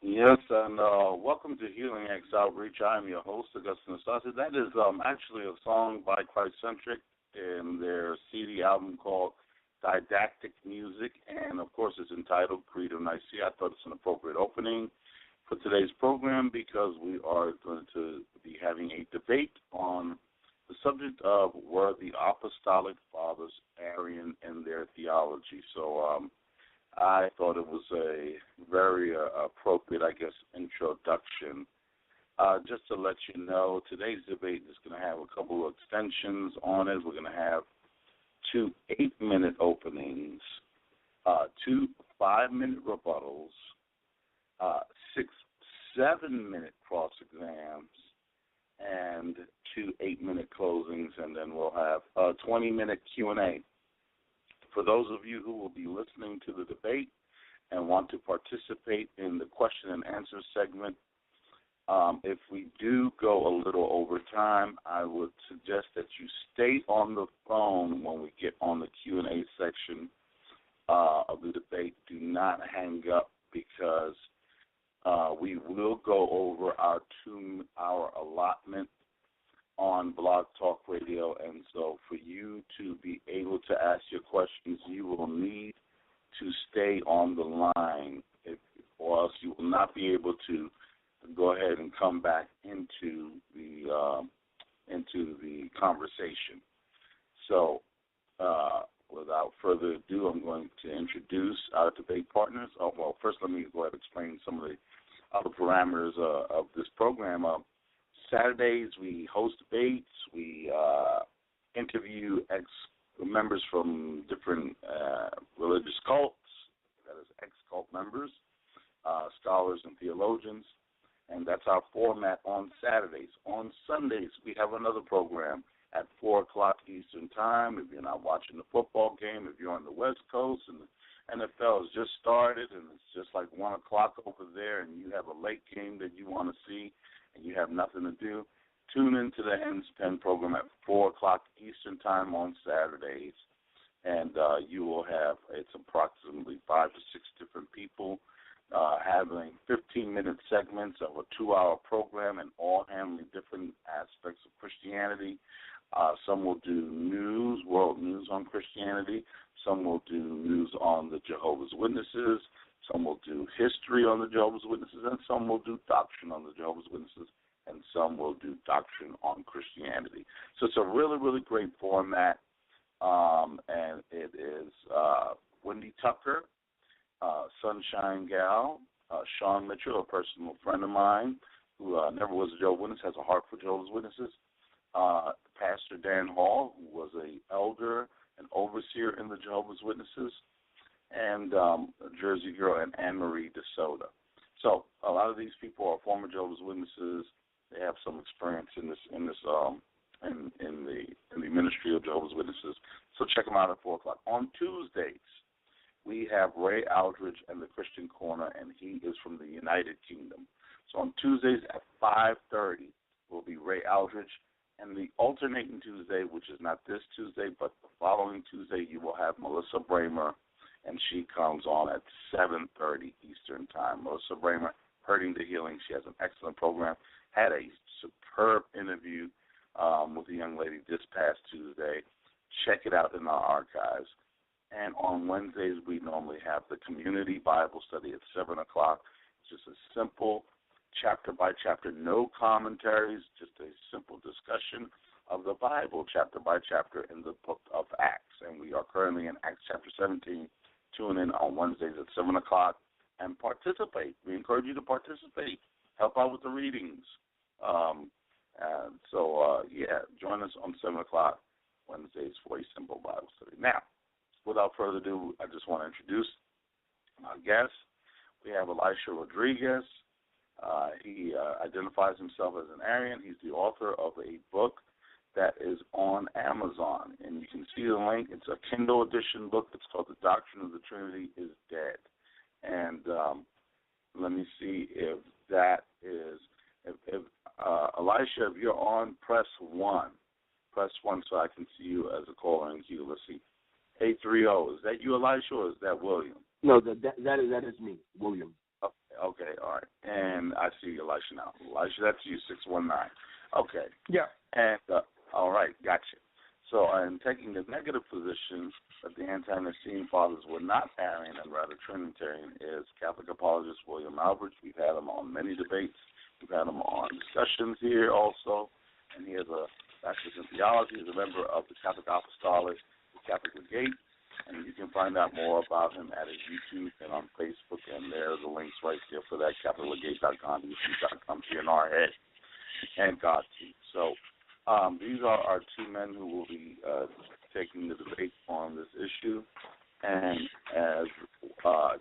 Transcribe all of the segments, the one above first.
Yes, and welcome to Healing X Outreach. I'm your host, Augustine Sassi. That is actually a song by Christ-Centric in their CD album called Didactic Music, and of course it's entitled Creed of Nicaea. I thought it's an appropriate opening for today's program because we are going to be having a debate on the subject of were the Apostolic Fathers Arian in their theology. So I thought it was a very appropriate, introduction. Just to let you know, today's debate is going to have a couple of extensions on it. We're going to have 2 8-minute openings, 2 5-minute rebuttals, 6 7-minute cross-exams, and 2 8-minute closings, and then we'll have a 20-minute Q&A. For those of you who will be listening to the debate and want to participate in the question and answer segment, if we do go a little over time, I would suggest that you stay on the phone when we get on the Q&A section of the debate. Do not hang up because we will go over our 2-hour allotment on Blog Talk Radio, and so for you to be able to ask your questions, you will need to stay on the line, or else you will not be able to go ahead and come back into the conversation. So, without further ado, I'm going to introduce our debate partners. First let me go ahead and explain some of the other parameters of this program. Saturdays, we host debates. We interview ex-members from different religious cults, that is ex-cult members, scholars and theologians, and that's our format on Saturdays. On Sundays, we have another program at 4 o'clock Eastern Time. If you're not watching the football game, if you're on the West Coast and the NFL has just started and it's just like 1 o'clock over there and you have a late game that you want to see, and you have nothing to do, tune into the Pen program at 4 o'clock Eastern Time on Saturdays, and you will have, it's approximately 5 to 6 different people having 15-minute segments of a 2-hour program and all handling different aspects of Christianity. Some will do news, world news on Christianity. Some will do news on the Jehovah's Witnesses. Some will do history on the Jehovah's Witnesses, and some will do doctrine on the Jehovah's Witnesses, and some will do doctrine on Christianity. So it's a really, really great format, and it is Wendy Tucker, Sunshine Gal, Sean Mitchell, a personal friend of mine who never was a Jehovah's Witness, has a heart for Jehovah's Witnesses, Pastor Dan Hall, who was an elder and overseer in the Jehovah's Witnesses, and Jersey Girl and Anne-Marie DeSoto. So a lot of these people are former Jehovah's Witnesses. They have some experience in the ministry of Jehovah's Witnesses. So check them out at 4 o'clock. On Tuesdays, we have Ray Aldridge and the Christian Corner, and he is from the United Kingdom. So on Tuesdays at 5:30 will be Ray Aldridge, and the alternating Tuesday, which is not this Tuesday, but the following Tuesday, you will have Melissa Bramer, and she comes on at 7:30 Eastern Time. Melissa Bramer, Hurting to Healing. She has an excellent program. Had a superb interview with a young lady this past Tuesday. Check it out in our archives. And on Wednesdays, we normally have the Community Bible Study at 7 o'clock. It's just a simple chapter by chapter, no commentaries, just a simple discussion of the Bible chapter by chapter in the book of Acts. And we are currently in Acts chapter 17. Tune in on Wednesdays at 7 o'clock and participate. We encourage you to participate. Help out with the readings. Join us on 7 o'clock Wednesdays for a simple Bible study. Now, without further ado, I just want to introduce my guest. We have Elisha Rodriguez. He identifies himself as an Arian. He's the author of a book that is on Amazon, and you can see the link. It's a Kindle edition book. It's called The Doctrine of the Trinity is Dead. And let me see if that is, Elisha, if you're on, press 1. Press 1 so I can see you as a caller in queue. Let's see. 830, is that you, Elisha, or is that William? No, that is me, William. Okay. Okay, all right. And I see Elisha now. Elisha, that's you, 619. Okay. Yeah. And, all right, gotcha. So I'm taking the negative position that the anti-Nicene fathers were not Arian and rather Trinitarian is Catholic apologist William Alberts. We've had him on many debates. We've had him on discussions here also. And he has a bachelor's in theology. He's a member of the Catholic Apostolic, the Catholic Legate. And you can find out more about him at his YouTube and on Facebook. And there are the links right there for that, CatholicLegate.com, YouTube.com, TNR and GodTube. So these are our two men who will be taking the debate on this issue. And as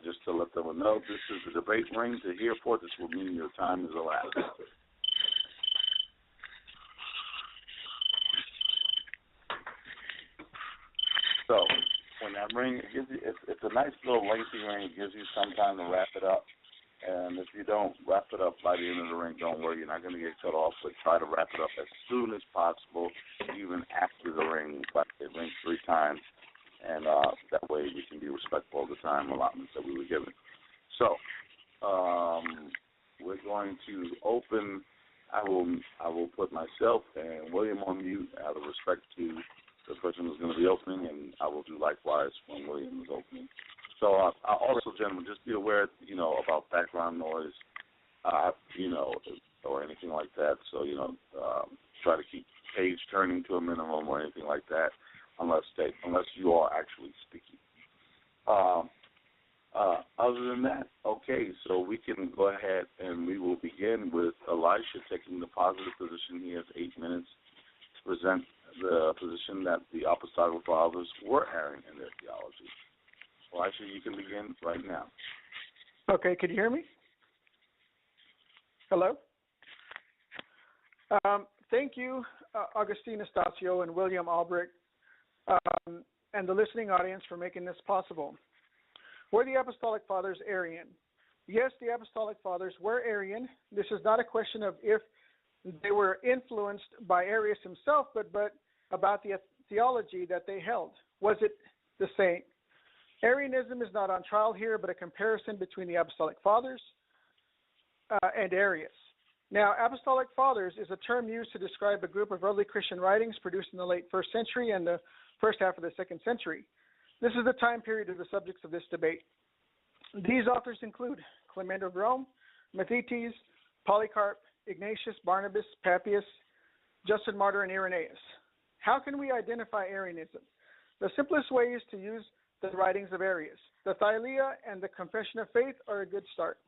just to let them know, this is the debate ring. To hear for this will mean your time is elapsed. So when that ring, it gives you, it's a nice little lengthy ring. It gives you some time to wrap it up. And if you don't wrap it up by the end of the ring, don't worry, you're not going to get cut off, but try to wrap it up as soon as possible, even after the ring. Like it rings 3 times, and that way we can be respectful of the time allotments that we were given. So we're going to open. I will put myself and William on mute out of respect to the person who's going to be opening, and I will do likewise when William is opening. So also, gentlemen, just be aware, about background noise, or anything like that. So, try to keep page turning to a minimum or anything like that, unless you are actually speaking. Other than that, okay, so we can go ahead and we will begin with Elisha taking the positive position. He has 8 minutes to present the position that the Apostolic Fathers were Arian in their theology. Elisha, you can begin right now. Okay, can you hear me? Hello? Thank you, Augustine Estacio and William Albrecht, and the listening audience for making this possible. Were the Apostolic Fathers Arian? Yes, the Apostolic Fathers were Arian. This is not a question of if they were influenced by Arius himself, but about the theology that they held. Was it the same? Arianism is not on trial here, but a comparison between the Apostolic Fathers and Arius. Now, Apostolic Fathers is a term used to describe a group of early Christian writings produced in the late 1st century and the first half of the 2nd century. This is the time period of the subjects of this debate. These authors include Clement of Rome, Methetes, Polycarp, Ignatius, Barnabas, Papias, Justin Martyr, and Irenaeus. How can we identify Arianism? The simplest way is to use the writings of Arius. The Theology and the Confession of Faith are a good start.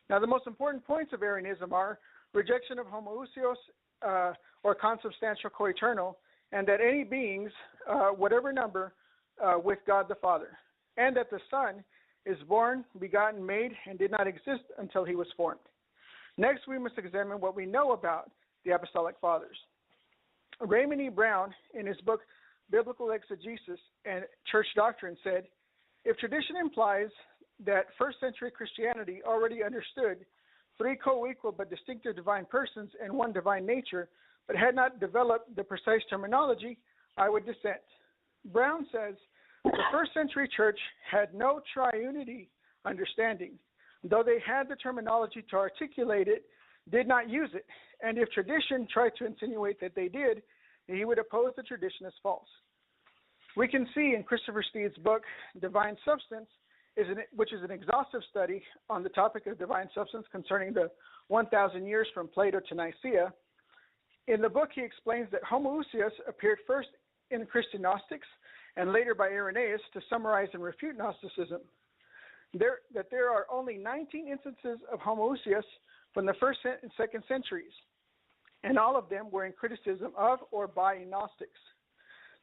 Now, the most important points of Arianism are rejection of homoousios or consubstantial coeternal, and that any beings, whatever number, with God the Father, and that the Son is born, begotten, made, and did not exist until he was formed. Next, we must examine what we know about the Apostolic Fathers. Raymond E. Brown, in his book Biblical Exegesis and Church Doctrine, said, if tradition implies that 1st century Christianity already understood 3 co-equal but distinctive divine persons and 1 divine nature, but had not developed the precise terminology, I would dissent. Brown says, the 1st century church had no triunity understanding, though they had the terminology to articulate it, did not use it, and if tradition tried to insinuate that they did, he would oppose the tradition as false. We can see in Christopher Steed's book, Divine Substance, which is an exhaustive study on the topic of divine substance concerning the 1,000 years from Plato to Nicaea. In the book, he explains that homoousios appeared first in Christian Gnostics and later by Irenaeus to summarize and refute Gnosticism. That there are only 19 instances of homoousios from the 1st and 2nd centuries, and all of them were in criticism of or by Gnostics.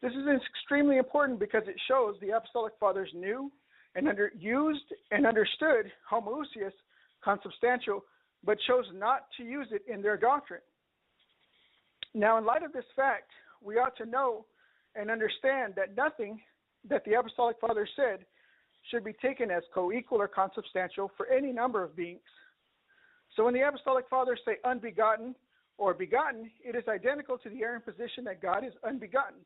This is extremely important because it shows the Apostolic Fathers knew and used and understood homoousios, consubstantial, but chose not to use it in their doctrine. Now, in light of this fact, we ought to know and understand that nothing that the Apostolic Fathers said should be taken as co-equal or consubstantial for any number of beings. So when the Apostolic Fathers say unbegotten or begotten, it is identical to the Arian position that God is unbegotten,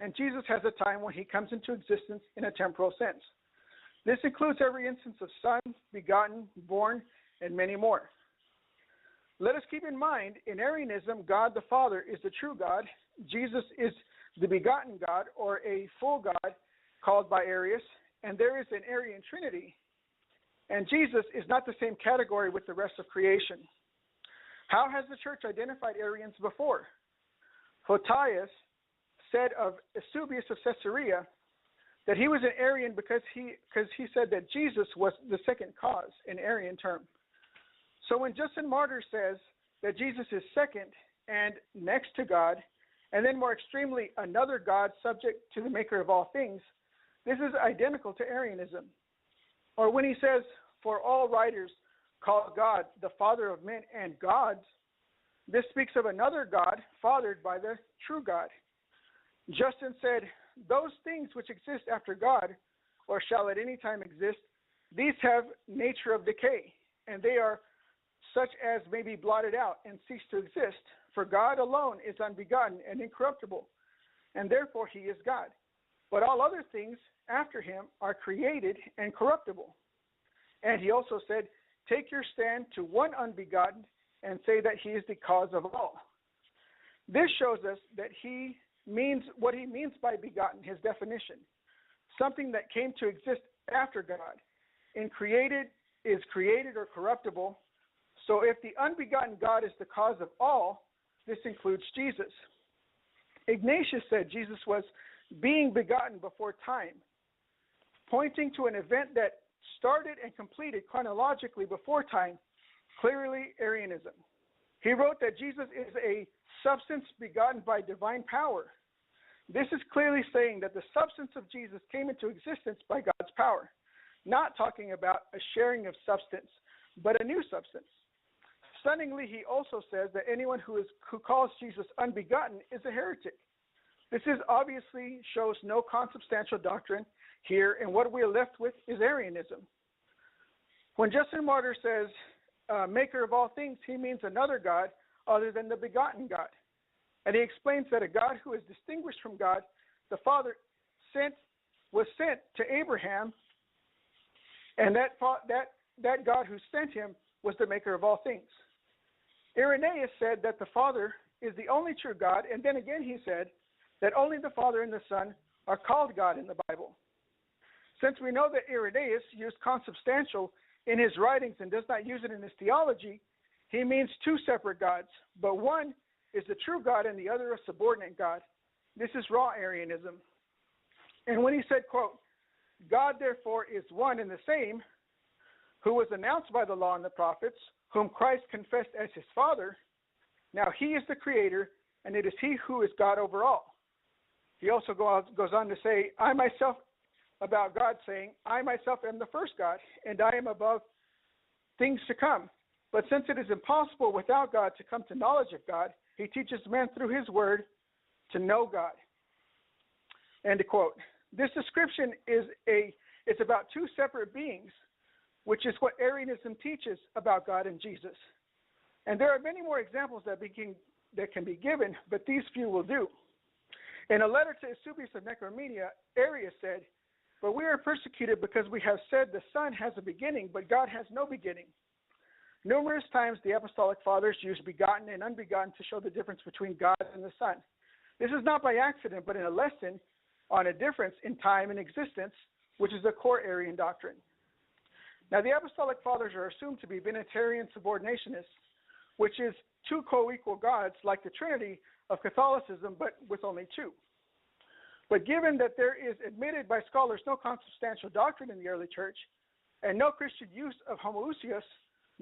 and Jesus has a time when he comes into existence in a temporal sense. This includes every instance of son, begotten, born, and many more. Let us keep in mind, in Arianism, God the Father is the true God, Jesus is the begotten God, or a full God, called by Arius, and there is an Arian Trinity, and Jesus is not the same category with the rest of creation. How has the church identified Arians before? Photius said of Eusebius of Caesarea that he was an Arian because he said that Jesus was the second cause, an Arian term. So when Justin Martyr says that Jesus is second and next to God, and then more extremely another God subject to the maker of all things, this is identical to Arianism. Or when he says, for all writers call God the Father of men and gods, this speaks of another God fathered by the true God. Justin said, those things which exist after God, or shall at any time exist, these have nature of decay, and they are such as may be blotted out and cease to exist. For God alone is unbegotten and incorruptible, and therefore he is God. But all other things after him are created and corruptible. And he also said, take your stand to one unbegotten and say that he is the cause of all. This shows us that he means what he means by begotten, his definition, something that came to exist after God. In created is created or corruptible. So if the unbegotten God is the cause of all, this includes Jesus. Ignatius said Jesus was being begotten before time, pointing to an event that started and completed chronologically before time, clearly Arianism. He wrote that Jesus is a substance begotten by divine power. This is clearly saying that the substance of Jesus came into existence by God's power, not talking about a sharing of substance, but a new substance. Stunningly, he also says that anyone who calls Jesus unbegotten is a heretic. This obviously shows no consubstantial doctrine here, and what we are left with is Arianism. When Justin Martyr says, maker of all things, he means another God other than the begotten God. And he explains that a God who is distinguished from God, the Father, was sent to Abraham, and that God who sent him was the maker of all things. Irenaeus said that the Father is the only true God, and then again he said that only the Father and the Son are called God in the Bible. Since we know that Irenaeus used consubstantial in his writings and does not use it in his theology, he means two separate gods, but one is the true God and the other a subordinate God. This is raw Arianism. And when he said, quote, God therefore is one and the same, who was announced by the law and the prophets, whom Christ confessed as his Father, now he is the creator, and it is he who is God over all. He also goes on to say, I myself, about God, saying, I myself am the first God, and I am above things to come. But since it is impossible without God to come to knowledge of God, he teaches men through his word to know God. End quote. This description is about two separate beings, which is what Arianism teaches about God and Jesus. And there are many more examples that can be given, but these few will do. In a letter to Eusebius of Nicomedia, Arius said, but we are persecuted because we have said the Son has a beginning, but God has no beginning. Numerous times the Apostolic Fathers used begotten and unbegotten to show the difference between God and the Son. This is not by accident, but in a lesson on a difference in time and existence, which is a core Arian doctrine. Now, the Apostolic Fathers are assumed to be Binitarian subordinationists, which is two co-equal gods like the Trinity of Catholicism, but with only two. But given that there is admitted by scholars no consubstantial doctrine in the early church, and no Christian use of homoousios,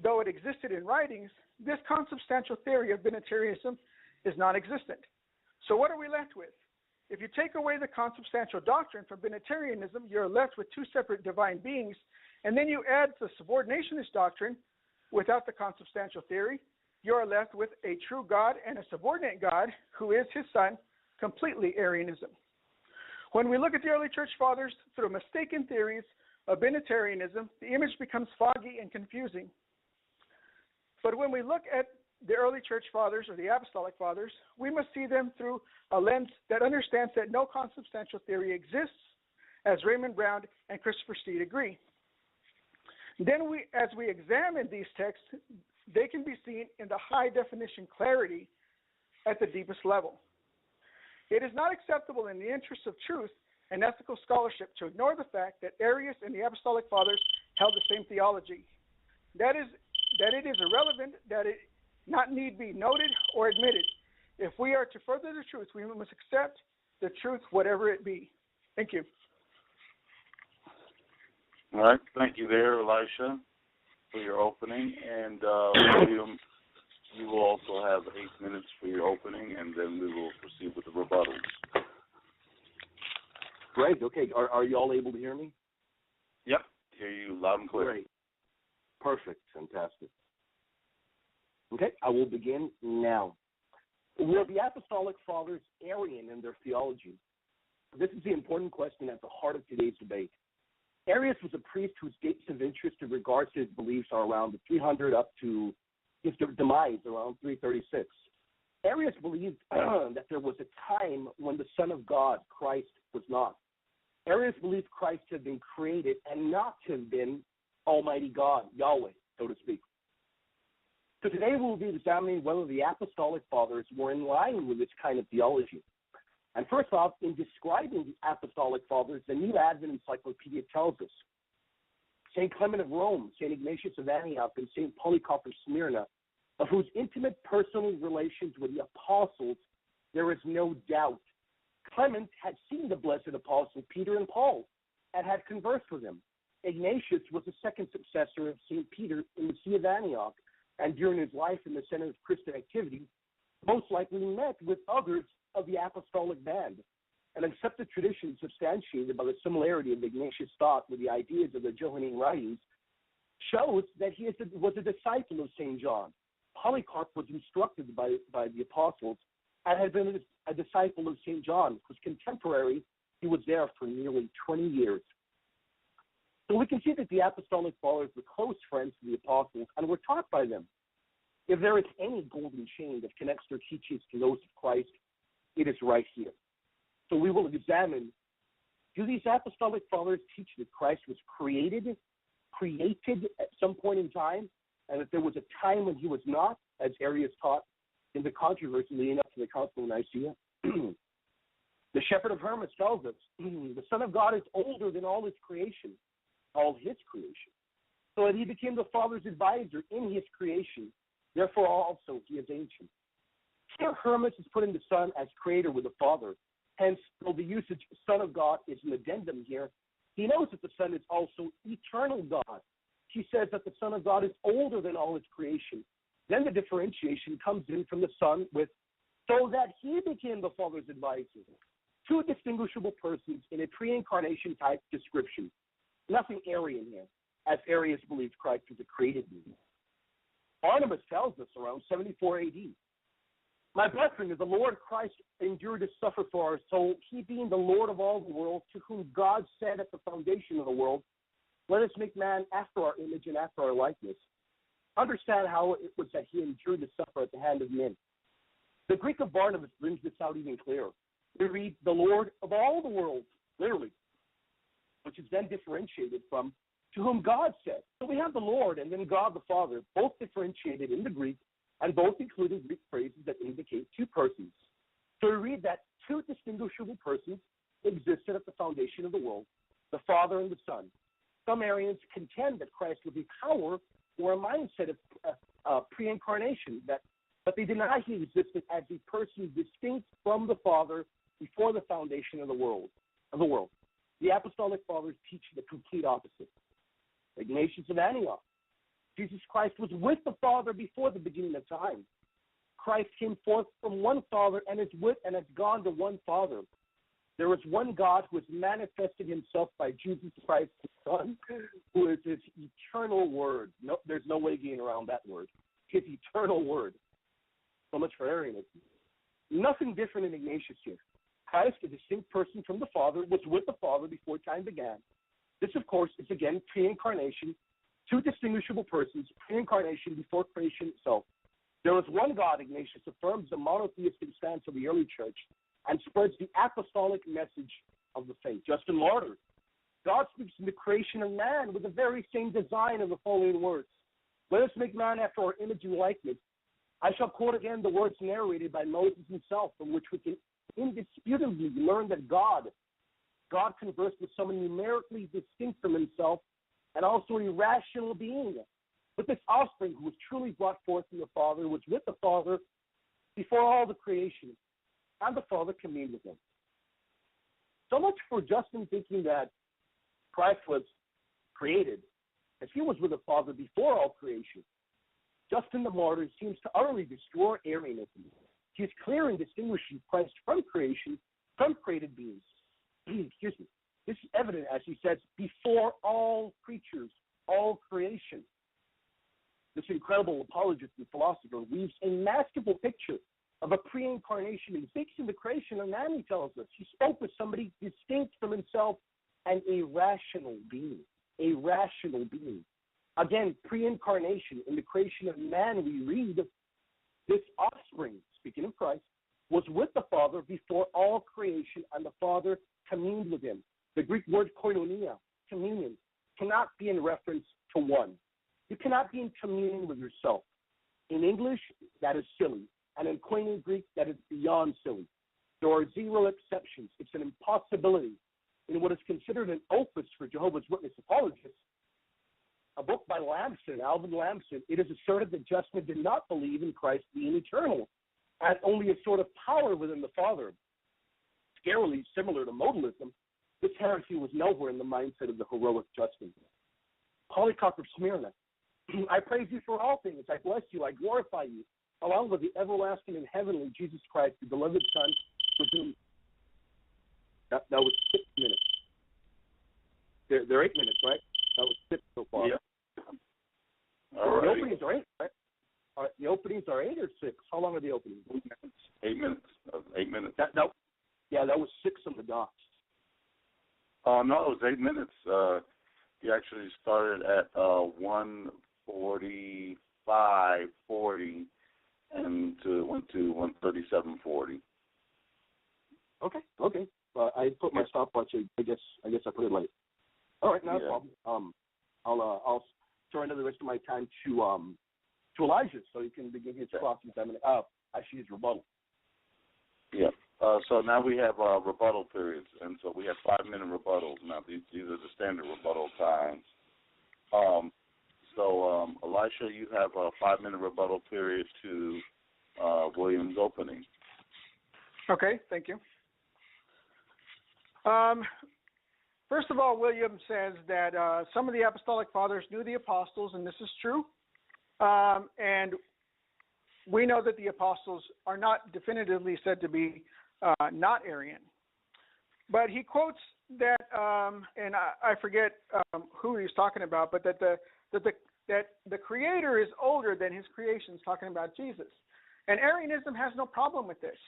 though it existed in writings, this consubstantial theory of Binitarianism is non-existent. So what are we left with? If you take away the consubstantial doctrine from Binitarianism, you're left with two separate divine beings, and then you add the subordinationist doctrine without the consubstantial theory, you are left with a true God and a subordinate God who is his Son, completely Arianism. When we look at the early church fathers through mistaken theories of Binitarianism, the image becomes foggy and confusing. But when we look at the early church fathers or the apostolic fathers, we must see them through a lens that understands that no consubstantial theory exists, as Raymond Brown and Christopher Steed agree. Then as we examine these texts, they can be seen in the high definition clarity at the deepest level. It is not acceptable in the interest of truth and ethical scholarship to ignore the fact that Arius and the Apostolic Fathers held the same theology. That it is irrelevant that it not need be noted or admitted. If we are to further the truth, we must accept the truth, whatever it be. Thank you. All right. Thank you there, Elisha, for your opening. And William, you will also have 8 minutes for your opening, and then we will proceed with the rebuttals. Great. Okay. Are you all able to hear me? Yep. Hear you loud and clear. Great. Perfect. Fantastic. Okay. I will begin now. Were the Apostolic Fathers Arian in their theology? This is the important question at the heart of today's debate. Arius was a priest whose dates of interest in regards to his beliefs are around the 300 up to his demise around 336. Arius believed that there was a time when the Son of God, Christ, was not. Arius believed Christ had been created and not to have been Almighty God, Yahweh, so to speak. So today we'll be examining whether the Apostolic Fathers were in line with this kind of theology. And first off, in describing the Apostolic Fathers, the New Advent Encyclopedia tells us St. Clement of Rome, St. Ignatius of Antioch, and St. Polycarp of Smyrna, of whose intimate personal relations with the apostles there is no doubt. Clement had seen the blessed apostles Peter and Paul and had conversed with them. Ignatius was the second successor of St. Peter in the See of Antioch, and during his life in the center of Christian activity, most likely met with others of the apostolic band. An accepted tradition substantiated by the similarity of Ignatius' thought with the ideas of the Johannine writings shows that he was a disciple of St. John. Polycarp was instructed by the apostles and had been a disciple of St. John, whose contemporary he was there for nearly 20 years. So we can see that the Apostolic Fathers were close friends to the apostles and were taught by them. If there is any golden chain that connects their teachings to those of Christ, it is right here. So we will examine, do these Apostolic Fathers teach that Christ was created at some point in time, and that there was a time when he was not, as Arius taught in the controversy leading up to the Council of Nicaea? The Shepherd of Hermas tells us the Son of God is older than all his creation. So that he became the Father's advisor in his creation. Therefore also he is ancient. Here Hermas is putting the Son as creator with the Father. Hence, though the usage Son of God is an addendum here, he knows that the Son is also eternal God. He says that the Son of God is older than all his creation. Then the differentiation comes in from the Son with, so that he became the Father's advisor. Two distinguishable persons in a pre-incarnation type description. Nothing Arian here, as Arius believed Christ was a created being. Barnabas tells us around 74 AD, my brethren, if the Lord Christ endured to suffer for our soul, he being the Lord of all the world, to whom God said at the foundation of the world, let us make man after our image and after our likeness. Understand how it was that he endured to suffer at the hand of men. The Greek of Barnabas brings this out even clearer. We read the Lord of all the world, literally, which is then differentiated from to whom God said. So we have the Lord and then God the Father, both differentiated in the Greek, and both including Greek phrases that indicate two persons. So we read that two distinguishable persons existed at the foundation of the world, the Father and the Son. Some Arians contend that Christ was a power or a mindset of pre-incarnation, but they deny he existed as a person distinct from the Father before the foundation of the world. The Apostolic Fathers teach the complete opposite. Ignatius of Antioch. Jesus Christ was with the Father before the beginning of time. Christ came forth from one Father and is with and has gone to one Father. There is one God who has manifested himself by Jesus Christ, the Son, who is his eternal word. No, there's no way getting around that word. His eternal word. So much for Arianism. Nothing different in Ignatius here. Christ, a distinct person from the Father, was with the Father before time began. This, of course, is again pre-incarnation. Two distinguishable persons, pre-incarnation before creation itself. There is one God, Ignatius affirms the monotheistic stance of the early church and spreads the apostolic message of the faith. Justin Martyr God speaks in the creation of man with the very same design of the following words. Let us make man after our image and likeness. I shall quote again the words narrated by Moses himself, from which we can indisputably learn that God conversed with someone numerically distinct from himself and also a rational being. But this offspring who was truly brought forth from the Father was with the Father before all the creation, and the Father communed with him. So much for Justin thinking that Christ was created, as he was with the Father before all creation. Justin the Martyr seems to utterly destroy Arianism. He is clear in distinguishing Christ from creation, from created beings. Excuse me. This is evident, as he says, before all creatures, all creation. This incredible apologist and philosopher weaves a masterful picture of a pre-incarnation and speaks in the creation of man, he tells us. He spoke with somebody distinct from himself and a rational being. A rational being. Again, pre-incarnation, in the creation of man, we read, this offspring, speaking of Christ, was with the Father before all creation, and the Father communed with him. The Greek word koinonia, communion, cannot be in reference to one. You cannot be in communion with yourself. In English, that is silly. And in Koine Greek, that is beyond silly. There are zero exceptions. It's an impossibility. In what is considered an opus for Jehovah's Witness apologists, a book by Alvin Lamson, it is asserted that Justin did not believe in Christ being eternal, and only a sort of power within the Father. Scarily similar to modalism, this heresy was nowhere in the mindset of the heroic Justin. Polycarp of Smyrna, I praise you for all things. I bless you. I glorify you, along with the everlasting and heavenly Jesus Christ, the beloved Son, with whom that was 6 minutes. They're 8 minutes, right? That was 6 so far. Yeah. All right. The openings are 8, right? All right, the openings are 8 or 6? How long are the openings? 8 minutes. 8 minutes. That was 6 on the dot. No, it was 8 minutes. He actually started at 1:45:40 and went to 1:37:40. Okay. I put my stopwatch. I guess I put it late. All right, not a problem. I'll surrender the rest of my time to Elijah, so he can begin his cross-examination. Actually, his rebuttal. Yeah. So now we have rebuttal periods, and so we have 5-minute rebuttals. Now these are the standard rebuttal times. So Elisha, you have a 5-minute rebuttal period to William's opening. Okay, thank you. First of all, William says that some of the Apostolic Fathers knew the Apostles, and this is true. And we know that the Apostles are not definitively said to be not Arian. But he quotes that, and I forget who he's talking about, but that the Creator is older than his creations, talking about Jesus. And Arianism has no problem with this.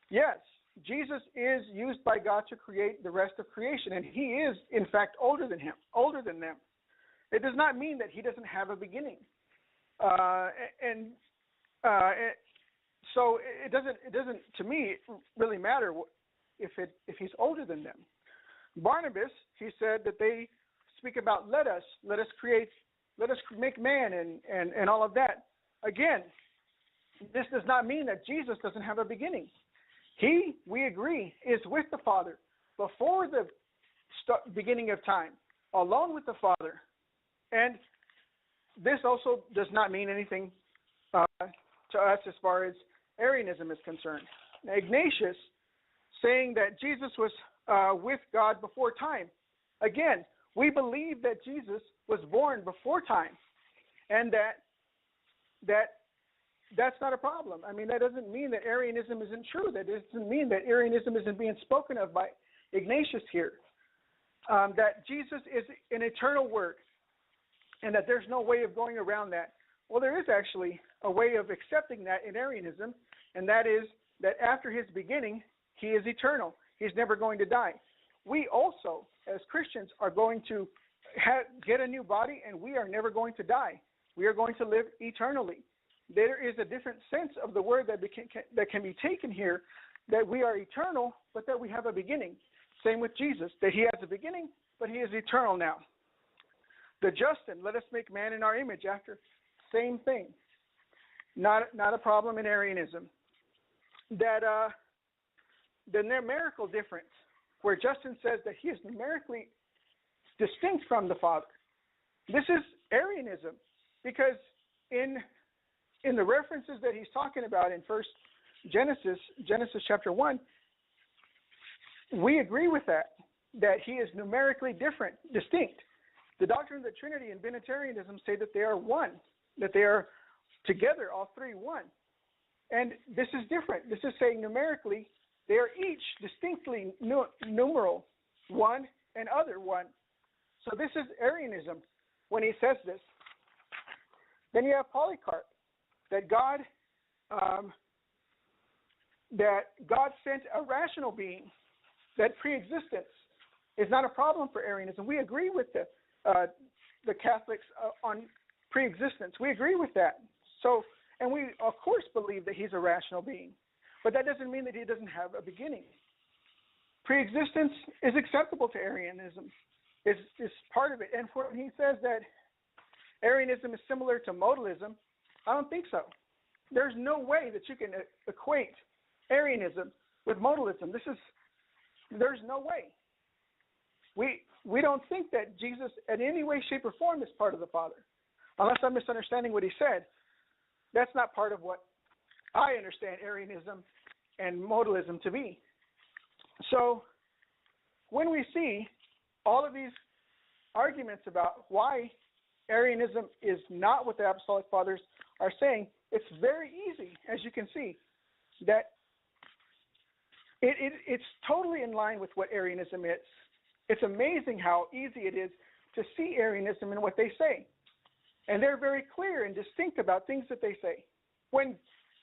Yes, Jesus is used by God to create the rest of creation, and he is, in fact, older than them. It does not mean that he doesn't have a beginning. So it doesn't, to me, really matter if he's older than them. Barnabas, he said that they speak about let us make man and all of that. Again, this does not mean that Jesus doesn't have a beginning. He, we agree, is with the Father before the beginning of time, alone with the Father. And this also does not mean anything to us as far as Arianism is concerned. Now, Ignatius, saying that Jesus was with God before time. Again, we believe that Jesus was born before time, and that's not a problem. I mean, that doesn't mean that Arianism isn't true. That doesn't mean that Arianism isn't being spoken of by Ignatius here. That Jesus is an eternal word, and that there's no way of going around that. Well, there is actually a way of accepting that in Arianism, and that is that after his beginning, he is eternal. He's never going to die. We also, as Christians, are going to get a new body, and we are never going to die. We are going to live eternally. There is a different sense of the word that can be taken here, that we are eternal, but that we have a beginning. Same with Jesus, that he has a beginning, but he is eternal now. The Justin, let us make man in our image after, same thing. Not a problem in Arianism. That the numerical difference, where Justin says that he is numerically distinct from the Father. This is Arianism, because in the references that he's talking about in First Genesis chapter 1, we agree with that he is numerically distinct. The doctrine of the Trinity and Binitarianism say that they are one, that they are together, all three one. And this is different. This is saying numerically they are each distinctly numeral, one and other one. So this is Arianism when he says this. Then you have Polycarp, that God sent a rational being, that pre-existence is not a problem for Arianism. We agree with the Catholics on pre-existence. We agree with that. So, and we of course believe that he's a rational being, but that doesn't mean that he doesn't have a beginning. Pre-existence is acceptable to Arianism. Is part of it. And when he says that Arianism is similar to modalism, I don't think so. There's no way that you can equate Arianism with modalism. There's no way. We don't think that Jesus in any way, shape, or form is part of the Father. Unless I'm misunderstanding what he said. That's not part of what I understand Arianism and modalism to be. So when we see all of these arguments about why Arianism is not what the Apostolic Fathers are saying, it's very easy, as you can see, that it's totally in line with what Arianism is. It's amazing how easy it is to see Arianism in what they say. And they're very clear and distinct about things that they say. When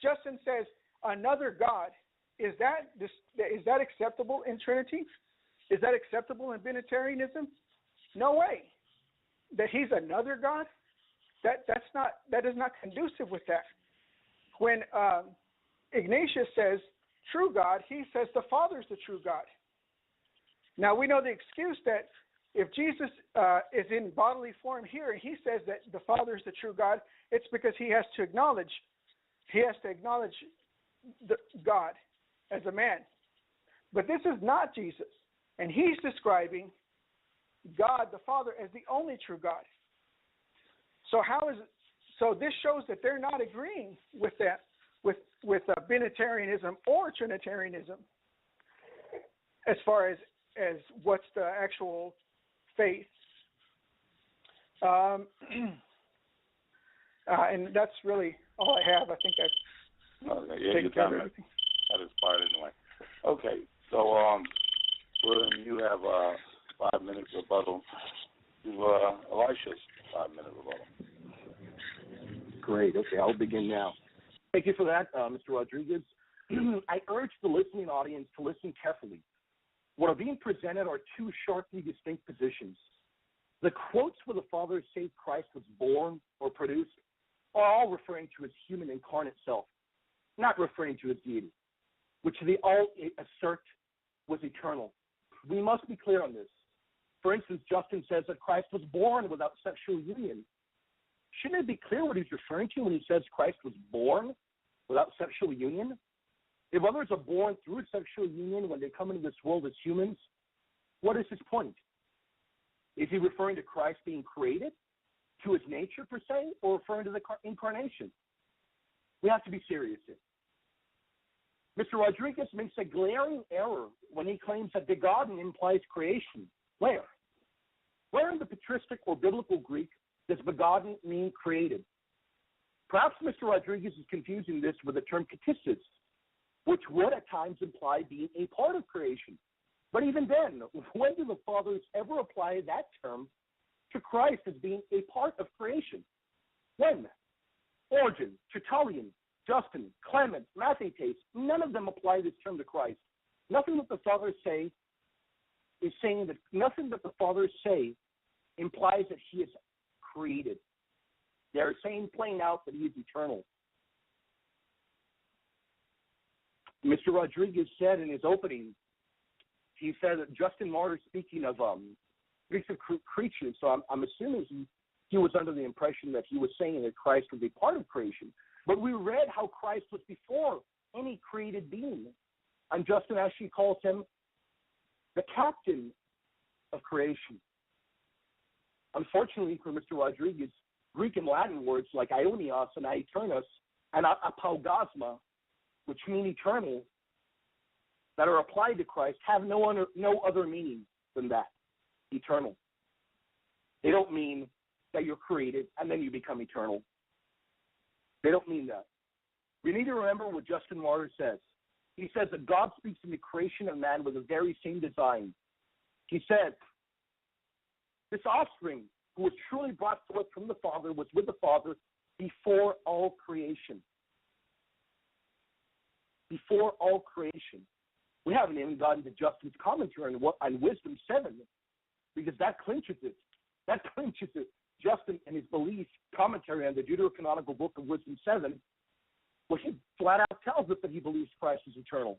Justin says another God, is that acceptable in Trinity? Is that acceptable in Binitarianism? No way. That he's another God? That is not conducive with that. When Ignatius says true God, he says the Father's the true God. Now we know the excuse that if Jesus is in bodily form here and he says that the Father is the true God, it's because he has to acknowledge the God as a man. But this is not Jesus. And he's describing God the Father as the only true God. So this shows that they're not agreeing with that, with Binitarianism or Trinitarianism, as far as what's the actual faith. And that's really all I have. I think I've taken care of everything. That is part anyway. Okay, so William, you have 5 minutes rebuttal to Elisha's 5-minute rebuttal. Great. Okay, I'll begin now. Thank you for that, Mr. Rodriguez. I urge the listening audience to listen carefully. What are being presented are two sharply distinct positions. The quotes where the fathers say Christ was born or produced are all referring to his human incarnate self, not referring to his deity, which they all assert was eternal. We must be clear on this. For instance, Justin says that Christ was born without sexual union. Shouldn't it be clear what he's referring to when he says Christ was born without sexual union? If others are born through sexual union when they come into this world as humans, what is his point? Is he referring to Christ being created, to his nature per se, or referring to the incarnation? We have to be serious here. Mr. Rodriguez makes a glaring error when he claims that begotten implies creation. Where? Where in the patristic or biblical Greek does begotten mean created? Perhaps Mr. Rodriguez is confusing this with the term katissis, which would at times imply being a part of creation. But even then, when do the fathers ever apply that term to Christ as being a part of creation? When? Origen, Tertullian, Justin, Clement, Mathetes, none of them apply this term to Christ. Nothing that the fathers say is saying that nothing that the fathers say implies that he is created. They're saying plain out that he is eternal. Mr. Rodriguez said in his opening, he said that Justin Martyr, speaking of Greeks are creatures, so I'm assuming he was under the impression that he was saying that Christ would be part of creation. But we read how Christ was before any created being. And Justin actually calls him the captain of creation. Unfortunately for Mr. Rodriguez, Greek and Latin words like aionios and aeternos and apaugasma, which mean eternal, that are applied to Christ have no other meaning than that, eternal. They don't mean that you're created and then you become eternal. They don't mean that. We need to remember what Justin Martyr says. He says that God speaks in the creation of man with the very same design. He said, this offspring who was truly brought forth from the Father was with the Father before all creation. Before all creation. We haven't even gotten to Justin's commentary on Wisdom 7, because that clinches it. That clinches it. Justin and his belief commentary on the Deuterocanonical book of Wisdom 7, well, he flat out tells us that he believes Christ is eternal.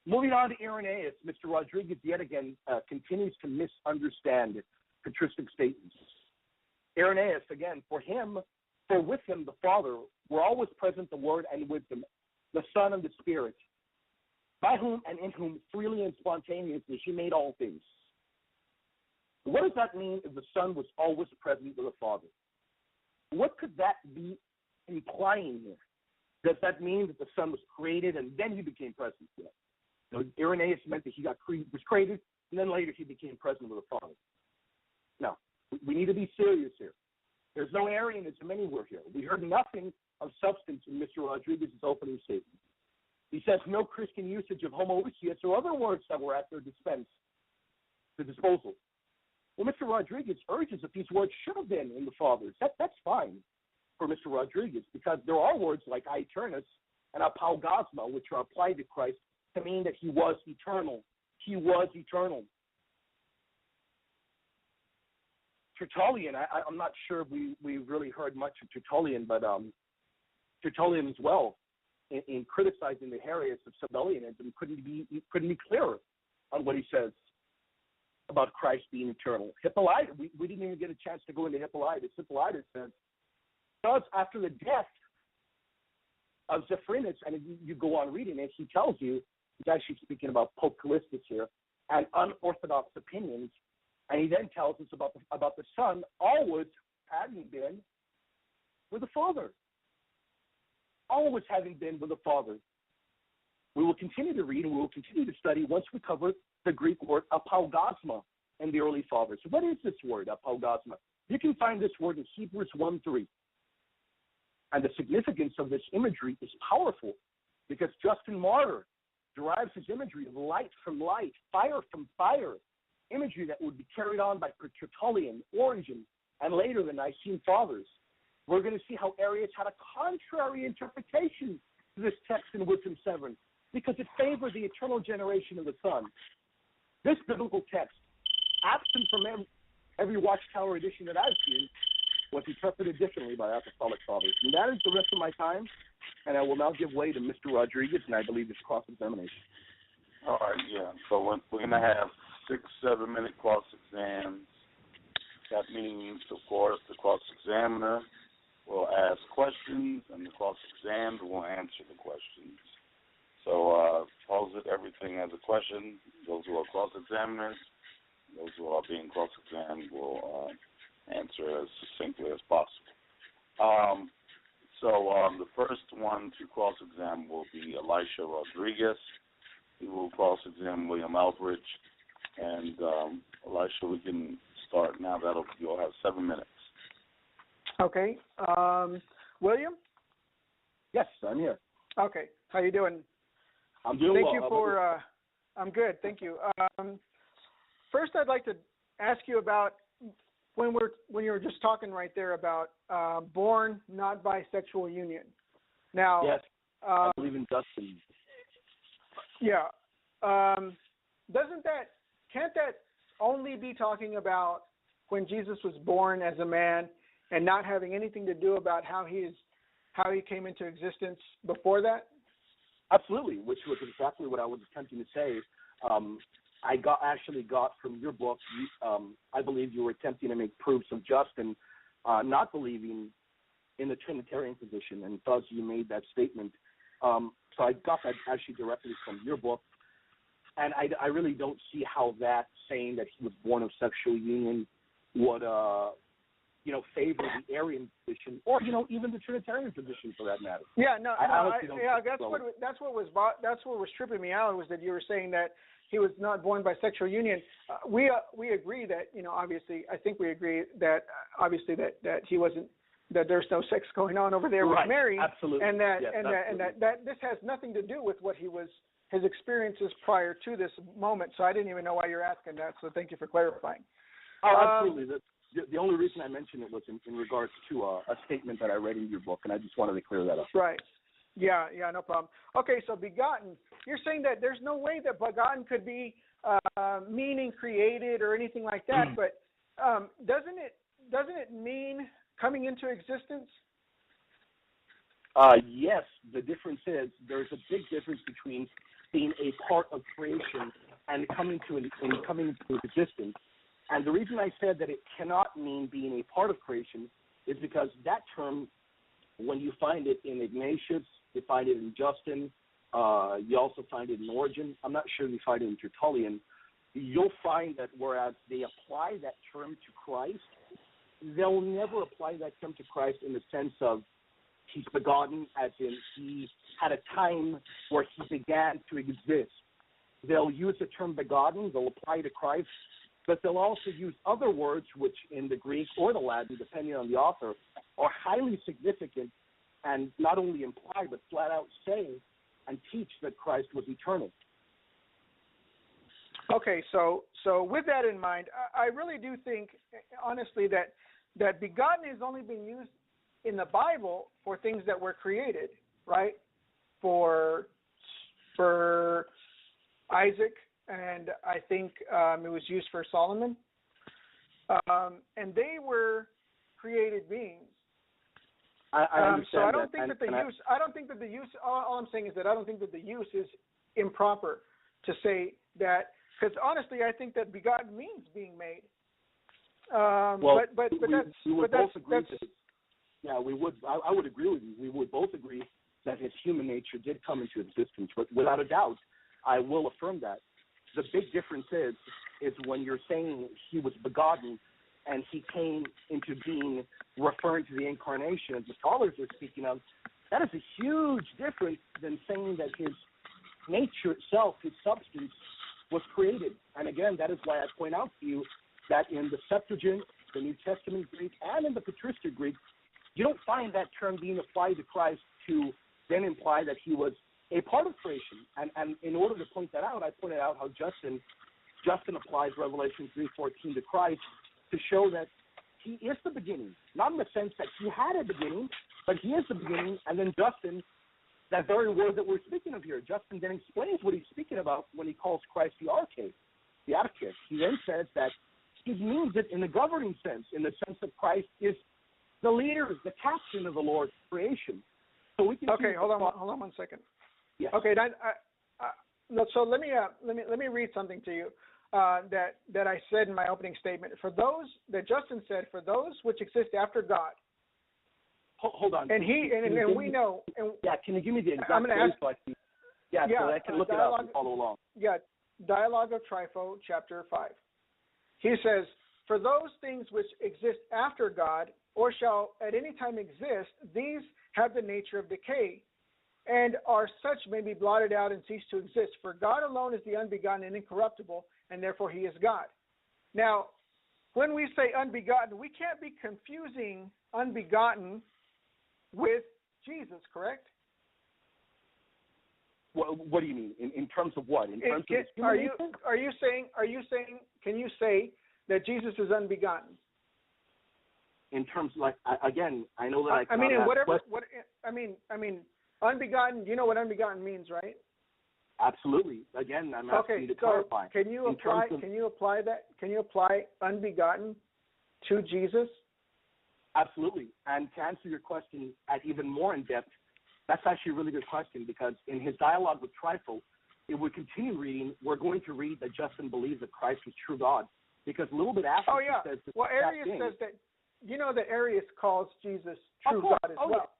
Moving on to Irenaeus, Mr. Rodriguez yet again continues to misunderstand patristic statements. Irenaeus, again, for with him, the Father, were always present the Word and wisdom, the Son and the Spirit, by whom and in whom freely and spontaneously he made all things. What does that mean if the Son was always present with the Father? What could that be implying here? Does that mean that the Son was created and then he became present with it? So Irenaeus meant that he was created and then later he became present with the Father. No, we need to be serious here. There's no Arianism anywhere here. We heard nothing of substance in Mr. Rodriguez's opening statement. He says no Christian usage of homoousios or other words that were at their disposal. Well, Mr. Rodriguez urges that these words should have been in the Father's. That's fine for Mr. Rodriguez, because there are words like aeternos and apaugasma, which are applied to Christ to mean that he was eternal. He was eternal. Tertullian, I'm not sure we really heard much of Tertullian, but Tertullian as well, in criticizing the heresies of Sabellianism, couldn't be clearer on what he says about Christ being eternal. Hippolytus, we didn't even get a chance to go into Hippolytus. Hippolytus says, because after the death of Zephyrinus, and if you go on reading it, he tells you, he's actually speaking about Pope Callistus here, and unorthodox opinions, and he then tells us about the Son always having been with the Father. Always having been with the Father. We will continue to read and we will continue to study once we cover the Greek word apaugasma in the early fathers. So what is this word, apaugasma? You can find this word in Hebrews 1:3. And the significance of this imagery is powerful, because Justin Martyr derives his imagery of light from light, fire from fire, imagery that would be carried on by Tertullian, Origen, and later the Nicene Fathers. We're going to see how Arius had a contrary interpretation to this text in Wisdom 7, because it favored the eternal generation of the Son. This biblical text, absent from every Watchtower edition that I've seen, was interpreted differently by Apostolic Fathers. And that is the rest of my time, and I will now give way to Mr. Rodriguez, and I believe it's cross-examination. All right, yeah. So we're going to have 6-7 minute cross-exams. That means, of course, the cross-examiner will ask questions, and the cross-examined will answer the questions. So pose it everything as a question. Those who are cross-examiners, those who are being cross-examined will answer as succinctly as possible. The first one to cross-examine will be Elisha Rodriguez. He will cross-examine William Albridge. And Elisha, we can start now. You'll have 7 minutes. Okay. William? Yes, I'm here. Okay. How you doing? I'm doing well. Thank you for. I'm good. Thank you. First, I'd like to ask you about when you were just talking right there about born not by sexual union. Now, yes, I believe in Justin. Yeah. Can't that only be talking about when Jesus was born as a man and not having anything to do about how he came into existence before that? Absolutely, which was exactly what I was attempting to say. actually got from your book. I believe you were attempting to make proofs of Justin not believing in the Trinitarian position, and thus you made that statement. So I got that actually directly from your book, and I really don't see how that saying that he was born of sexual union would favor the Arian position, or even the Trinitarian position for that matter. That's what was tripping me out, was that you were saying that he was not born by sexual union. We agree that obviously I think we agree that obviously that he wasn't, that there's no sex going on over there with Mary, absolutely, and that this has nothing to do with what his experiences prior to this moment. So I didn't even know why you're asking that. So thank you for clarifying. Oh, absolutely. The only reason I mentioned it was in regards to a statement that I read in your book, and I just wanted to clear that up. Right. Yeah, no problem. Okay, so begotten. You're saying that there's no way that begotten could be meaning created or anything like that, but doesn't it mean coming into existence? Yes. The difference is there's a big difference between being a part of creation and coming into existence. And the reason I said that it cannot mean being a part of creation is because that term, when you find it in Ignatius, you find it in Justin, you also find it in Origen. I'm not sure you find it in Tertullian. You'll find that whereas they apply that term to Christ, they'll never apply that term to Christ in the sense of he's begotten, as in he had a time where he began to exist. They'll use the term begotten, they'll apply to Christ, but they'll also use other words which in the Greek or the Latin, depending on the author, are highly significant and not only imply but flat out say and teach that Christ was eternal. Okay, so with that in mind, I really do think, honestly, that begotten is only being used in the Bible for things that were created, right? For Isaac, and I think it was used for Solomon, and they were created beings. I understand so I don't that. think that the use. I don't think that the use. All I'm saying is that I don't think that the use is improper to say that, because honestly, I think that begotten means being made. We would both agree. I would agree with you. We would both agree that his human nature did come into existence, but without a doubt, I will affirm that. The big difference is when you're saying he was begotten and he came into being, referring to the incarnation as the fathers are speaking of, that is a huge difference than saying that his nature itself, his substance, was created. And again, that is why I point out to you that in the Septuagint, the New Testament Greek, and in the patristic Greek, you don't find that term being applied to Christ to then imply that he was a part of creation. And in order to point that out, I pointed out how Justin applies Revelation 3:14 to Christ to show that he is the beginning, not in the sense that he had a beginning, but he is the beginning. And then Justin, that very word that we're speaking of here, Justin then explains what he's speaking about when he calls Christ the arche, the arche. He then says that he means it in the governing sense, in the sense that Christ is the leader, the captain of the Lord's creation. So we can. Okay, hold on 1 second. Yes. Okay, so let me read something to you that I said in my opening statement. For those that Justin said, for those which exist after God. Hold on. And we know. Yeah, can you give me the exact? I'm going to ask. So I can look it up and follow along. Yeah, Dialogue of Trypho, chapter 5. He says, for those things which exist after God, or shall at any time exist, these have the nature of decay, and are such may be blotted out and cease to exist. For God alone is the unbegotten and incorruptible, and therefore he is God. Now, when we say unbegotten, we can't be confusing unbegotten with Jesus, correct? What do you mean? In terms of what? In terms of his human nature? Are you saying? Can you say that Jesus is unbegotten? In terms, like, again, I know that I mean, unbegotten. You know what unbegotten means, right? Absolutely. Again, I'm asking you to clarify. Can you apply that? Can you apply unbegotten to Jesus? Absolutely. And to answer your question at even more in depth, that's actually a really good question, because in his dialogue with Trypho, if we continue reading, we're going to read that Justin believes that Christ was true God, because a little bit after he says the Arius says that, that Arius calls Jesus true God as well.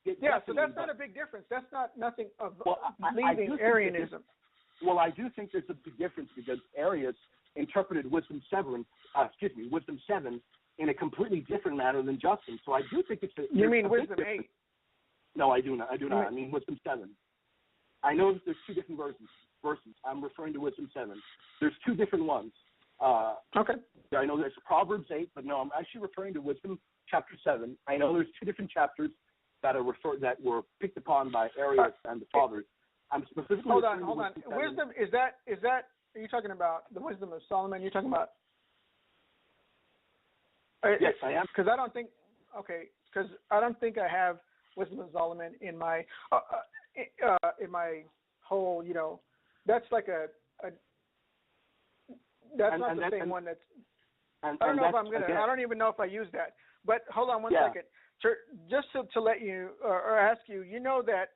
Yeah, so that's not a big difference. That's not nothing of leaving Arianism. I do think there's a big difference, because Arius interpreted Wisdom 7 in a completely different manner than Justin. So I do think it's You mean Wisdom 8? No, I do not. I mean Wisdom 7. I know that there's two different verses. I'm referring to Wisdom 7. There's two different ones. Okay. I know there's Proverbs 8, but no, I'm actually referring to Wisdom chapter 7. I know there's two different chapters that were picked upon by Arius and the fathers. I'm specifically hold on. Wisdom is that? Are you talking about the Wisdom of Solomon? You're talking about? Yes, I am. Because I don't think. Okay, because I don't think I have Wisdom of Solomon in my whole. That's like that's not the same one. I don't know if I'm gonna. I don't even know if I use that. But hold on one second. Just to let you or ask you, that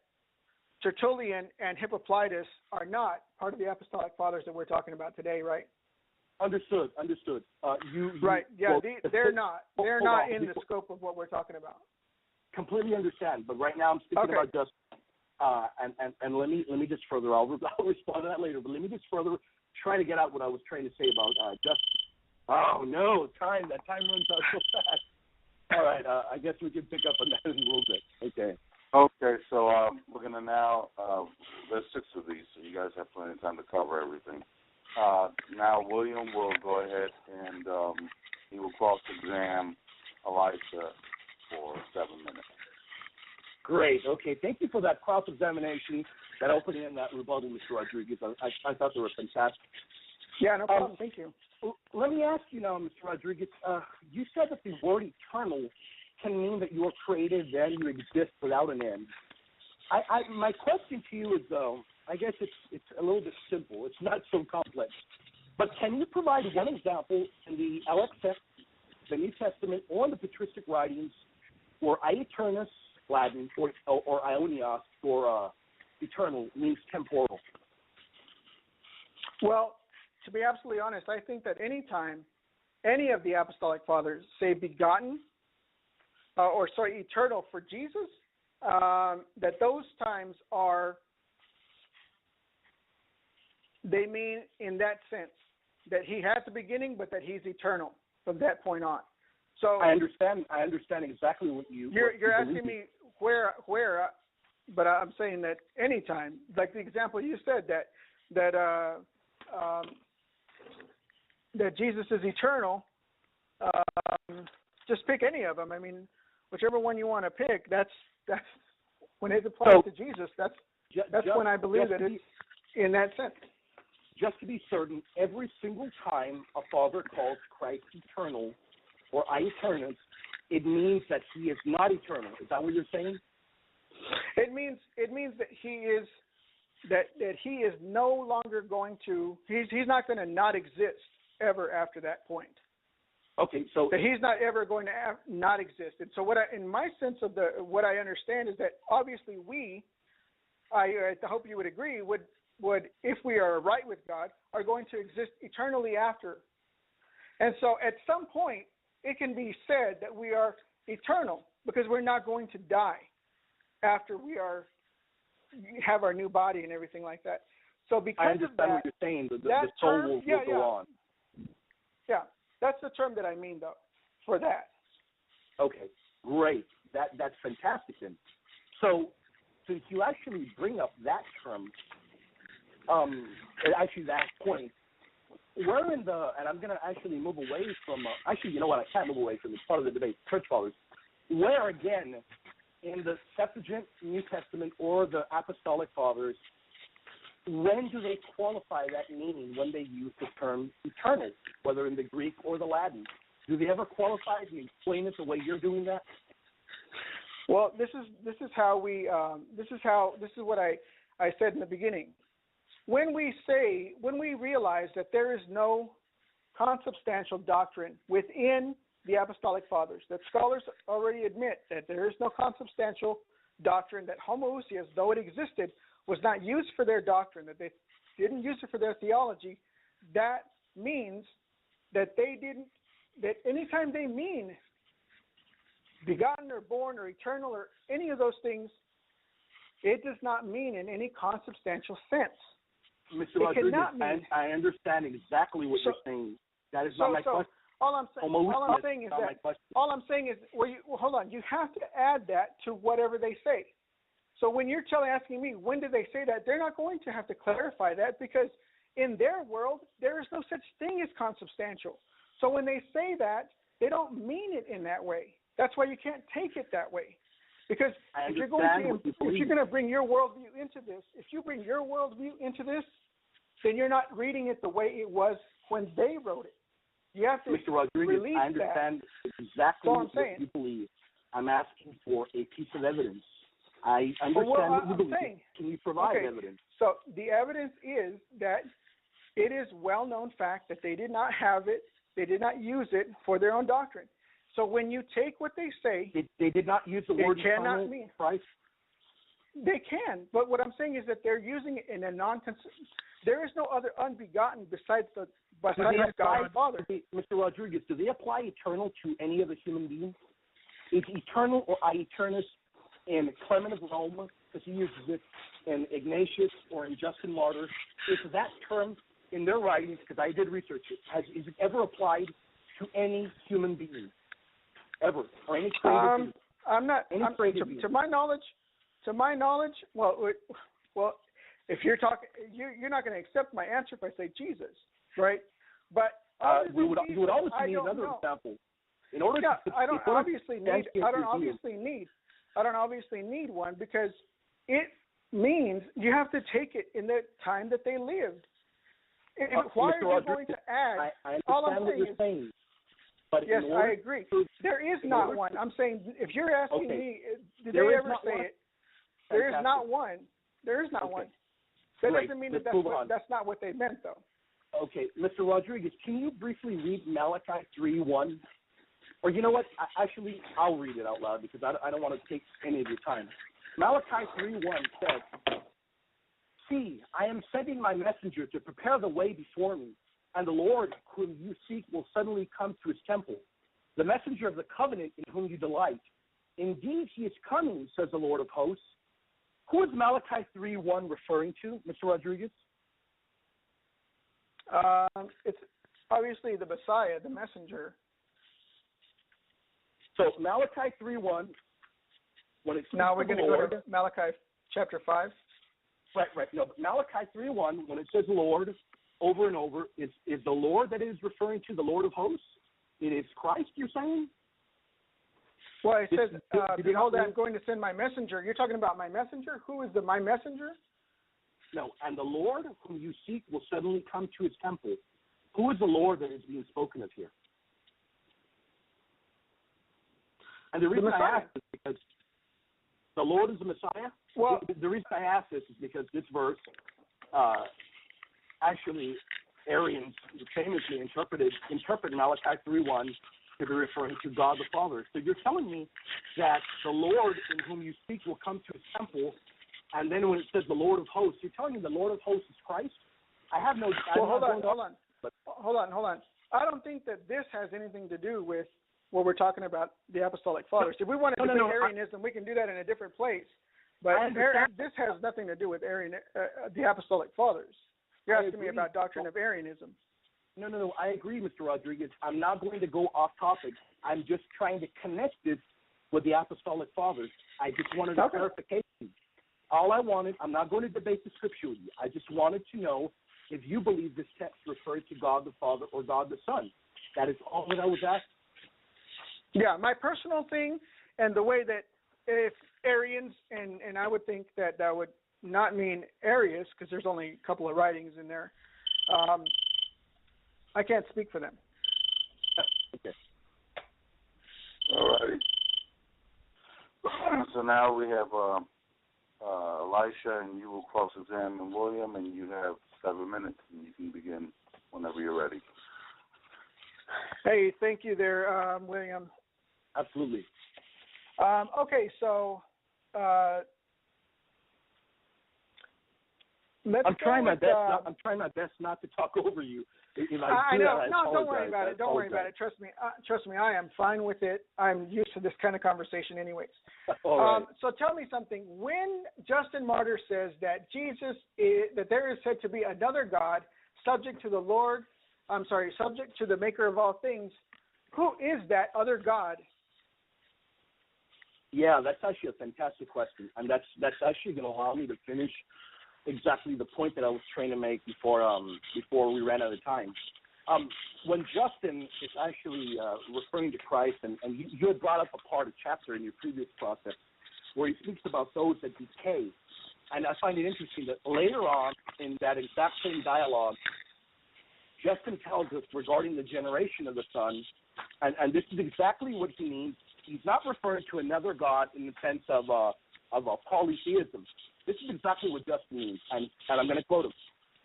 Tertullian and Hippolytus are not part of the Apostolic Fathers that we're talking about today, right? Understood. Right. Yeah, they're not. They're not in the scope of what we're talking about. Completely understand. But right now I'm speaking about just and let me just further. I'll respond to that later. But let me just further try to get out what I was trying to say about just. Oh no, time! That time runs out so fast. All right, I guess we can pick up on that in a little bit. Okay, so we're going to now, there's 6 of these, so you guys have plenty of time to cover everything. Now William will go ahead and he will cross-examine Elisha for 7 minutes. Great. Okay, thank you for that cross-examination, that opening and that rebuttal, Mr. Rodriguez. I thought they were fantastic. Yeah, no problem. Thank you. Let me ask you now, Mr. Rodriguez, you said that the word eternal can mean that you are created, then you exist without an end. My question to you is, though, I guess it's a little bit simple. It's not so complex. But can you provide one example in the LXX, the New Testament, or the patristic writings where aeternus, Latin, or aionios, or eternal, means temporal? Well, to be absolutely honest, I think that any time any of the Apostolic Fathers say begotten, eternal for Jesus, that those times they mean in that sense that he has the beginning, but that he's eternal from that point on. So I understand exactly what you're asking me where, but I'm saying that any time, like the example you said that Jesus is eternal. Just pick any of them. I mean, whichever one you want to pick. That's when it applies to Jesus. That's when I believe that it's in that sense. Just to be certain, every single time a father calls Christ eternal or aeternus, it means that he is not eternal. Is that what you're saying? It means that he is that he is no longer going to. He's not going to not exist ever after that point. Okay, so that he's not ever going to not exist. And so in my sense of what I understand is that obviously I hope you would agree, would if we are right with God, are going to exist eternally after. And so at some point it can be said that we are eternal because we're not going to die after we have our new body and everything like that. So because I understand of that, what you're saying. The soul will go on. Yeah, that's the term that I mean, though, for that. Okay, great. That's fantastic then. So since you actually bring up that term, actually that point, where in and I'm going to actually move away from, actually, you know what, I can't move away from it. It's part of the debate, church fathers. Where, again, in the Septuagint, New Testament, or the Apostolic Fathers, when do they qualify that meaning when they use the term eternal, whether in the Greek or the Latin? Do they ever qualify it and explain it the way you're doing that? Well, this is what I said in the beginning. When we realize that there is no consubstantial doctrine within the Apostolic Fathers, that scholars already admit that there is no consubstantial doctrine that homoousios, though it existed, was not used for their doctrine, that they didn't use it for their theology, that means that they didn't, that anytime they mean begotten or born or eternal or any of those things, it does not mean in any consubstantial sense. Mr. Rodriguez, I understand exactly what you're saying. That is not my question. All I'm saying is, hold on. You have to add that to whatever they say. So when you're asking me when did they say that, they're not going to have to clarify that, because in their world there is no such thing as consubstantial. So when they say that, they don't mean it in that way. That's why you can't take it that way. Because if you're going to bring your worldview into this, then you're not reading it the way it was when they wrote it. You have to Mr. Rodriguez, release I understand exactly what you believe. I'm asking for a piece of evidence. I understand what you believe. Can you provide evidence? So the evidence is that it is well-known fact that they did not have it, they did not use it for their own doctrine. So when you take what they say, they did not use the word eternal Christ. They can, but what I'm saying is that they're using it in a there is no other unbegotten besides God the Father. Mr. Rodriguez, do they apply eternal to any of the human beings? Is eternal or aeternus in Clement of Rome, because he uses it, in Ignatius or in Justin Martyr? Is that term in their writings, because I did research it, is it ever applied to any human being? Ever? Or any created being? I'm not, to my knowledge, well, if you're talking, you're not going to accept my answer if I say Jesus, right? But you would always need another example. In order I don't obviously need one, because it means you have to take it in the time that they lived. Why are you going to add? I understand what you're saying. But yes, I agree. There is not one. I'm saying, if you're asking me, did they ever say it? There is not one. There is not one. That doesn't mean that's not what they meant, though. Okay, Mr. Rodriguez, can you briefly read Malachi 3:1? Or you know what? Actually, I'll read it out loud, because I don't want to take any of your time. Malachi 3:1 says, "See, I am sending my messenger to prepare the way before me, and the Lord whom you seek will suddenly come to his temple, the messenger of the covenant in whom you delight. Indeed, he is coming, says the Lord of hosts." Who is Malachi 3:1 referring to, Mr. Rodriguez? It's obviously the Messiah, the messenger. So Malachi 3:1, when it's now we're going to go to Malachi chapter 5. Right. No, but Malachi 3:1, when it says Lord over and over, is the Lord that it is referring to the Lord of hosts? It is Christ, you're saying? Well, it says, behold, I'm going to send my messenger. You're talking about my messenger? Who is my messenger? No, and the Lord whom you seek will suddenly come to his temple. Who is the Lord that is being spoken of here? And the reason I ask is because the Lord is the Messiah. Well, the reason I ask this is because this verse, actually, Arians famously interpreted Malachi 3:1 to be referring to God the Father. So you're telling me that the Lord in whom you seek will come to his temple, and then when it says the Lord of hosts, you're telling me the Lord of hosts is Christ? I have no... Well, hold on. I don't think that this has anything to do with what we're talking about, the Apostolic Fathers. If we want to debate Arianism, we can do that in a different place. But this has nothing to do with the Apostolic Fathers. You're asking me about doctrine of Arianism. No, I agree, Mr. Rodriguez. I'm not going to go off topic. I'm just trying to connect this with the Apostolic Fathers. I just wanted a clarification. All I wanted, I'm not going to debate the scripture with you. I just wanted to know if you believe this text referred to God the Father or God the Son. That is all that I was asking. Yeah, my personal thing, and the way that if Arians, and I would think that would not mean Arius, because there's only a couple of writings in there. I can't speak for them. Okay. All righty. So now we have Elisha, and you will cross-examine William, and you have 7 minutes, and you can begin whenever you're ready. Hey, thank you there, William. Absolutely. Okay, so I'm trying my best not to talk over you. If I know. No, don't worry about it. Don't worry about it. Trust me. I am fine with it. I'm used to this kind of conversation, anyways. All right. So tell me something. When Justin Martyr says that that there is said to be another God subject to the Maker of all things, who is that other God? Yeah, that's actually a fantastic question, and that's actually going to allow me to finish exactly the point that I was trying to make before we ran out of time. When Justin is actually referring to Christ, and you had brought up a part of chapter in your previous process where he speaks about those that decay, and I find it interesting that later on in that exact same dialogue, Justin tells us regarding the generation of the Son, and this is exactly what he means. He's not referring to another God in the sense of polytheism. This is exactly what Justin means, and I'm going to quote him.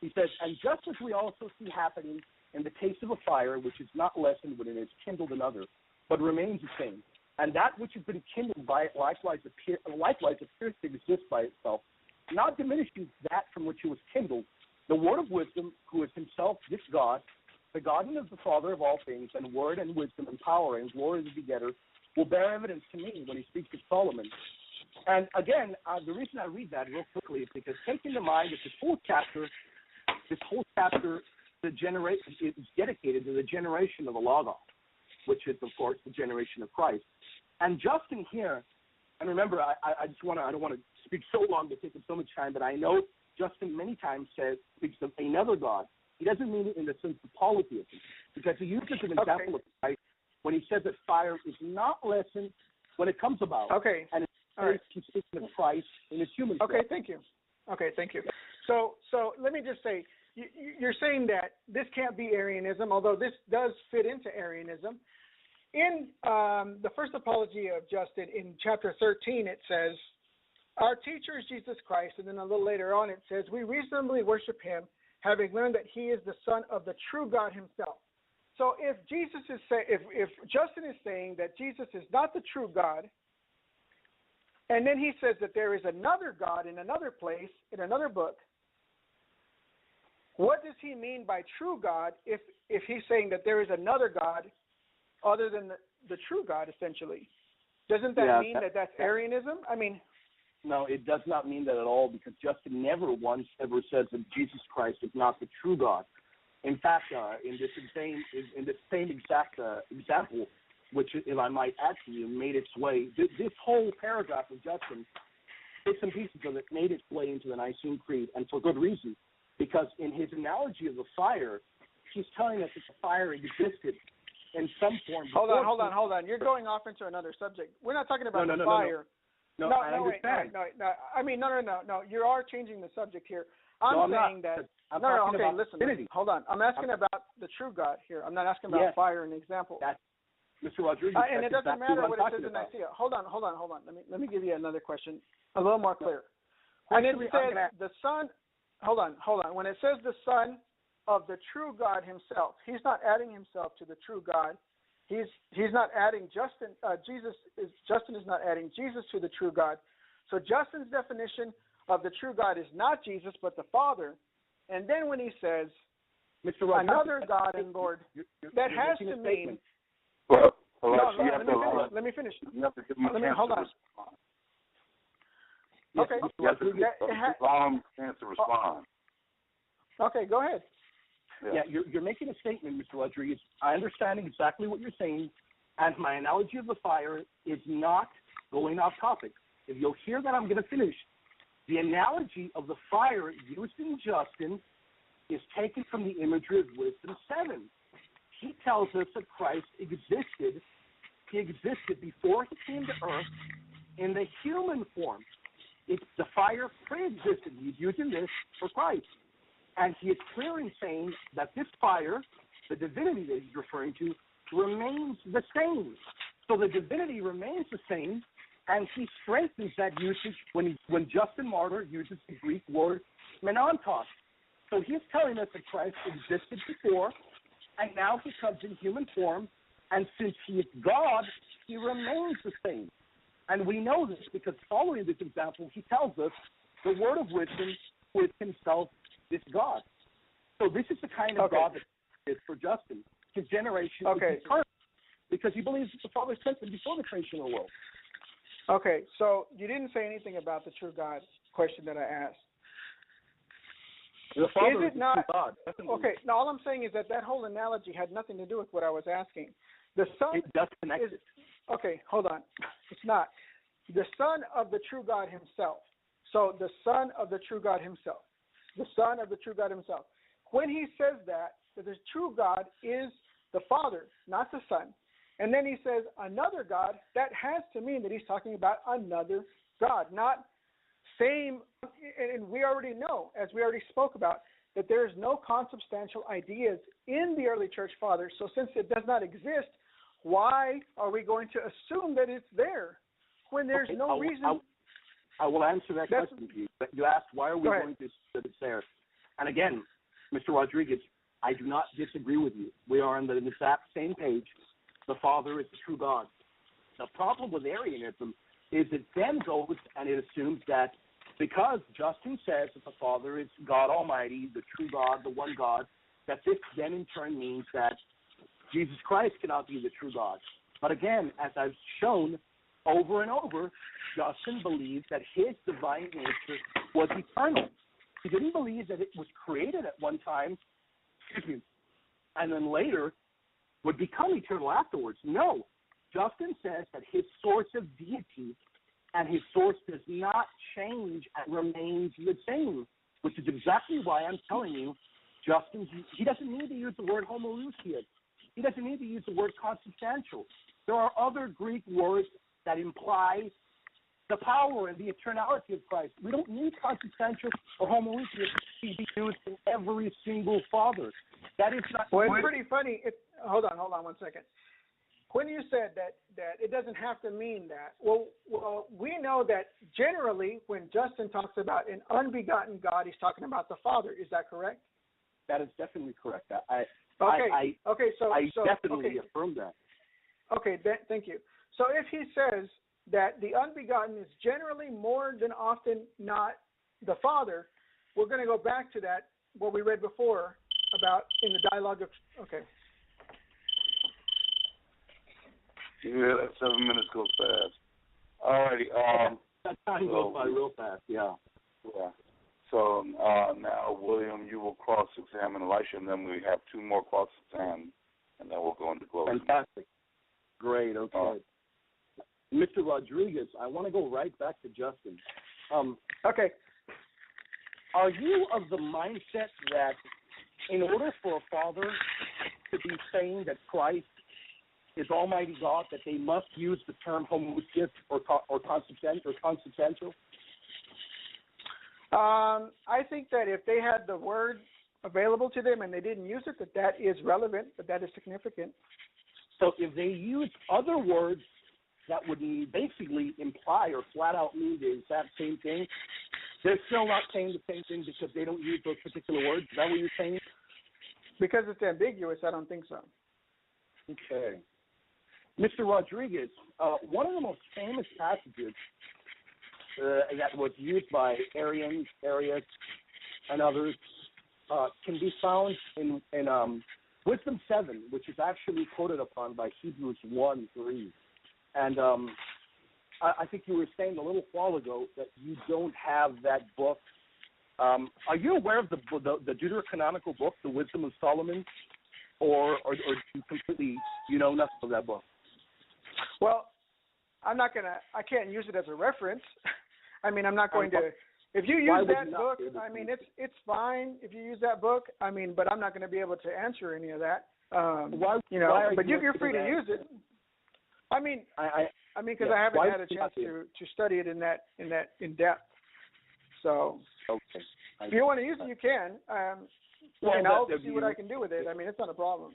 He says, "And just as we also see happening in the case of a fire, which is not lessened when it has kindled another, but remains the same, and that which has been kindled by it likewise appears to exist by itself, not diminishing that from which it was kindled, the word of wisdom, who is himself this God, begotten of the Father of all things, and word and wisdom and power and glory of the begetter, will bear evidence to me when he speaks of Solomon." And again, the reason I read that real quickly is because take into mind that this whole chapter, is dedicated to the generation of the Logos, which is, of course, the generation of Christ. And Justin here, and remember, I don't want to speak so long to take up so much time, but I know Justin many times speaks of another God. He doesn't mean it in the sense of polytheism, because he uses an example of Christ when he says that fire is not lessened when it comes about. Okay. And all right. He's speaking of Christ in his human form. Okay, thank you. So let me just say, you're saying that this can't be Arianism, although this does fit into Arianism. In the first apology of Justin, in chapter 13, it says, "Our teacher is Jesus Christ," and then a little later on it says, "We reasonably worship him, having learned that he is the Son of the true God himself." So if if Justin is saying that Jesus is not the true God, and then he says that there is another God in another place, in another book, what does he mean by true God if he's saying that there is another God other than the true God, essentially? Doesn't that mean that that's Arianism? I mean... No, it does not mean that at all, because Justin never once ever says that Jesus Christ is not the true God. In fact, in this same exact example, which, if I might add to you, made its way, this whole paragraph of Justin, bits and pieces of it made its way into the Nicene Creed, and for good reason, because in his analogy of the fire, he's telling us that the fire existed in some form. Hold on. You're going off into another subject. We're not talking about the fire. No, I understand. No. I mean, no. You are changing the subject here. I'm saying that. Okay, listen. Hold on. I'm asking about the true God here. I'm not asking about fire in example. Mr. Rodriguez, and it doesn't matter what it says in Nicaea. Hold on. Let me give you another question, a little more clear. When it says the Son, hold on. When it says the Son of the true God himself, he's not adding himself to the true God. He's not adding Justin. Justin is not adding Jesus to the true God. So Justin's definition of the true God is not Jesus, but the Father. And then when he says another God and Lord, that has to mean. Let me finish. You have to give him a chance hold on. Okay. You have to allow him a chance to respond. Okay, go ahead. Yeah, you're making a statement, Mr. Rodriguez. I understand exactly what you're saying, and my analogy of the fire is not going off topic. If you'll hear that, I'm going to finish. The analogy of the fire used in Justin is taken from the imagery of Wisdom 7. He tells us that Christ existed. He existed before he came to earth in the human form. The fire pre-existed. He's using this for Christ. And he is clearly saying that this fire, the divinity that he's referring to, remains the same. So the divinity remains the same, and he strengthens that usage when Justin Martyr uses the Greek word menontos. So he's telling us that Christ existed before, and now he comes in human form, and since he is God, he remains the same. And we know this because following this example, he tells us the word of wisdom with himself is God. So this is the kind of God that is for Justin. His generation is eternal because he believes that the Father sent him before the creation of the world. Okay, so you didn't say anything about the true God question that I asked. The Father is it not God? Okay? Now all I'm saying is that whole analogy had nothing to do with what I was asking. The Son it does connect is okay. Hold on, it's not the Son of the true God Himself. So the Son of the true God Himself, the Son of the true God Himself. When He says that the true God is the Father, not the Son, and then He says another God, that has to mean that He's talking about another God, not same. And we already know, as we already spoke about, that there is no consubstantial ideas in the early church fathers. So since it does not exist, why are we going to assume that it's there when there's no reason? I will answer that question to you. You asked, why are we going to assume that it's there? And again, Mr. Rodriguez, I do not disagree with you. We are on the exact same page. The Father is the true God. The problem with Arianism is it then goes and it assumes that because Justin says that the Father is God Almighty, the true God, the one God, that this then in turn means that Jesus Christ cannot be the true God. But again, as I've shown over and over, Justin believed that his divine nature was eternal. He didn't believe that it was created at one time, and then later would become eternal afterwards. No. Justin says that his source of deity and his source does not change and remains the same, which is exactly why I'm telling you, Justin, he doesn't need to use the word homoousios. He doesn't need to use the word consubstantial. There are other Greek words that imply the power and the eternality of Christ. We don't need consubstantial or homoousios to be used in every single father. That is not. Well, it's pretty funny. Hold on 1 second. When you said that it doesn't have to mean that, well, we know that generally when Justin talks about an unbegotten God, he's talking about the Father. Is that correct? That is definitely correct. So I definitely affirm that. Okay, thank you. So if he says that the unbegotten is generally more than often not the Father, we're going to go back to that, what we read before about in the dialogue of, okay. Yeah, that 7 minutes goes fast. All righty. That time goes by real fast, yeah. Yeah. So now, William, you will cross-examine Elisha, and then we have 2 more cross-exams, and then we'll go into closing. Fantastic. Great, okay. Mr. Rodriguez, I want to go right back to Justin. Okay. Are you of the mindset that in order for a father to be saying that Christ is Almighty God, that they must use the term homoousios or consubstantial? I think that if they had the word available to them and they didn't use it, that is relevant, that is significant. So if they use other words that would basically imply or flat out mean the exact same thing, they're still not saying the same thing because they don't use those particular words? Is that what you're saying? Because it's ambiguous, I don't think so. Okay. Mr. Rodriguez, one of the most famous passages that was used by Arian, and others can be found in Wisdom 7, which is actually quoted upon by Hebrews 1:3. And I think you were saying a little while ago that you don't have that book. Are you aware of the deuterocanonical book, the Wisdom of Solomon, or you completely know nothing of that book? Well, I can't use it as a reference. I mean, I'm not going to. If you use that book, I mean, it's fine if you use that book. I mean, but I'm not going to be able to answer any of that. But you're free to use it. I mean, because I haven't had a chance to study it in depth. So, okay. If you want to use it, you can. And I'll see what I can do with it. I mean, it's not a problem.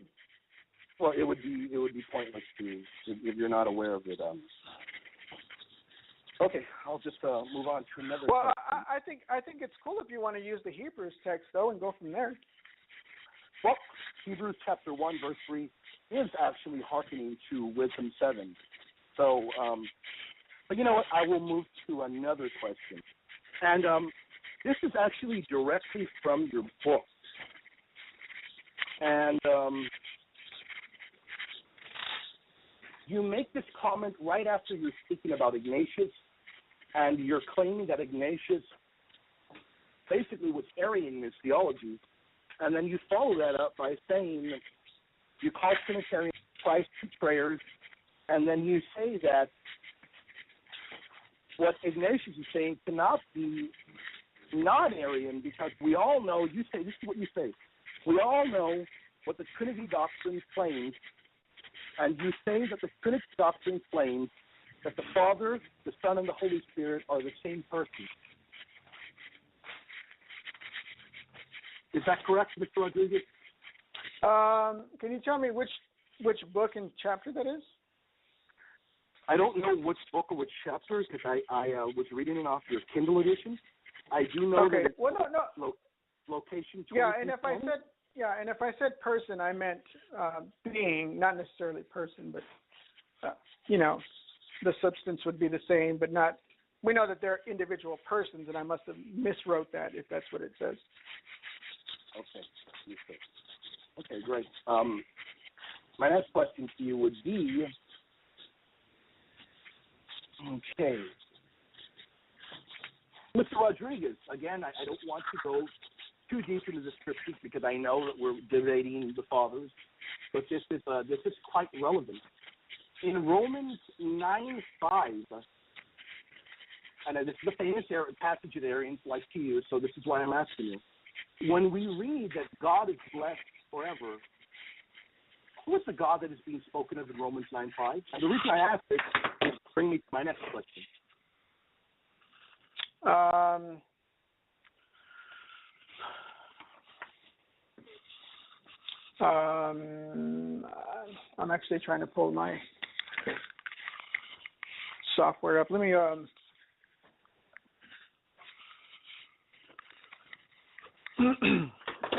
Well, it would be pointless if you're not aware of it. Okay, I'll just move on to another. Well, I think it's cool if you want to use the Hebrews text though and go from there. Well, Hebrews chapter 1 verse 3 is actually hearkening to Wisdom 7. So But you know what? I will move to another question. And this is actually directly from your book. And you make this comment right after you're speaking about Ignatius, and you're claiming that Ignatius basically was Arian in his theology. And then you follow that up by saying you call Trinitarian Christ's betrayers, and then you say that what Ignatius is saying cannot be non-Arian, because we all know, you say, this is what you say, we all know what the Trinity doctrine claims, and you say that the Trinity doctrine claims that the Father, the Son, and the Holy Spirit are the same person. Is that correct, Mr. Rodriguez? Can you tell me which book and chapter that is? I don't know which book or which chapter, because I was reading it off your Kindle edition. I do know that it's location 20. Yeah, and if I said person, I meant being, not necessarily person, but the substance would be the same, but not. We know that they're individual persons, and I must have miswrote that if that's what it says. Okay, great. My next question to you would be, okay, Mr. Rodriguez, again, I don't want to go too deep into the scriptures because I know that we're debating the fathers, but this is quite relevant. In Romans 9:5, and this is a famous passage that Arians like to use, so this is why I'm asking you. When we read that God is blessed forever, who is the God that is being spoken of in Romans 9:5? And the reason I ask this is to bring me to my next question. I'm actually trying to pull my software up. Let me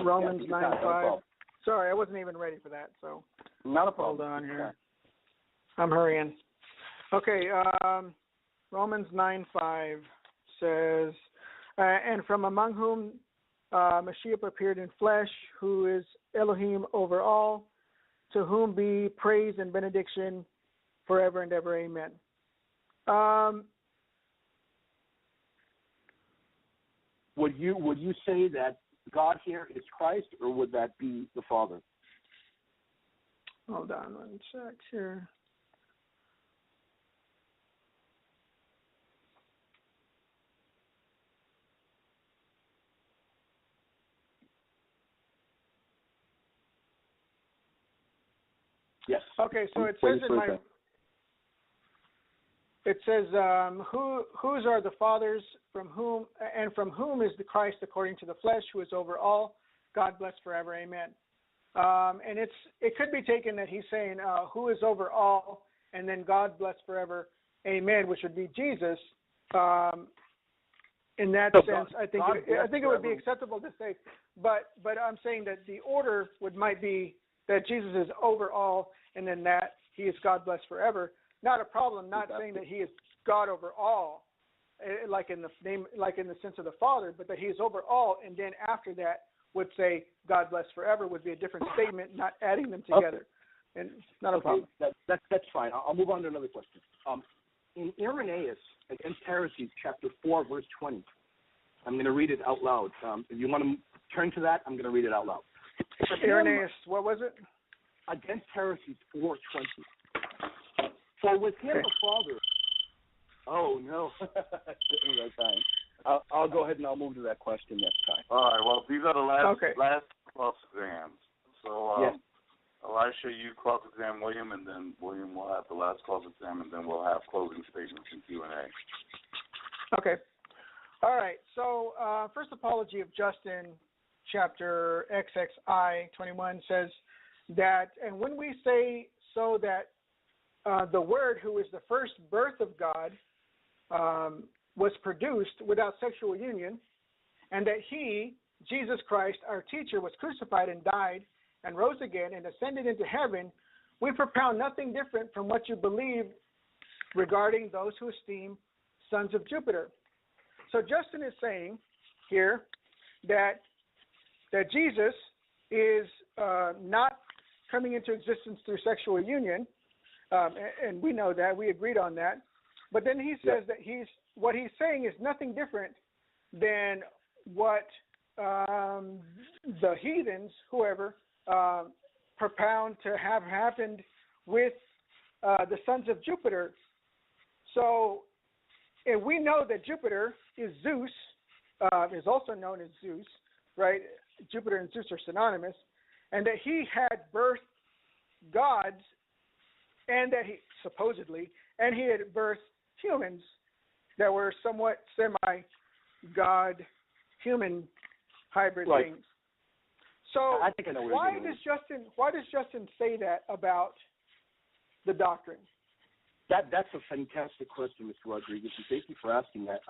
Romans 9:5. Sorry, I wasn't even ready for that, so not a problem. Hold on here. I'm hurrying. Okay, Romans 9:5 says, and from among whom Mashiach appeared in flesh, who is Elohim over all, to whom be praise and benediction forever and ever. Amen. Would you say that God here is Christ, or would that be the Father? Hold on one sec here. Yes. Okay, so it says whose are the fathers, from whom is the Christ according to the flesh, who is over all, God bless forever, amen. And it could be taken that he's saying who is over all, and then God bless forever, amen, which would be Jesus. In that sense, I think it would be acceptable to say, but I'm saying that the order might be that Jesus is over all, and then that he is God bless forever. Not a problem. Not saying that he is God over all, like in the sense of the Father, but that he is over all, and then after that would say God bless forever would be a different statement, not adding them together. Okay. And not a problem. That's fine. I'll move on to another question. In Irenaeus against Heresies, chapter 4, verse 20, I'm going to read it out loud. If you want to turn to that, I'm going to read it out loud. Irenaeus, what was it? Against Heresies 4:20. For with him the Father. Oh no, that time. I'll go ahead and I'll move to that question next time. All right. Well, these are the last cross exams. So yes. Elisha, you cross exam William, and then William will have the last cross exam, and then we'll have closing statements and Q&A. Okay. All right. So first apology of Justin, chapter XXI 21 says that, and when we say so that the Word, who is the first birth of God, was produced without sexual union, and that he, Jesus Christ, our teacher, was crucified and died and rose again and ascended into heaven, we propound nothing different from what you believe regarding those who esteem sons of Jupiter. So Justin is saying here that Jesus is not coming into existence through sexual union, and we know that. We agreed on that. But then he says that what he's saying is nothing different than what the heathens, whoever, propound to have happened with the sons of Jupiter. So, and we know that Jupiter is Zeus, is also known as Zeus, right? Jupiter and Zeus are synonymous, and that he had birthed gods, and that he supposedly, and he had birthed humans that were somewhat semi-god human hybrid things. So I think I know why does Justin say that about the doctrine? That's a fantastic question, Mr. Rodriguez, and thank you for asking that.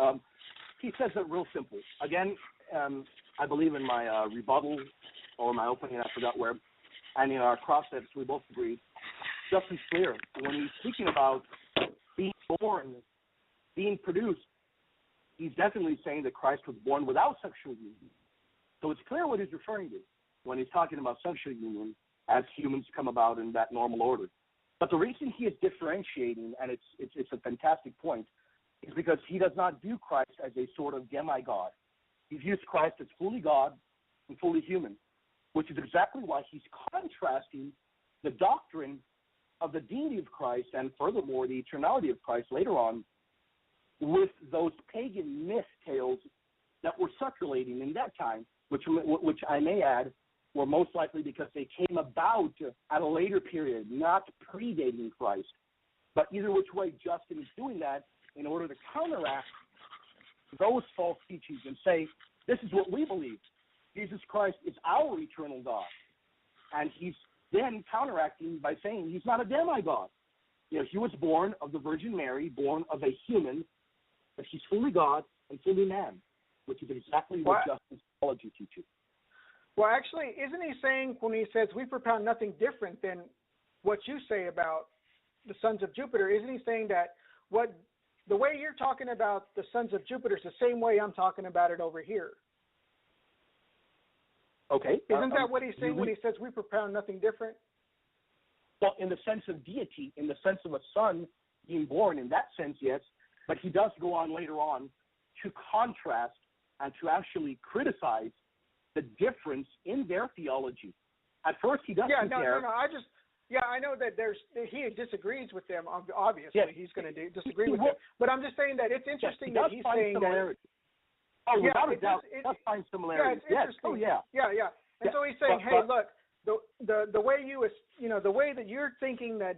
He says it real simple. Again, I believe in my rebuttal or my opening, I forgot where, and in our cross-steps, we both agreed. Justin's clear. When he's speaking about being born, being produced, he's definitely saying that Christ was born without sexual union. So it's clear what he's referring to when he's talking about sexual union as humans come about in that normal order. But the reason he is differentiating, and it's a fantastic point, is because he does not view Christ as a sort of demigod. He views Christ as fully God and fully human, which is exactly why he's contrasting the doctrine of the deity of Christ and furthermore the eternality of Christ later on with those pagan myth tales that were circulating in that time, which I may add were most likely because they came about at a later period, not predating Christ. But either which way, Justin is doing that in order to counteract those false teachings and say, this is what we believe. Jesus Christ is our eternal God. And he's then counteracting by saying he's not a demigod. You know, he was born of the Virgin Mary, born of a human, but he's fully God and fully man, which is exactly what Justin's theology teaches. Well, actually, isn't he saying when he says we propound nothing different than what you say about the sons of Jupiter, isn't he saying that the way you're talking about the sons of Jupiter is the same way I'm talking about it over here? Okay. Isn't that what he's saying when he says we propound nothing different? Well, in the sense of deity, in the sense of a son being born, in that sense, yes. But he does go on later on to contrast and to actually criticize the difference in their theology. At first, he does compare. I know that he disagrees with them. Obviously, yes, he's going to disagree with them. But I'm just saying that it's interesting that he's saying similarity. that. Oh, without a doubt, it does find similarities. Yeah, it's interesting. Yeah. And so he's saying, hey, look, the way the way that you're thinking that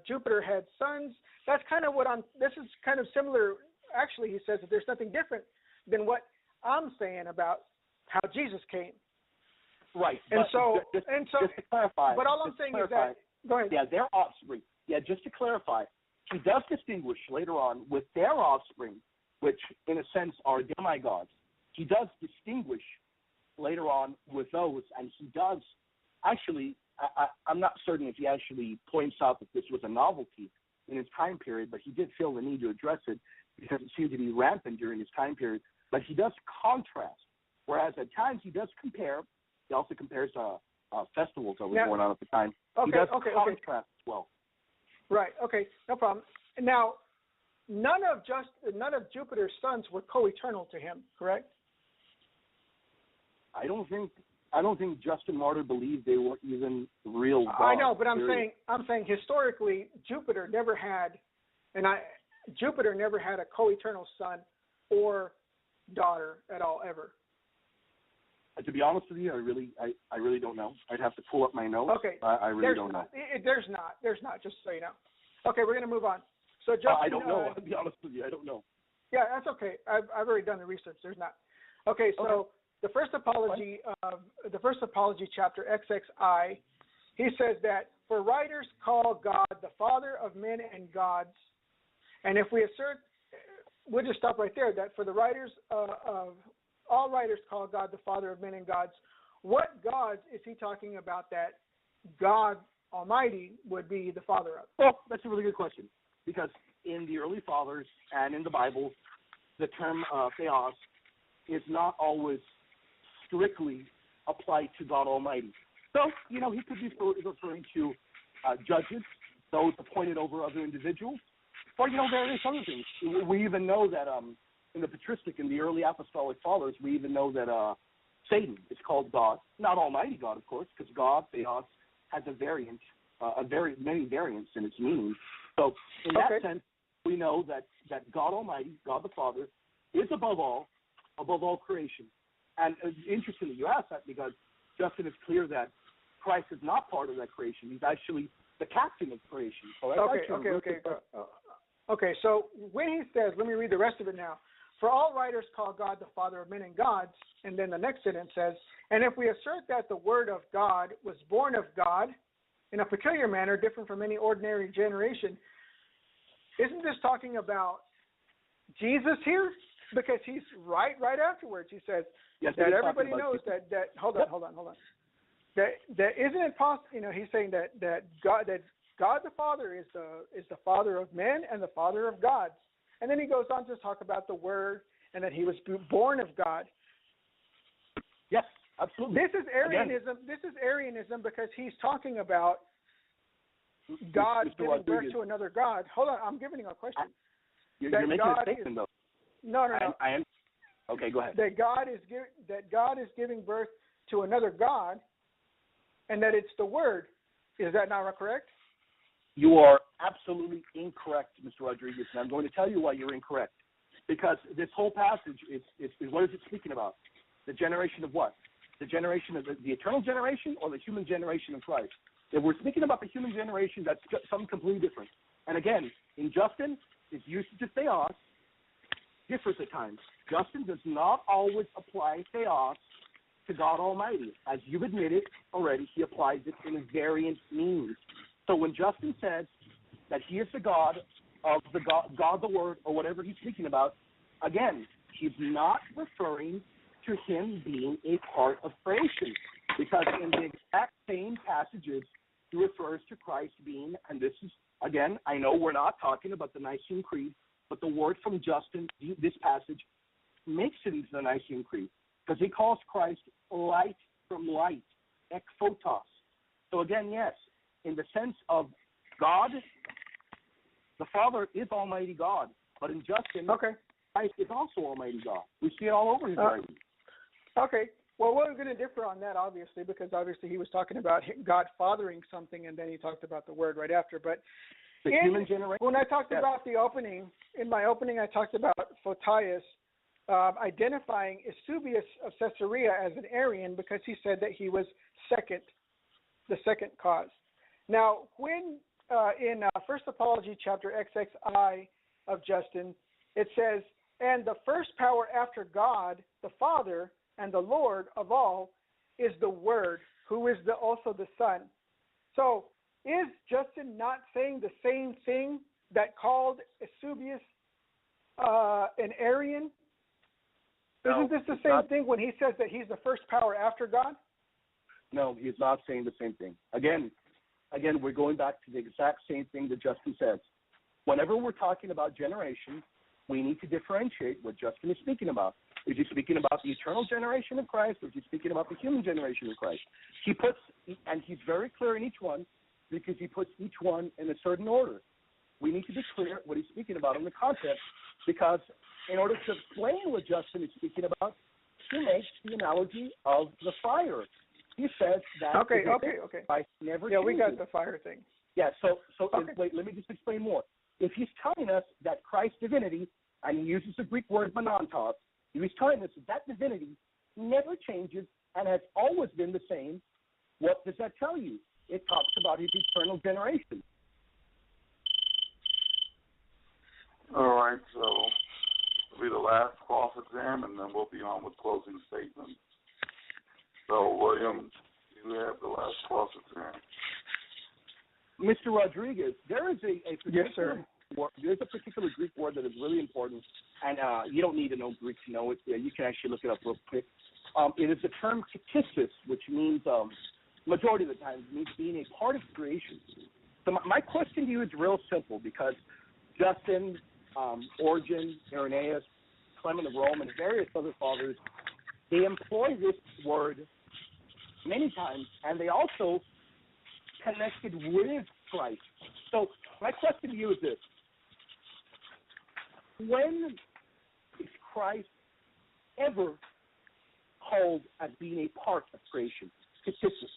Jupiter had sons, that's kind of this is kind of similar. Actually, he says that there's nothing different than what I'm saying about how Jesus came. Right. And so just to clarify. But all I'm saying is that, go ahead. Yeah, their offspring. Yeah, just to clarify, he does distinguish later on with their offspring, which in a sense are demigods. He does distinguish later on with those, and he does actually, I'm not certain if he actually points out that this was a novelty in his time period, but he did feel the need to address it because it seemed to be rampant during his time period. But he does contrast, whereas at times he does compare. He also compares festivals that were going on at the time. He does contrast as well. Right. Okay. No problem. Now, none of Jupiter's sons were co-eternal to him, correct? I don't think Justin Martyr believed they were even real gods. I know, but I'm saying historically Jupiter never had a co-eternal son or daughter at all ever. To be honest with you, I really don't know. I'd have to pull up my notes. Okay. I really don't know. There's not, just so you know. Okay, we're going to move on. So Justin, I don't know. I'll be honest with you, I don't know. Yeah, that's okay. I've already done the research. There's not. Okay, so the first apology chapter XXI, he says that for writers call God the Father of men and gods, and if we assert, we'll just stop right there. That for the writers of all writers call God the Father of men and gods. What gods is he talking about that God Almighty would be the Father of? Well, that's a really good question. because in the early fathers and in the Bible, the term theos is not always strictly applied to God Almighty. So, he could be referring to judges, those appointed over other individuals, or, various other things. We even know that in the patristic, in the early apostolic fathers, we even know that Satan is called God, not Almighty God, of course, because God, theos, has many variants in its meaning. So, in that sense, we know that God Almighty, God the Father, is above all creation. And interestingly, you ask that because Justin is clear that Christ is not part of that creation. He's actually the captain of creation. So Okay, so when he says, let me read the rest of it now. For all writers call God the Father of men and gods, and then the next sentence says, and if we assert that the Word of God was born of God in a peculiar manner, different from any ordinary generation, isn't this talking about Jesus here? Because he's right afterwards. He says that everybody knows that hold on. That isn't it possible? He's saying that God the Father is the Father of men and the Father of gods. And then he goes on to talk about the Word and that he was born of God. Yes, absolutely. This is Arianism. Again. This is Arianism because he's talking about God giving birth to another God. Hold on, I'm giving you a question. You're making a statement, though. No. I am. Okay, go ahead. That God is giving birth to another God, and that it's the Word. Is that not correct? You are absolutely incorrect, Mr. Rodriguez, and I'm going to tell you why you're incorrect. Because this whole passage is what is it speaking about? The generation of what? The generation of the eternal generation or the human generation of Christ? If we're speaking about the human generation, that's something completely different. And again, in Justin, his usage of theos differs at times. Justin does not always apply theos to God Almighty. As you've admitted already, he applies it in variant means. So when Justin says that he is the God of the God the Word, or whatever he's speaking about, again, he's not referring to him being a part of creation. Because in the exact same passages, he refers to Christ being, and this is, again, I know we're not talking about the Nicene Creed, but the word from Justin, this passage, makes it into the Nicene Creed. Because he calls Christ light from light, ek photos. So again, yes, in the sense of God, the Father is Almighty God. But in Justin, Christ is also Almighty God. We see it all over his writings. Okay. Well, we're going to differ on that, obviously, because obviously he was talking about God fathering something, and then he talked about the Word right after. But human generation. When I talked about the opening, in my opening I talked about Photius identifying Eusebius of Caesarea as an Arian because he said that he was the second cause. Now, when in First Apology, chapter XXI of Justin, it says, and the first power after God, the Father, and the Lord of all, is the Word, who is also the Son. So, is Justin not saying the same thing that called Eusebius an Arian? No, isn't this the same thing when he says that he's the first power after God? No, he's not saying the same thing. Again, we're going back to the exact same thing that Justin says. Whenever we're talking about generation, we need to differentiate what Justin is speaking about. Is he speaking about the eternal generation of Christ, or is he speaking about the human generation of Christ? And he's very clear in each one, because he puts each one in a certain order. We need to be clear what he's speaking about in the context, because in order to explain what Justin is speaking about, he makes the analogy of the fire. He says that Christ never changes. We got the fire thing. Yeah, wait, let me just explain more. If he's telling us that Christ's divinity, and he uses the Greek word monontos, he's telling us that divinity never changes and has always been the same, what does that tell you? It talks about his eternal generation. All right, so it'll be the last cross-exam, and then we'll be on with closing statements. So, William, you have the last cross-exam. Mr. Rodriguez, there is a particular Yes, there's a particular Greek word that is really important, and you don't need to know Greek to know it. You can actually look it up real quick. It is the term ktissis, which means, majority of the time, means being a part of creation. So my question to you is real simple, because Justin, Origen, Irenaeus, Clement of Rome, and various other fathers, they employ this word many times, and they also connected with Christ. So my question to you is this. When is Christ ever called as being a part of creation, statistically,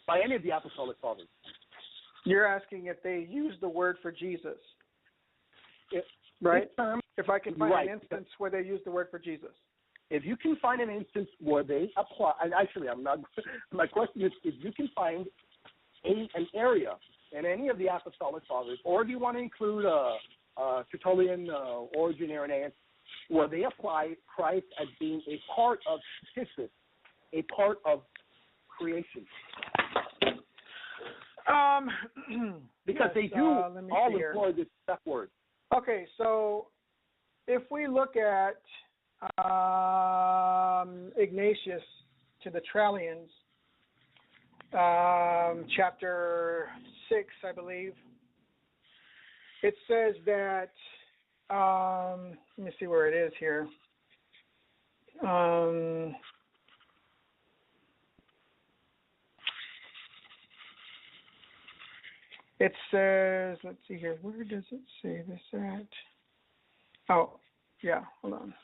by any of the Apostolic Fathers? You're asking if they use the word for Jesus, right? If I can find an instance where they use the word for Jesus. If you can find an instance where they apply, actually, I'm not. My question is, if you can find an area in any of the Apostolic Fathers, or do you want to include Tertullian, Origen, Irenaeus, where they apply Christ as being a part of statistics, a part of creation? Because they do all employ this word. Okay, so if we look at Ignatius to the Trallians, chapter 6, I believe, it says that, let me see where it is here. It says, let's see here, where does it say this at? Oh, yeah, hold on.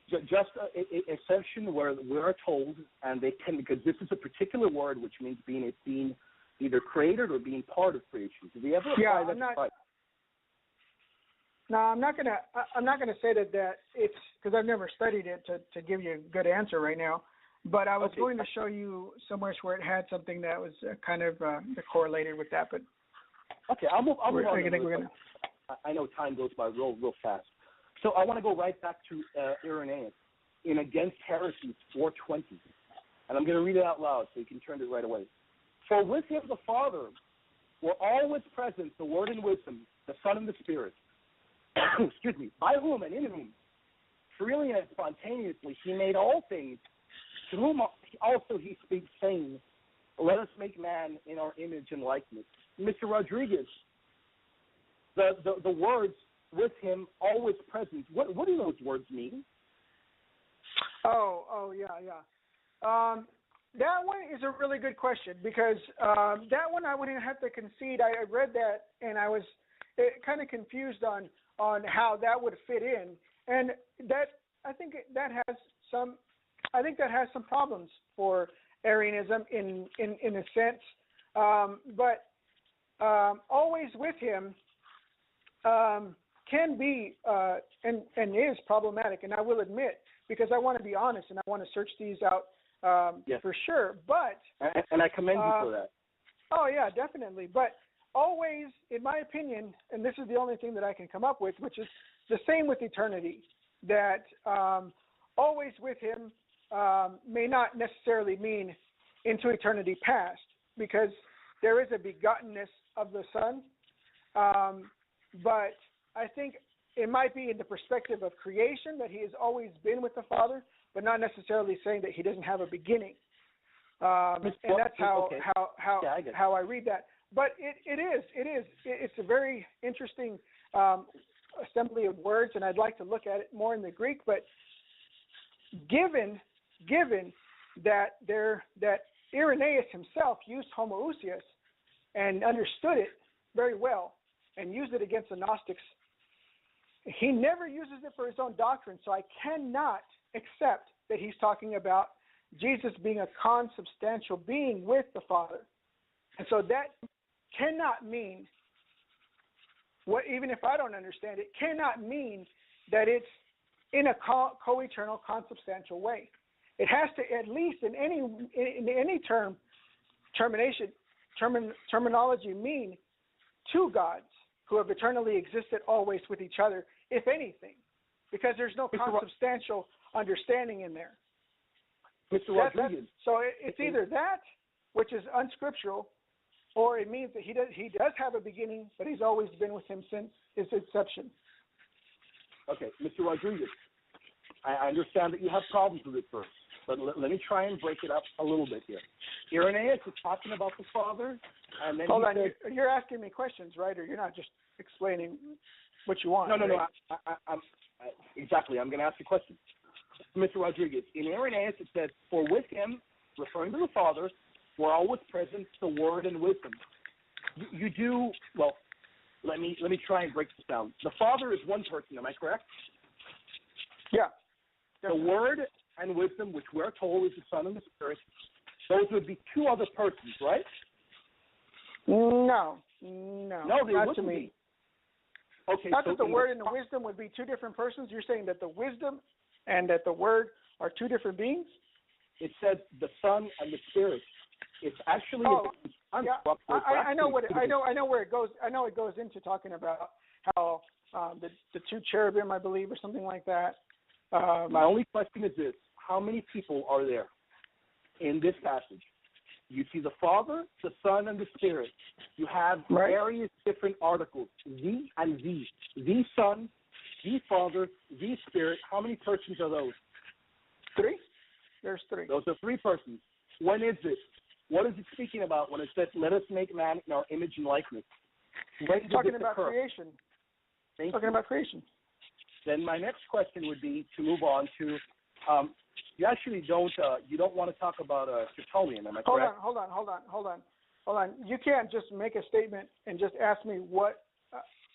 Just a section where we are told, and they can, because this is a particular word which means being either created or being part of creation. Do we ever apply that to Christ? No, I'm not gonna say that it's, because I've never studied it to give you a good answer right now. But I was going to show you somewhere where it had something that was kind of correlated with that. But okay, I'll move on. I know time goes by real fast. So I want to go right back to Irenaeus in Against Heresies 4:20, and I'm going to read it out loud so you can turn it right away. For with him the Father were always present, the Word and wisdom, the Son and the Spirit. Excuse me. By whom and in whom, freely and spontaneously, he made all things. To whom also he speaks, saying, "Let us make man in our image and likeness." Mr. Rodriguez, the words with him, always present. What do those words mean? Oh, yeah. That one is a really good question, because that one I wouldn't have to concede. I read that and I was kind of confused on how that would fit in, and I think that has some problems for Arianism in a sense, but always with him can be and is problematic, and I will admit, because I want to be honest and I want to search these out for sure. But and I commend you for that. Oh yeah, definitely. But always, in my opinion, and this is the only thing that I can come up with, which is the same with eternity, that always with him may not necessarily mean into eternity past, because there is a begottenness of the Son, but I think it might be in the perspective of creation, that he has always been with the Father, but not necessarily saying that he doesn't have a beginning. And that's how I read that. But it's a very interesting assembly of words, and I'd like to look at it more in the Greek. But given that Irenaeus himself used homoousios and understood it very well and used it against the Gnostics, he never uses it for his own doctrine. So I cannot accept that he's talking about Jesus being a consubstantial being with the Father. And so that cannot mean, even if I don't understand it, cannot mean that it's in a co-eternal, consubstantial way. It has to, at least in any terminology, mean two gods who have eternally existed always with each other, if anything, because there's no consubstantial understanding in there. Mr. Rodriguez. So it's either that, which is unscriptural, or it means that he does have a beginning, but he's always been with him since his inception. Okay, Mr. Rodriguez, I understand that you have problems with it first. but let me try and break it up a little bit here. Irenaeus is talking about the Father, and then hold on. said, you're asking me questions, right? Or you're not just explaining what you want? No. Right? I'm exactly. I'm going to ask you a question, Mr. Rodriguez. In Irenaeus, it says, "For with him," referring to the Father, "were always present the Word and wisdom." You do well. Let me try and break this down. The Father is one person. Am I correct? Yeah. The Word and wisdom, which we're told is the Son and the Spirit, those would be two other persons, right? No, they not wouldn't be. be. Okay, Not so that the Word and the wisdom would be two different persons. You're saying that the wisdom and that the Word are two different beings? It says the Son and the Spirit. It's actually I know where it goes. I know it goes into talking about how the two cherubim, I believe, or something like that. My only question is this: how many people are there in this passage? You see the Father, the Son, and the Spirit. You have various different articles: the and the. The Son, the Father, the Spirit. How many persons are those? 3. There's 3. Those are 3 persons. When is it? What is it speaking about when it says, "Let us make man in our image and likeness"? When did talking this about occur? creation. Talking about creation. Then my next question would be to move on to. You actually don't want to talk about Tertullian, am I correct? Hold on. You can't just make a statement and just ask me what.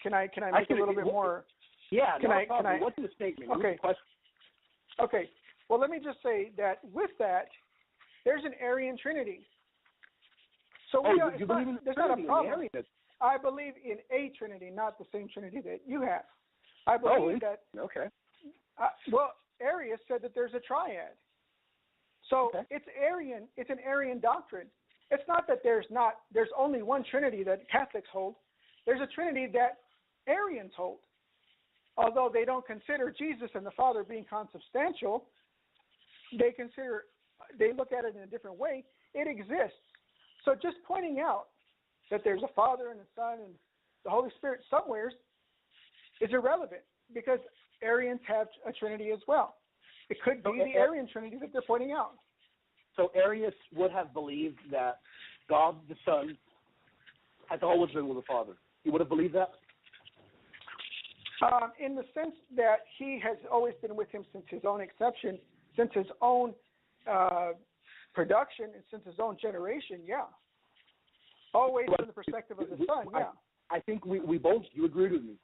Can I make a little bit more? Yeah. Can I? What's the statement? Okay. Okay. Well, let me just say that with that, there's an Arian Trinity. So you believe in the there's Trinity, not a problem. Arianism. I believe in a Trinity, not the same Trinity that you have. I believe that. Okay. Arius said that there's a triad. So it's Arian. It's an Arian doctrine. It's not that there's only one Trinity that Catholics hold. There's a Trinity that Arians hold. Although they don't consider Jesus and the Father being consubstantial, they look at it in a different way. It exists. So just pointing out that there's a Father and a Son and the Holy Spirit somewhere is irrelevant because Arians have a Trinity as well. It could be the Arian Trinity that they're pointing out. So Arius would have believed that God the Son has always been with the Father. He would have believed that? In the sense that he has always been with him since his own inception, since his own production, and since his own generation, yeah. Always from the perspective of the Son, yeah. I think we both, you agreed with me.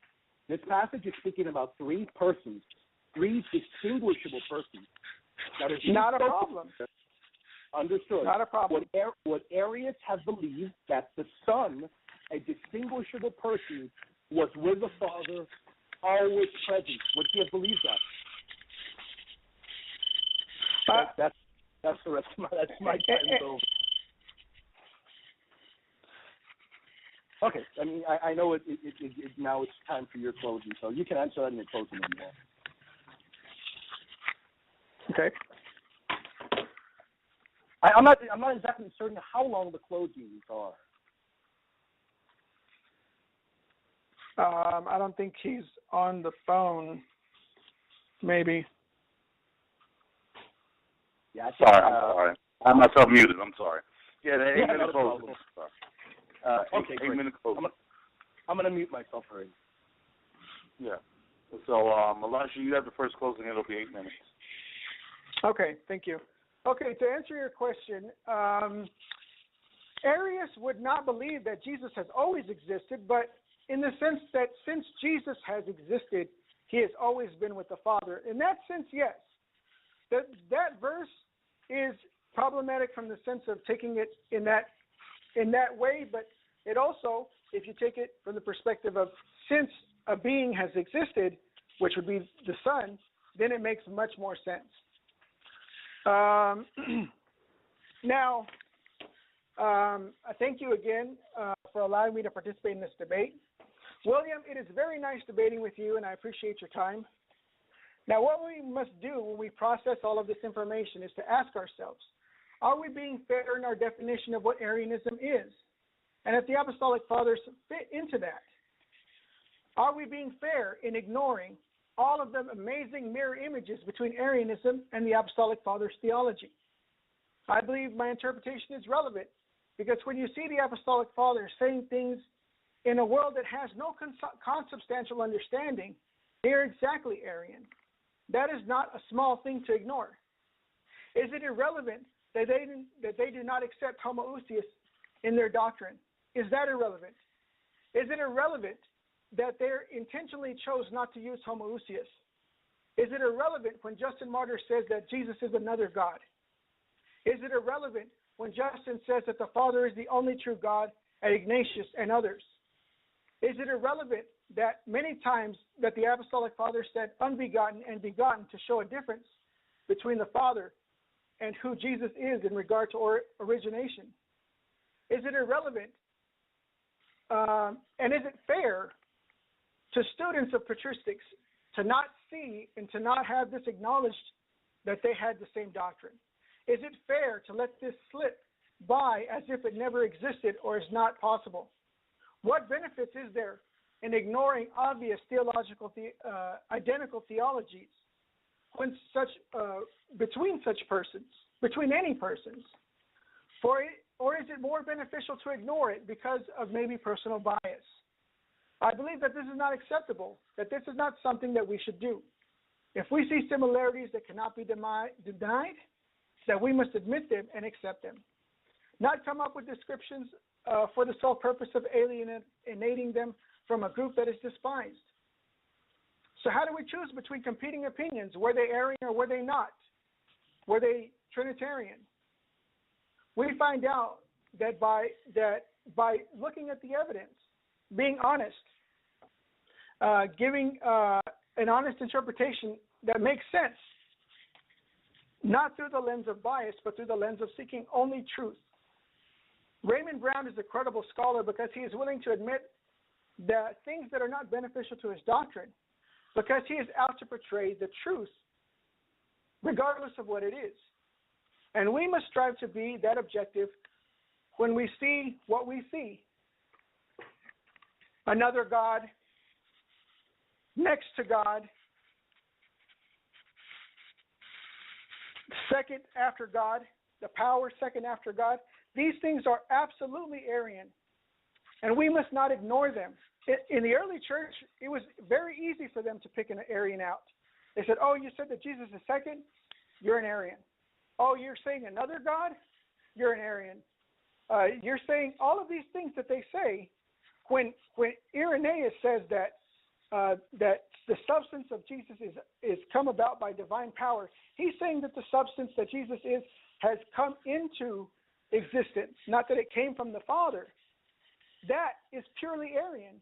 This passage is speaking about 3 persons, 3 distinguishable persons. That is not a problem. Understood. Not a problem. What Arius has believed that the Son, a distinguishable person, was with the Father, always present. Would he have believed that? That's the rest of my time over. Okay, I mean, I know it now it's time for your closing, so you can answer that in your closing anymore. Okay. I'm not exactly certain how long the closings are. I don't think he's on the phone. Maybe. Yeah, I think, I'm sorry. I have myself muted. I'm sorry. Yeah, the 8-minute closing. Okay, 8-minute closing. I'm going to mute myself already. Yeah. So, Elisha, you have the first closing. It'll be 8 minutes. Okay, thank you. Okay, to answer your question, Arius would not believe that Jesus has always existed, but in the sense that since Jesus has existed, he has always been with the Father. In that sense, yes. That verse is problematic from the sense of taking it in that way, but it also, if you take it from the perspective of since a being has existed, which would be the Son, then it makes much more sense. Now, I thank you again for allowing me to participate in this debate. William, it is very nice debating with you, and I appreciate your time. Now, what we must do when we process all of this information is to ask ourselves, are we being fair in our definition of what Arianism is? And if the Apostolic Fathers fit into that, are we being fair in ignoring all of them amazing mirror images between Arianism and the Apostolic Fathers' theology. I believe my interpretation is relevant because when you see the Apostolic Fathers saying things in a world that has no consubstantial understanding, they're exactly Arian. That is not a small thing to ignore. Is it irrelevant that they do not accept homoousios in their doctrine? Is that irrelevant? Is it irrelevant that they intentionally chose not to use homoousios? Is it irrelevant when Justin Martyr says that Jesus is another God? Is it irrelevant when Justin says that the Father is the only true God, and Ignatius and others? Is it irrelevant that many times that the Apostolic Fathers said unbegotten and begotten to show a difference between the Father and who Jesus is in regard to origination? Is it irrelevant and is it fair to students of patristics to not see and to not have this acknowledged that they had the same doctrine? Is it fair to let this slip by as if it never existed or is not possible? What benefits is there in ignoring obvious theological identical theologies when between such persons, between any persons? Or is it more beneficial to ignore it because of maybe personal bias? I believe that this is not acceptable, that this is not something that we should do. If we see similarities that cannot be denied, that we must admit them and accept them. Not come up with descriptions for the sole purpose of alienating them from a group that is despised. So how do we choose between competing opinions? Were they Arian or were they not? Were they Trinitarian? We find out that by looking at the evidence, being honest, giving an honest interpretation that makes sense, not through the lens of bias, but through the lens of seeking only truth. Raymond Brown is a credible scholar because he is willing to admit that things that are not beneficial to his doctrine, because he is out to portray the truth, regardless of what it is. And we must strive to be that objective when we see what we see. Another God, next to God, second after God, the power second after God. These things are absolutely Arian, and we must not ignore them. In the early church, it was very easy for them to pick an Arian out. They said, oh, you said that Jesus is second? You're an Arian. Oh, you're saying another God? You're an Arian. You're saying all of these things that they say. When Irenaeus says that the substance of Jesus is come about by divine power, he's saying that the substance that Jesus is has come into existence, not that it came from the Father. That is purely Arian.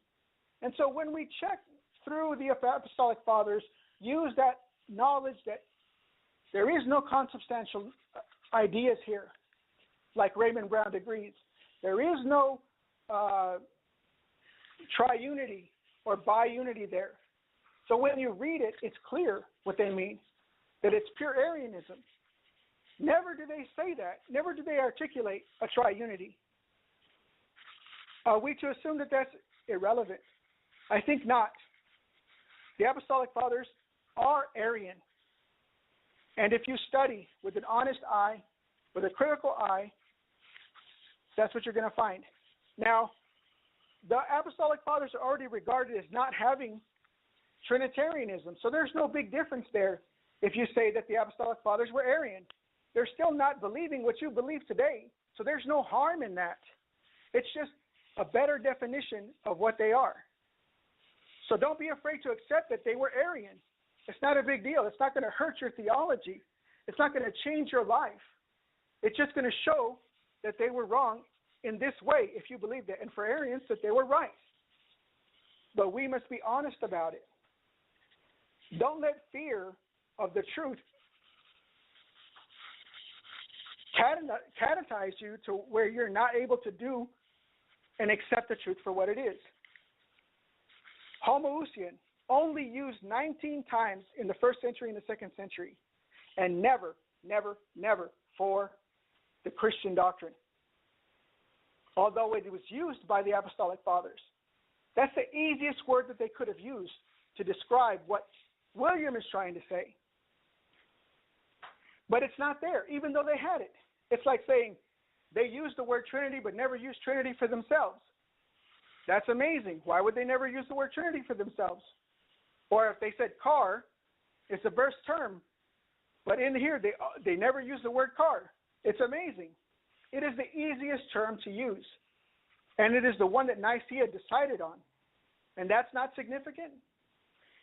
And so when we check through the Apostolic Fathers, use that knowledge that there is no consubstantial ideas here, like Raymond Brown agrees. There is no triunity or biunity there. So when you read it, it's clear what they mean, that it's pure Arianism. Never do they say that. Never do they articulate a triunity. Are we to assume that that's irrelevant? I think not. The Apostolic Fathers are Arian. And if you study with an honest eye, with a critical eye, that's what you're going to find. Now, the Apostolic Fathers are already regarded as not having Trinitarianism. So there's no big difference there if you say that the Apostolic Fathers were Arian. They're still not believing what you believe today. So there's no harm in that. It's just a better definition of what they are. So don't be afraid to accept that they were Arian. It's not a big deal. It's not going to hurt your theology. It's not going to change your life. It's just going to show that they were wrong in this way if you believe that. And for Arians, that they were right. But we must be honest about it. Don't let fear of the truth catechize you to where you're not able to do and accept the truth for what it is. Homoousion only used 19 times in the first century and the second century, and never, never, never for the Christian doctrine. Although it was used by the Apostolic Fathers. That's the easiest word that they could have used to describe what William is trying to say. But it's not there, even though they had it. It's like saying they used the word Trinity but never used Trinity for themselves. That's amazing. Why would they never use the word Trinity for themselves? Or if they said car, it's a verse term, but in here they never use the word car. It's amazing. It is the easiest term to use, and it is the one that Nicaea decided on. And that's not significant?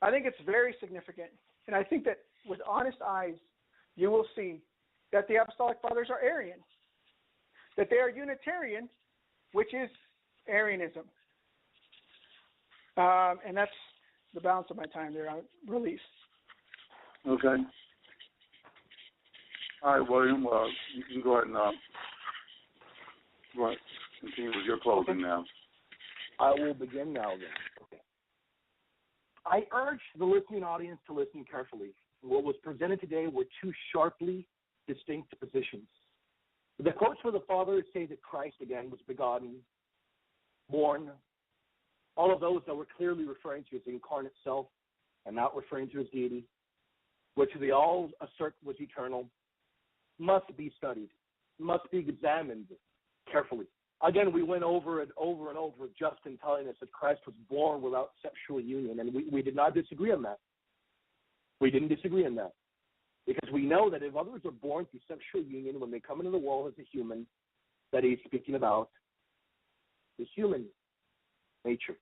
I think it's very significant. And I think that with honest eyes, you will see that the Apostolic Fathers are Arian, that they are Unitarian, which is Arianism. And that's the balance of my time there. I'll release. Okay. All right, William. Well, you can go ahead and continue with your closing now. I will begin now then. Okay. I urge the listening audience to listen carefully. What was presented today were two sharply distinct positions. The quotes for the Fathers say that Christ, again, was begotten, born, all of those that were clearly referring to his incarnate self and not referring to his deity, which they all assert was eternal, must be studied, must be examined carefully. Again, we went over and over and over, Justin telling us that Christ was born without sexual union, and we did not disagree on that. We didn't disagree on that. Because we know that if others are born through sexual union when they come into the world as a human, that he's speaking about his human nature.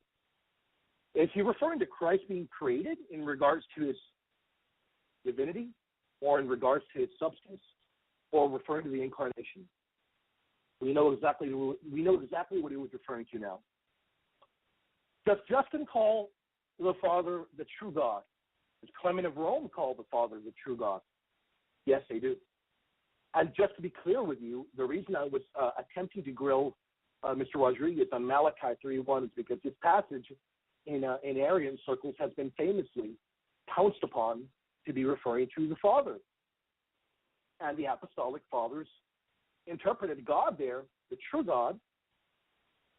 Is he referring to Christ being created in regards to his divinity, or in regards to his substance, or referring to the incarnation? We know exactly what he was referring to now. Does Justin call the Father the true God? Does Clement of Rome call the Father the true God? Yes, they do. And just to be clear with you, the reason I was attempting to grill Mr. Rodriguez on Malachi 3:1 is because this passage in Arian circles has been famously pounced upon to be referring to the Father. And the Apostolic Fathers interpreted God there, the true God,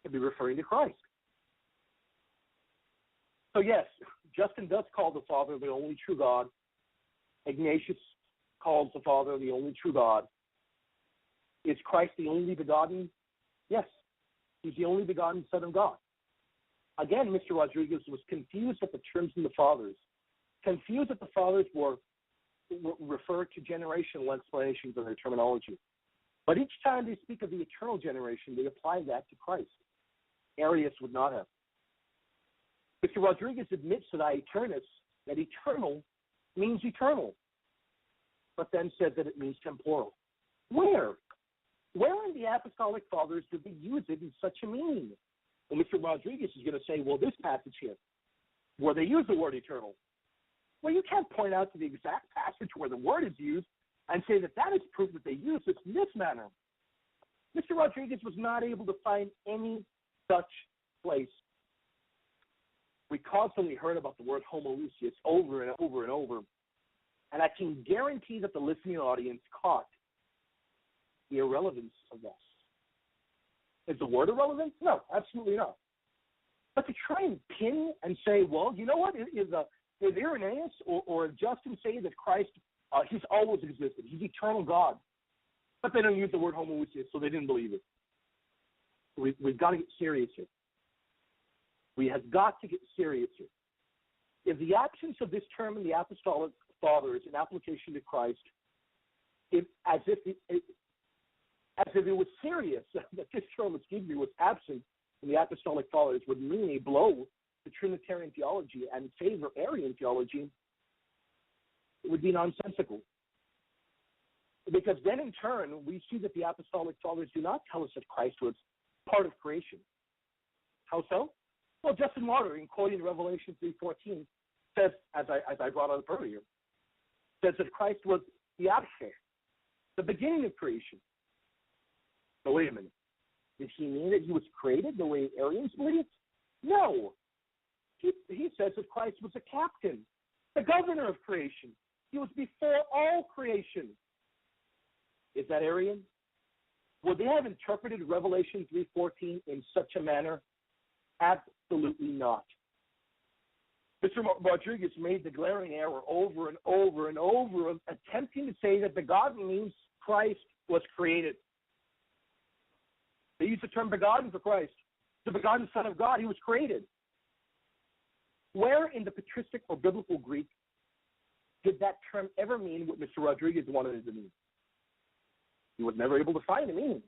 to be referring to Christ. So yes, Justin does call the Father the only true God. Ignatius calls the Father the only true God. Is Christ the only begotten? Yes, he's the only begotten Son of God. Again, Mr. Rodriguez was confused at the terms in the Fathers, confused that the Fathers were referred to generational explanations of their terminology. But each time they speak of the eternal generation, they apply that to Christ. Arius would not have. Mr. Rodriguez admits to Aeternus that eternal means eternal, but then says that it means temporal. Where? Where in the Apostolic Fathers do they use it in such a meaning? Well, Mr. Rodriguez is going to say, well, this passage here, where they use the word eternal. Well, you can't point out to the exact passage where the word is used and say that that is proof that they use it in this manner. Mr. Rodriguez was not able to find any such place. We constantly heard about the word homoousios over and over and over, and I can guarantee that the listening audience caught the irrelevance of this. Is the word irrelevant? No, absolutely not. But to try and pin and say, well, you know what, is Irenaeus or Justin say that Christ, he's always existed, he's eternal God, but they don't use the word homoousios, so they didn't believe it. We've got to get serious here. We have got to get serious here. If the absence of this term in the Apostolic Fathers in application to Christ, as if it was serious that this term, excuse me, was absent in the Apostolic Fathers, would mean a blow to Trinitarian theology and favor Arian theology, it would be nonsensical. Because then in turn, we see that the Apostolic Fathers do not tell us that Christ was part of creation. How so? Well, Justin Martyr, in quoting Revelation 3:14, says, as I brought up earlier, says that Christ was the Arche, the beginning of creation. So wait a minute. Did he mean that he was created the way Arians believe? No. He says that Christ was a captain, the governor of creation. He was before all creation. Is that Arian? Would they have interpreted Revelation 3:14 in such a manner? Absolutely not. Mr. Rodriguez made the glaring error over and over and over of attempting to say that begotten means Christ was created. They use the term begotten for Christ. The begotten Son of God, he was created. Where in the patristic or biblical Greek did that term ever mean what Mr. Rodriguez wanted it to mean? He was never able to find a meaning.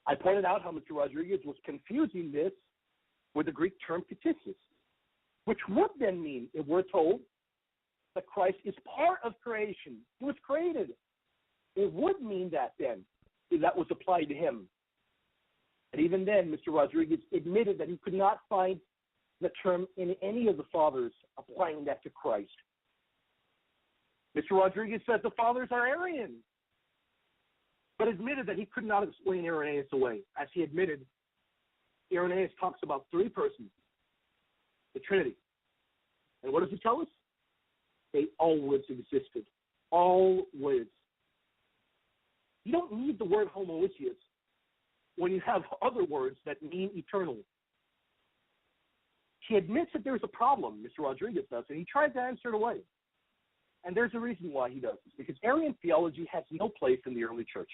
I pointed out how Mr. Rodriguez was confusing this with the Greek term katissis, which would then mean, if we're told, that Christ is part of creation. He was created. It would mean that then, if that was applied to him. And even then, Mr. Rodriguez admitted that he could not find the term in any of the fathers applying that to Christ. Mr. Rodriguez says the fathers are Arian, but admitted that he could not explain Irenaeus away. As he admitted, Irenaeus talks about three persons, the Trinity. And what does he tell us? They always existed. Always. You don't need the word homoousios when you have other words that mean eternal. He admits that there's a problem, Mr. Rodriguez does, and he tries to answer it away. And there's a reason why he does this, because Arian theology has no place in the early church.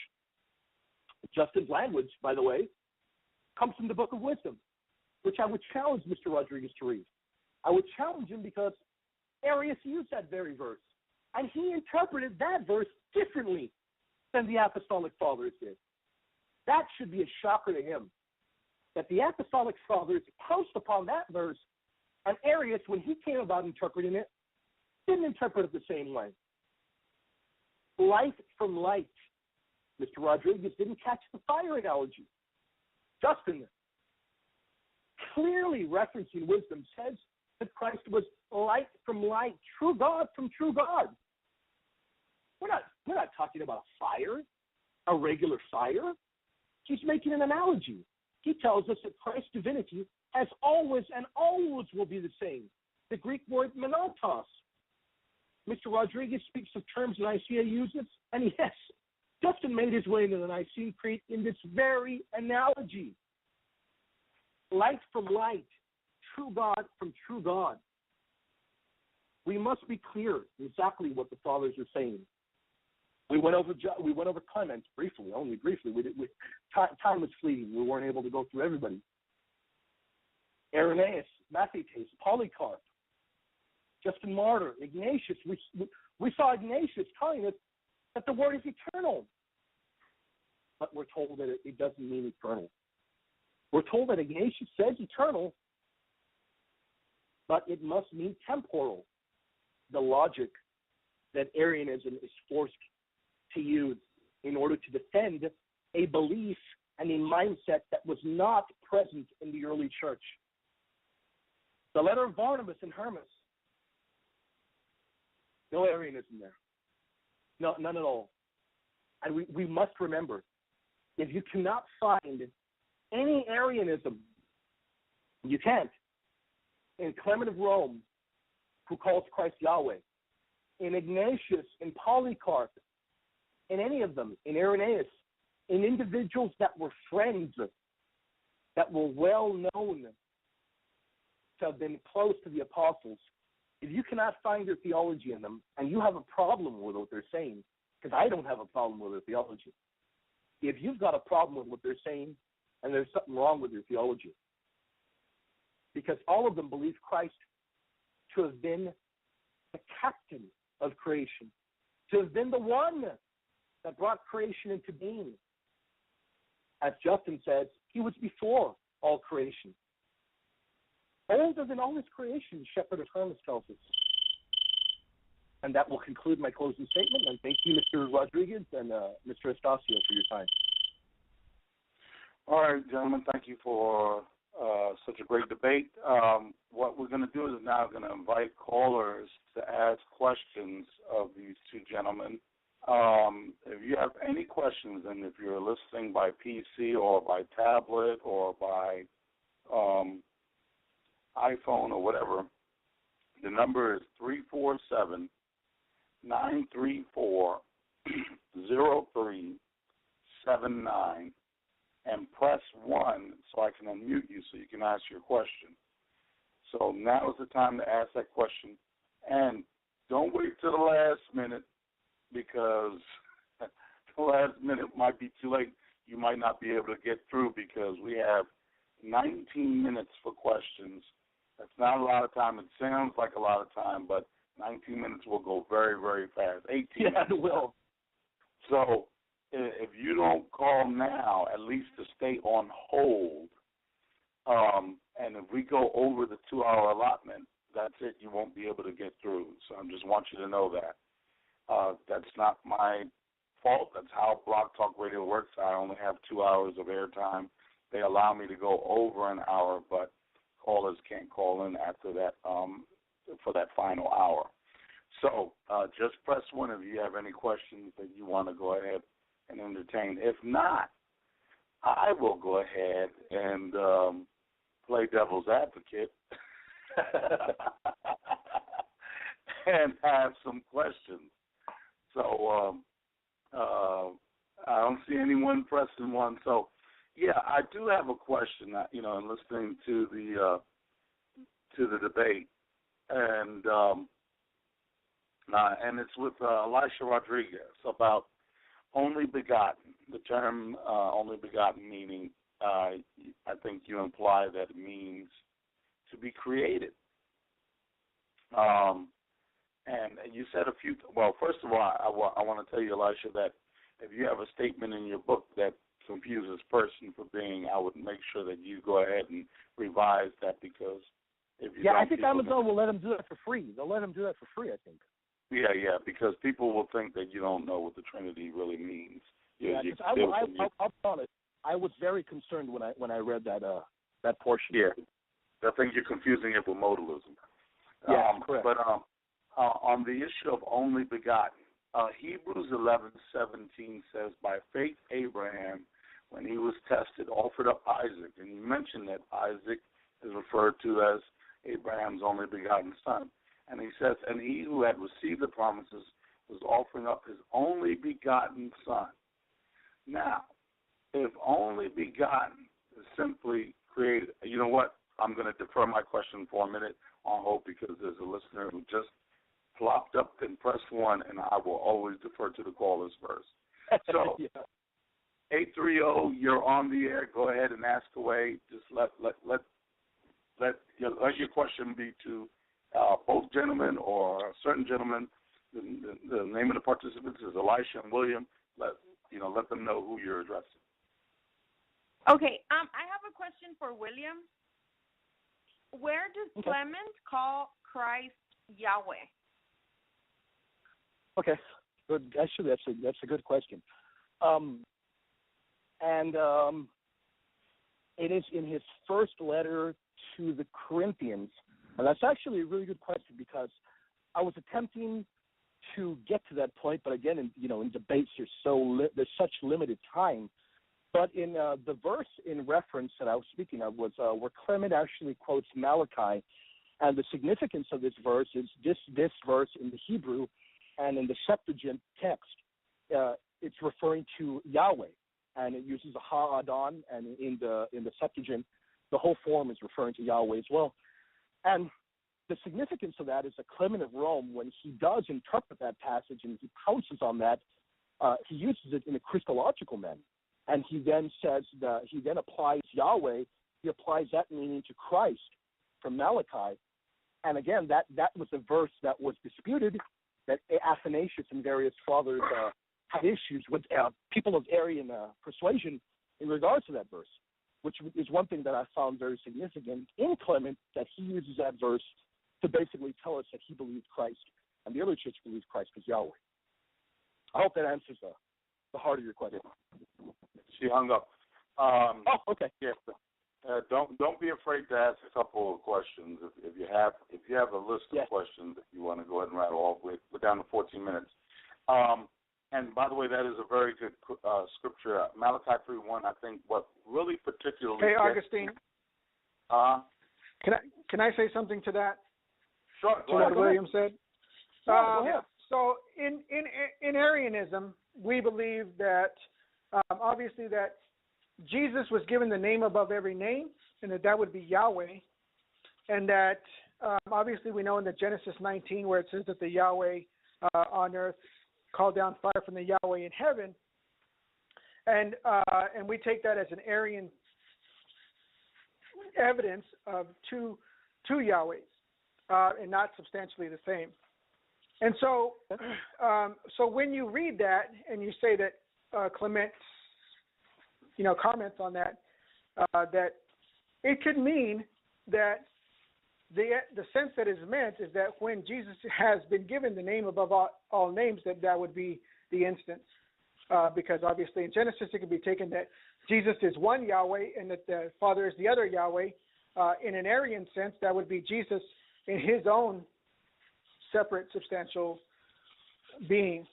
Justin's language, by the way, comes from the Book of Wisdom, which I would challenge Mr. Rodriguez to read. I would challenge him because Arius used that very verse, and he interpreted that verse differently than the Apostolic Fathers did. That should be a shocker to him, that the Apostolic Fathers pounced upon that verse, and Arius, when he came about interpreting it, didn't interpret it the same way. Light from light. Mr. Rodriguez didn't catch the fire analogy. Justin, clearly referencing wisdom, says that Christ was light from light, true God from true God. We're not talking about fire, a regular fire. He's making an analogy. He tells us that Christ's divinity has always and always will be the same. The Greek word monotos. Mr. Rodriguez speaks of terms Nicaea uses, and yes, Justin made his way into the Nicene Creed in this very analogy. Light from light, true God from true God. We must be clear exactly what the fathers are saying. We went over Clement briefly, only briefly. Time was fleeting. We weren't able to go through everybody. Irenaeus, Mathetes, Polycarp, Justin Martyr, Ignatius. We saw Ignatius telling us that the word is eternal. But we're told that it doesn't mean eternal. We're told that Ignatius says eternal, but it must mean temporal. The logic that Arianism is forced to use in order to defend a belief and a mindset that was not present in the early church. The letter of Barnabas and Hermas. No Arianism there. No, none at all. And we must remember, if you cannot find any Arianism, you can't. In Clement of Rome, who calls Christ Yahweh, in Ignatius, in Polycarp, in any of them, in Irenaeus, in individuals that were friends, that were well known to have been close to the apostles, if you cannot find their theology in them, and you have a problem with what they're saying, because I don't have a problem with their theology. If you've got a problem with what they're saying, and there's something wrong with your theology, because all of them believe Christ to have been the captain of creation, to have been the one that brought creation into being. As Justin says, he was before all creation. Older than all his creation, Shepherd of Hermas tells us. And that will conclude my closing statement. And thank you, Mr. Rodriguez and Mr. Estacio, for your time. All right, gentlemen, thank you for such a great debate. What we're going to do is now going to invite callers to ask questions of these two gentlemen. If you have any questions, and if you're listening by PC or by tablet or by iPhone or whatever, the number is 347-934-0379, and press 1 so I can unmute you so you can ask your question. So now is the time to ask that question. And don't wait till the last minute, because the last minute might be too late. You might not be able to get through, because we have 19 minutes for questions. That's not a lot of time. It sounds like a lot of time, but 19 minutes will go very, very fast. 18 minutes. Yeah, it will. So if you don't call now, at least to stay on hold, and if we go over the 2-hour allotment, that's it. You won't be able to get through. So I just want you to know that. That's not my fault. That's how Blog Talk Radio works. I only have 2 hours of airtime. They allow me to go over an hour, but callers can't call in after that for that final hour. So just press 1 if you have any questions that you want to go ahead and entertain. If not, I will go ahead and play devil's advocate and have some questions. So I don't see anyone pressing one. So yeah, I do have a question. In listening to the debate, and it's with Elisha Rodriguez about only begotten. The term only begotten meaning, I think you imply that it means to be created. And you said a few. Well, first of all, I want to tell you, Elisha, that if you have a statement in your book that confuses person for being, I would make sure that you go ahead and revise that, because if you I think Amazon will let them do that for free. They'll let them do that for free, I think. Yeah, because people will think that you don't know what the Trinity really means. I'll be honest. I was very concerned when I read that portion. Yeah, I think you're confusing it with modalism. Yeah, correct. But on the issue of only begotten, Hebrews 11:17 says, "By faith Abraham, when he was tested, offered up Isaac." And you mentioned that Isaac is referred to as Abraham's only begotten son. And he says, "And he who had received the promises was offering up his only begotten son." Now, if only begotten is simply created, you know what? I'm going to defer my question for a minute on hold, because there's a listener who just plopped up and pressed 1, and I will always defer to the callers first. So, yeah. 830, you're on the air. Go ahead and ask away. Just let your question be to both gentlemen or a certain gentleman. The name of the participants is Elisha and William. Let them know who you're addressing. Okay, I have a question for William. Where does Clement call Christ Yahweh? Okay, good. Actually, that's a good question. It is in his first letter to the Corinthians, and that's actually a really good question, because I was attempting to get to that point, but again, in debates, there's such limited time. But in the verse in reference that I was speaking of was where Clement actually quotes Malachi, and the significance of this verse is this verse in the Hebrew and in the Septuagint text, it's referring to Yahweh, and it uses a ha-adon, and in the Septuagint, the whole form is referring to Yahweh as well. And the significance of that is that Clement of Rome, when he does interpret that passage and he pounces on that, he uses it in a Christological manner. And he then says that he then applies Yahweh, he applies that meaning to Christ from Malachi. And again, that was a verse that was disputed, that Athanasius and various fathers had issues with people of Arian persuasion in regards to that verse, which is one thing that I found very significant in Clement, that he uses that verse to basically tell us that he believed Christ, and the early church believed Christ was Yahweh. I hope that answers the heart of your question. She hung up. Okay. Yes. Don't be afraid to ask a couple of questions. If you have a list of questions that you want to go ahead and rattle off with, we're down to 14 minutes. And by the way, that is a very good scripture, Malachi 3:1. I think what really particularly. Hey, Augustine. Can I say something to that? Sure. To what William said. Go ahead. So in Arianism, we believe that obviously that Jesus was given the name above every name, and that would be Yahweh. and that obviously we know in the Genesis 19 where it says that the Yahweh on earth called down fire from the Yahweh in heaven, and we take that as an Arian evidence of two Yahwehs, and not substantially the same. And so, so when you read that and you say that Clement, comments on that, that it could mean that the sense that is meant is that when Jesus has been given the name above all names, that would be the instance. Because obviously in Genesis it could be taken that Jesus is one Yahweh and that the Father is the other Yahweh. In an Arian sense, that would be Jesus in his own separate substantial being.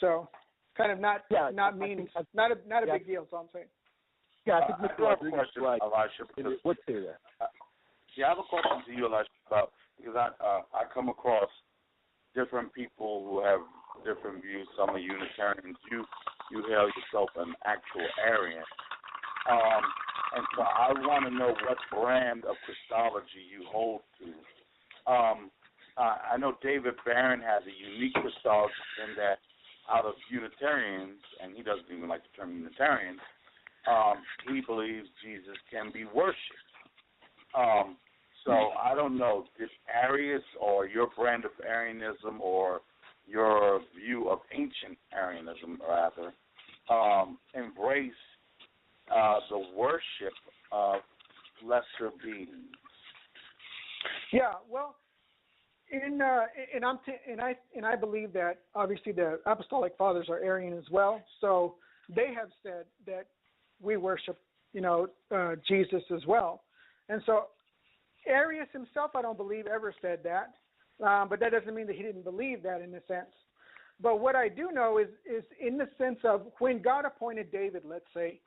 So kind of not big deal, so I'm saying. Yeah, I think I have a question, Elisha. What's there? I have a question to you, Elisha, because I come across different people who have different views. Some are Unitarians. You hail yourself an actual Arian. And so I want to know what brand of Christology you hold to. I know David Barron has a unique Christology in that out of Unitarians, and he doesn't even like the term Unitarian, he believes Jesus can be worshipped. So I don't know, did Arius or your brand of Arianism or your view of ancient Arianism, rather, embrace the worship of lesser beings? Yeah, well, I believe that obviously the Apostolic Fathers are Arian as well, so they have said that we worship, Jesus as well, and so Arius himself, I don't believe, ever said that, but that doesn't mean that he didn't believe that in a sense. But what I do know is in the sense of when God appointed David, let's say,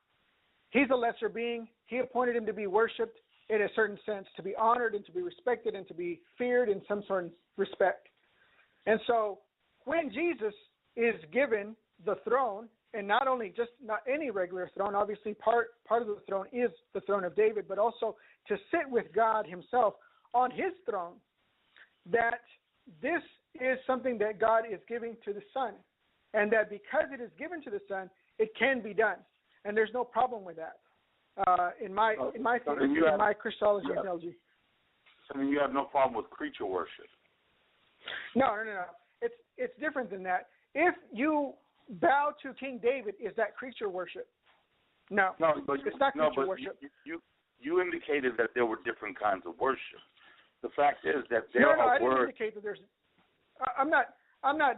he's a lesser being. He appointed him to be worshipped in a certain sense, to be honored and to be respected and to be feared in some sort of respect. And so when Jesus is given the throne, and not any regular throne, obviously part of the throne is the throne of David, but also to sit with God himself on his throne, that this is something that God is giving to the Son, and that because it is given to the Son, it can be done, and there's no problem with that. In my Christology theology. So then you have no problem with creature worship? No. It's different than that. If you bow to King David, is that creature worship? No, but it's not creature worship. You indicated that there were different kinds of worship. The fact is that I didn't indicate that there's. I'm not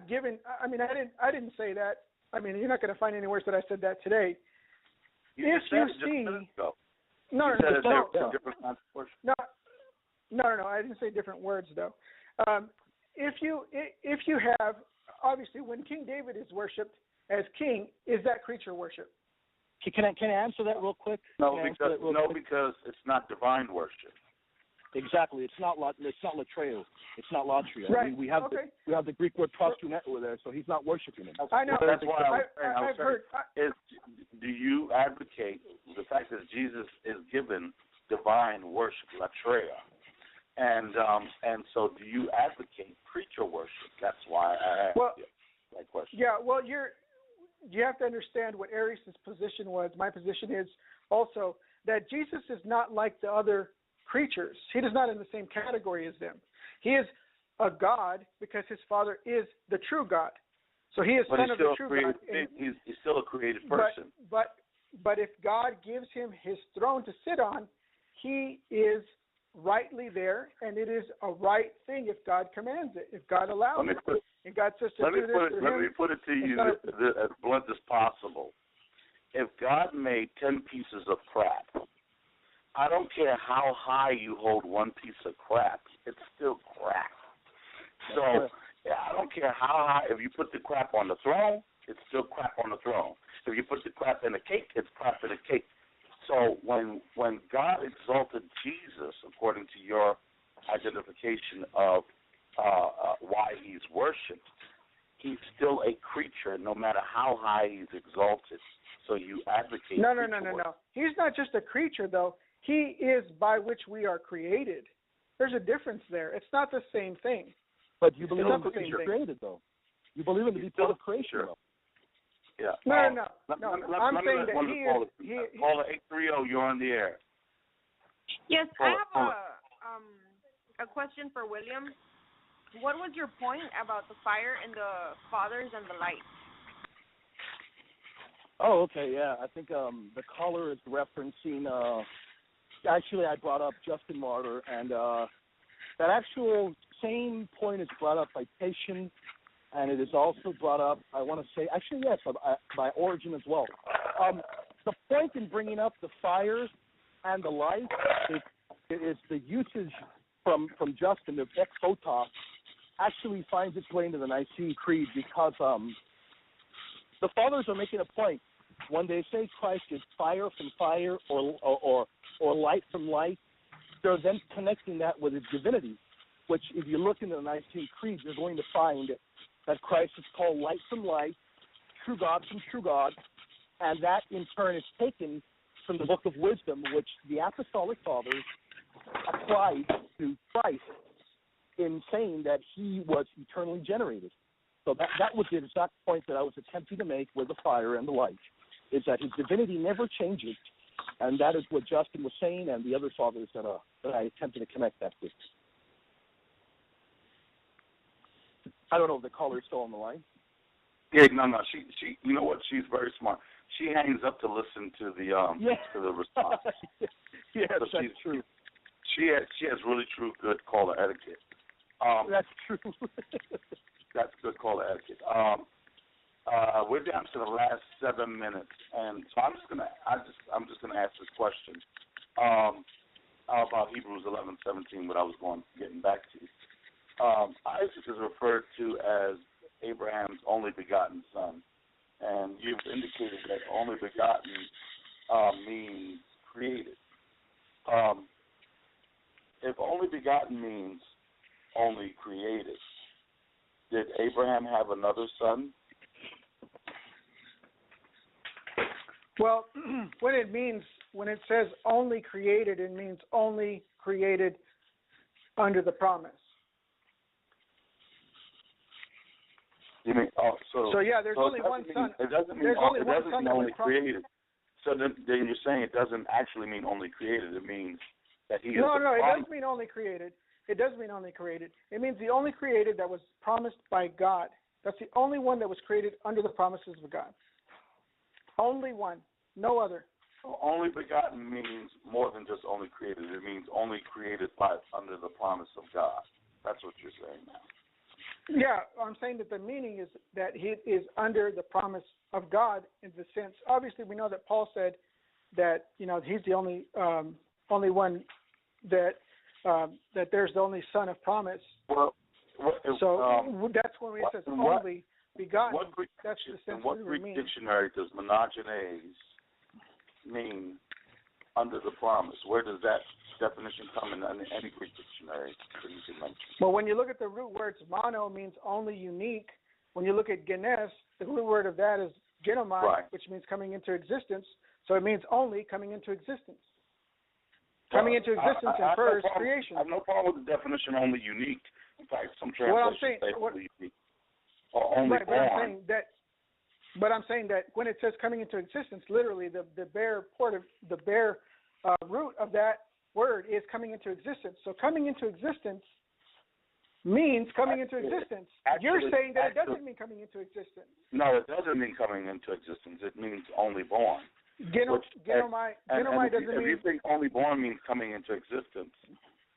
giving. I mean, I didn't say that. I mean, you're not going to find any words that I said that today. No, I didn't say different words though. If you have, obviously, when King David is worshipped as king, is that creature worship? Can I answer that real quick? No, because it's not divine worship. Exactly, it's not latreo, it's not latria. Right. We have the Greek word proskuneo there, so he's not worshiping him. I know. That's why I've heard. Do you advocate the fact that Jesus is given divine worship, latria, and so do you advocate creature worship? That's why I asked you that question. Yeah, well, you have to understand what Arius' position was. My position is also that Jesus is not like the other creatures. He is not in the same category as them. He is a God because his Father is the true God. So he is son of the true God. He's still a created person. But if God gives him his throne to sit on, he is rightly there, and it is a right thing if God commands it, if God allows it. And God says to do this for him. Let me put it to you as blunt as possible. If God made 10 pieces of crap, I don't care how high you hold one piece of crap, it's still crap. So I don't care how high. If you put the crap on the throne, it's still crap on the throne. If you put the crap in a cake, it's crap in a cake. So when God exalted Jesus, according to your identification of why he's worshipped, he's still a creature, no matter how high he's exalted. So you advocate. No. He's not just a creature, though. He is by which we are created. There's a difference there. It's not the same thing. But you believe not the in same being thing. created, though. You believe in to be part of creation, though. Yeah. No. I'm let saying me that he is. Caller 830, you're on the air. Yes, I have a question for William. What was your point about the fire and the fathers and the light? Oh, okay, yeah. I think the caller is referencing. Actually, I brought up Justin Martyr, and that actual same point is brought up by Tatian, and it is also brought up, I want to say, actually, yes, by Origen as well. The point in bringing up the fire and the light is the usage from Justin of exotos actually finds its way into the Nicene Creed, because the fathers are making a point. When they say Christ is fire from fire or light from light, they're then connecting that with his divinity, which if you look into the Nicene Creed, you're going to find that Christ is called light from light, true God from true God, and that in turn is taken from the Book of Wisdom, which the Apostolic Fathers applied to Christ in saying that he was eternally generated. So that was the exact point that I was attempting to make with the fire and the light, is that his divinity never changes, and that is what Justin was saying and the other fathers that I attempted to connect that with. I don't know if the caller is still on the line. Yeah, no. She. You know what? She's very smart. She hangs up to listen to the to the response. Yes, so that's true. She has really true good caller etiquette. That's true. That's good caller etiquette. We're down to the last 7 minutes, and so I'm just gonna ask this question about Hebrews 11:17, what I was getting back to. Isaac is referred to as Abraham's only begotten son, and you've indicated that only begotten means created. If only begotten means only created, did Abraham have another son? Well, when it says only created, it means only created under the promise. You mean So yeah, there's only one son. It doesn't mean only created. So then you're saying it doesn't actually mean only created. It means that he is. No, it does mean only created. It does mean only created. It means the only created that was promised by God. That's the only one that was created under the promises of God. Only one, no other. So only begotten means more than just only created. It means only created under the promise of God. That's what you're saying now. Yeah, I'm saying that the meaning is that he is under the promise of God in the sense. Obviously, we know that Paul said that he's the only one that there's the only son of promise. Well, that's when it says only begotten. That's the sense what Greek dictionary does monogenes mean under the promise? Where does that definition come in any Greek dictionary that you can mention? Well, when you look at the root words, mono means only unique. When you look at genes, the root word of that is genomai, right, which means coming into existence. So it means only coming into existence. Coming into existence infers creation. I have no problem with the definition only unique. In fact, some translations say only unique. Or only born. But I'm saying that when it says coming into existence, literally the bare root of that word is coming into existence. So coming into existence means coming into existence. You're saying that it doesn't mean coming into existence. No, it doesn't mean coming into existence. It means only born. Genomai doesn't mean. If you think only born means coming into existence,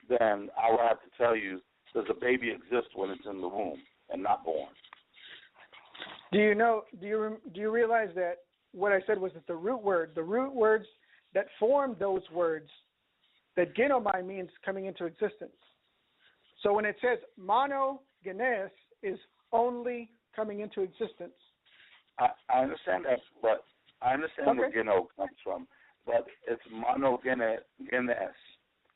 then I will have to tell you, does a baby exist when it's in the womb and not born? Do you realize that what I said was that the root words that form those words, that genomai means coming into existence. So when it says monogenes is only coming into existence. I understand that, but I understand where geno comes from, but it's monogenes,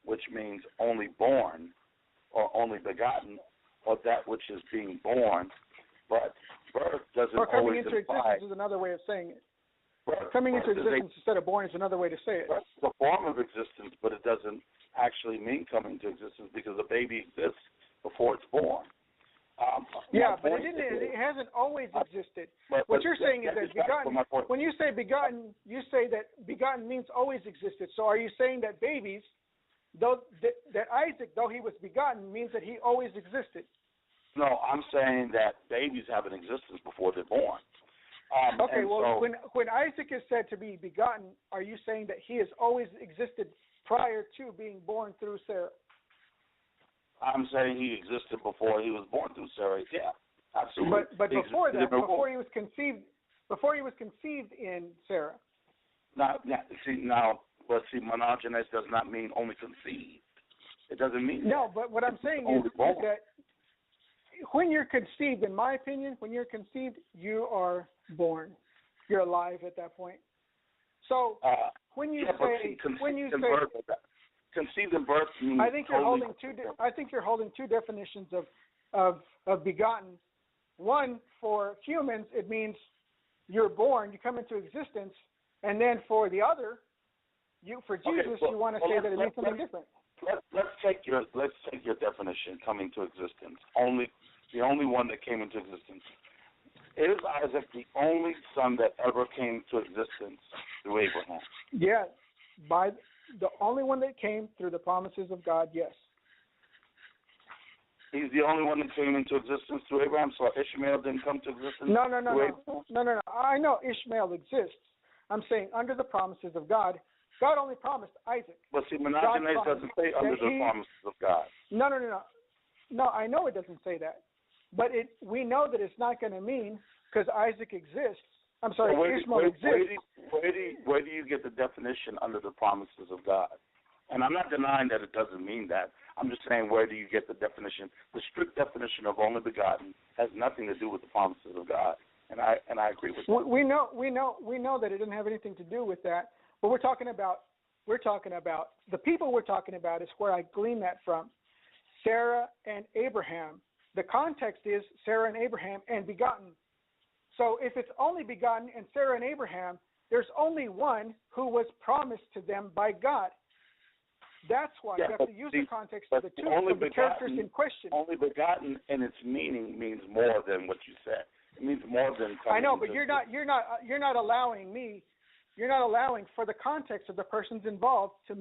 which means only born or only begotten or that which is being born, but birth doesn't or coming always into imply. existence is another way of saying it. Coming into existence instead of born is another way to say it. It's a form of existence, but it doesn't actually mean coming into existence because a baby exists before it's born. Yeah, but it hasn't always existed. What you're saying is that begotten. When you say begotten, you say that begotten means always existed. So are you saying that babies, that Isaac, though he was begotten, means that he always existed? No, I'm saying that babies have an existence before they're born. Okay, well, when Isaac is said to be begotten, are you saying that he has always existed prior to being born through Sarah? I'm saying he existed before he was born through Sarah. Yeah, absolutely. But before that, before he was conceived in Sarah. Monogenes does not mean only conceived. It doesn't mean no. But what I'm saying is that when you're conceived, in my opinion, when you're conceived, you are born. You're alive at that point. So when you say conceived and birth means I think you're holding two definitions of begotten. One, for humans, it means you're born, you come into existence, and then for the other, you want to say that it means something different. Let's take your definition, coming to existence. The only one that came into existence. Is Isaac the only son that ever came to existence through Abraham? Yeah, by the only one that came through the promises of God, yes. He's the only one that came into existence through Abraham, so Ishmael didn't come to existence? No. I know Ishmael exists. I'm saying under the promises of God, God only promised Isaac. But see, Monogenes doesn't say under the promises of God. No. No, I know it doesn't say that. But we know that it's not going to mean because Isaac exists. I'm sorry, Ishmael exists. Where do you get the definition under the promises of God? And I'm not denying that it doesn't mean that. I'm just saying, where do you get the definition? The strict definition of only begotten has nothing to do with the promises of God. And I agree with that. We know that it doesn't have anything to do with that. But we're talking about the people we're talking about is where I glean that from. Sarah and Abraham. The context is Sarah and Abraham and begotten. So if it's only begotten and Sarah and Abraham, there's only one who was promised to them by God. That's why you have to use the context of the two of the characters in question. Only begotten in its meaning means more than what you said. It means more than. I know, but you're not allowing for the context of the persons involved to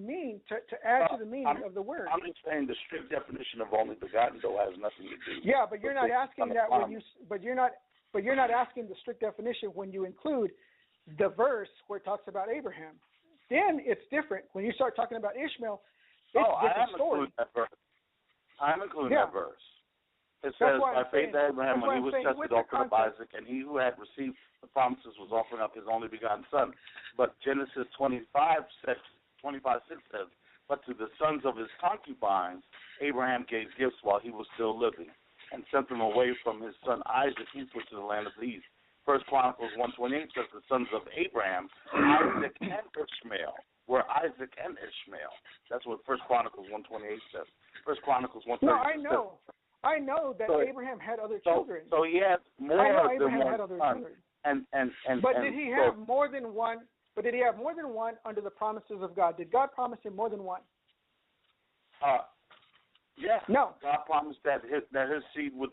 add to the meaning of the word. I'm just saying the strict definition of only begotten though has nothing to do. Yeah, but you're not asking that you're not asking the strict definition when you include the verse where it talks about Abraham. Then it's different. When you start talking about Ishmael, it's a different story. I'm including that verse. It says, by faith Abraham, when he was tested, offered up Isaac, and he who had received the promises was offering up his only begotten son. But Genesis 25:6 says, but to the sons of his concubines, Abraham gave gifts while he was still living, and sent them away from his son Isaac eastward to the land of the east. 1 Chronicles 1:28 says the sons of Abraham, Isaac and Ishmael, were Isaac and Ishmael. That's what 1 Chronicles 1:28 says. 1 Chronicles 1:28 No, I know that Abraham had other children. So he had more than one son. But did he have more than one? But did he have more than one under the promises of God? Did God promise him more than one? Yeah. No. God promised that his seed would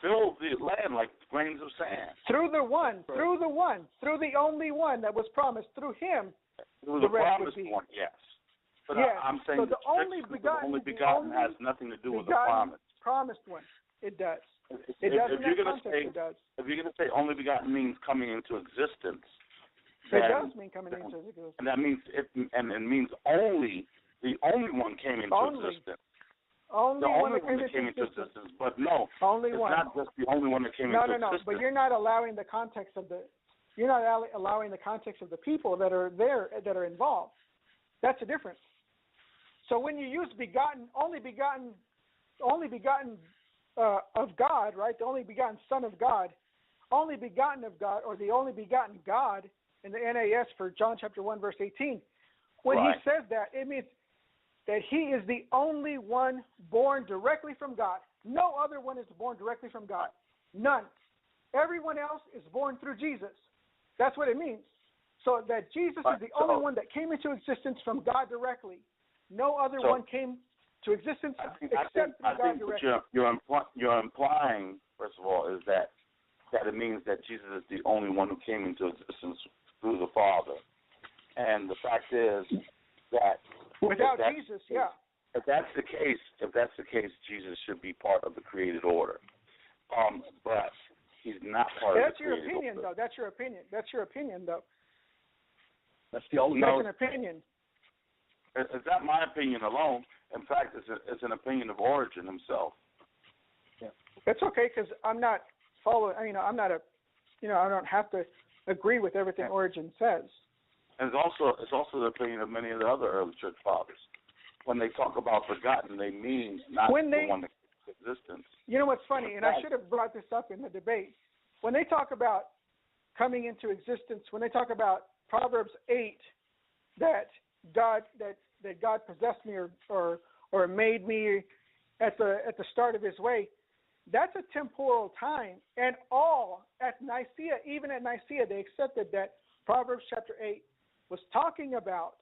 fill the land like grains of sand. Through the only one that was promised, through him, through the the rest promised would be. one, yes. But yes. I'm saying so the only begotten has nothing to do with the promise. Promised one. It does. If you're going to say only begotten means coming into existence, it does mean coming into existence. And that means it means only the only one came into existence. Only the one only one that came into existence. But no, only it's one. not just the only one that came into existence. No, but you're not allowing the context of the people that are there, that are involved. That's the difference. So when you use begotten, only begotten of God, right? The only begotten Son of God, only begotten of God, or the only begotten God in the NAS for John chapter 1 verse 18. When he says that, it means that he is the only one born directly from God. No other one is born directly from God. None. Everyone else is born through Jesus. That's what it means. So that Jesus is the only one that came into existence from God directly. No other one came to existence except from God directly. What you're implying, first of all, is that it means that Jesus is the only one who came into existence through the Father. And the fact is that without Jesus, if that's the case, Jesus should be part of the created order. But he's not part of the created order. That's your opinion, though. That's the only. That's an opinion. It's not my opinion alone. In fact, it's an opinion of Origin himself. Yeah, that's okay because I'm not following. I'm not a. I don't have to agree with everything Origin says. And it's also the opinion of many of the other early church fathers. When they talk about begotten, they mean not the one that came into existence. You know what's funny, and I should have brought this up in the debate. When they talk about coming into existence, when they talk about Proverbs 8, that God possessed me or made me at the start of His way, that's a temporal time. And even at Nicaea, they accepted that Proverbs chapter 8 was talking about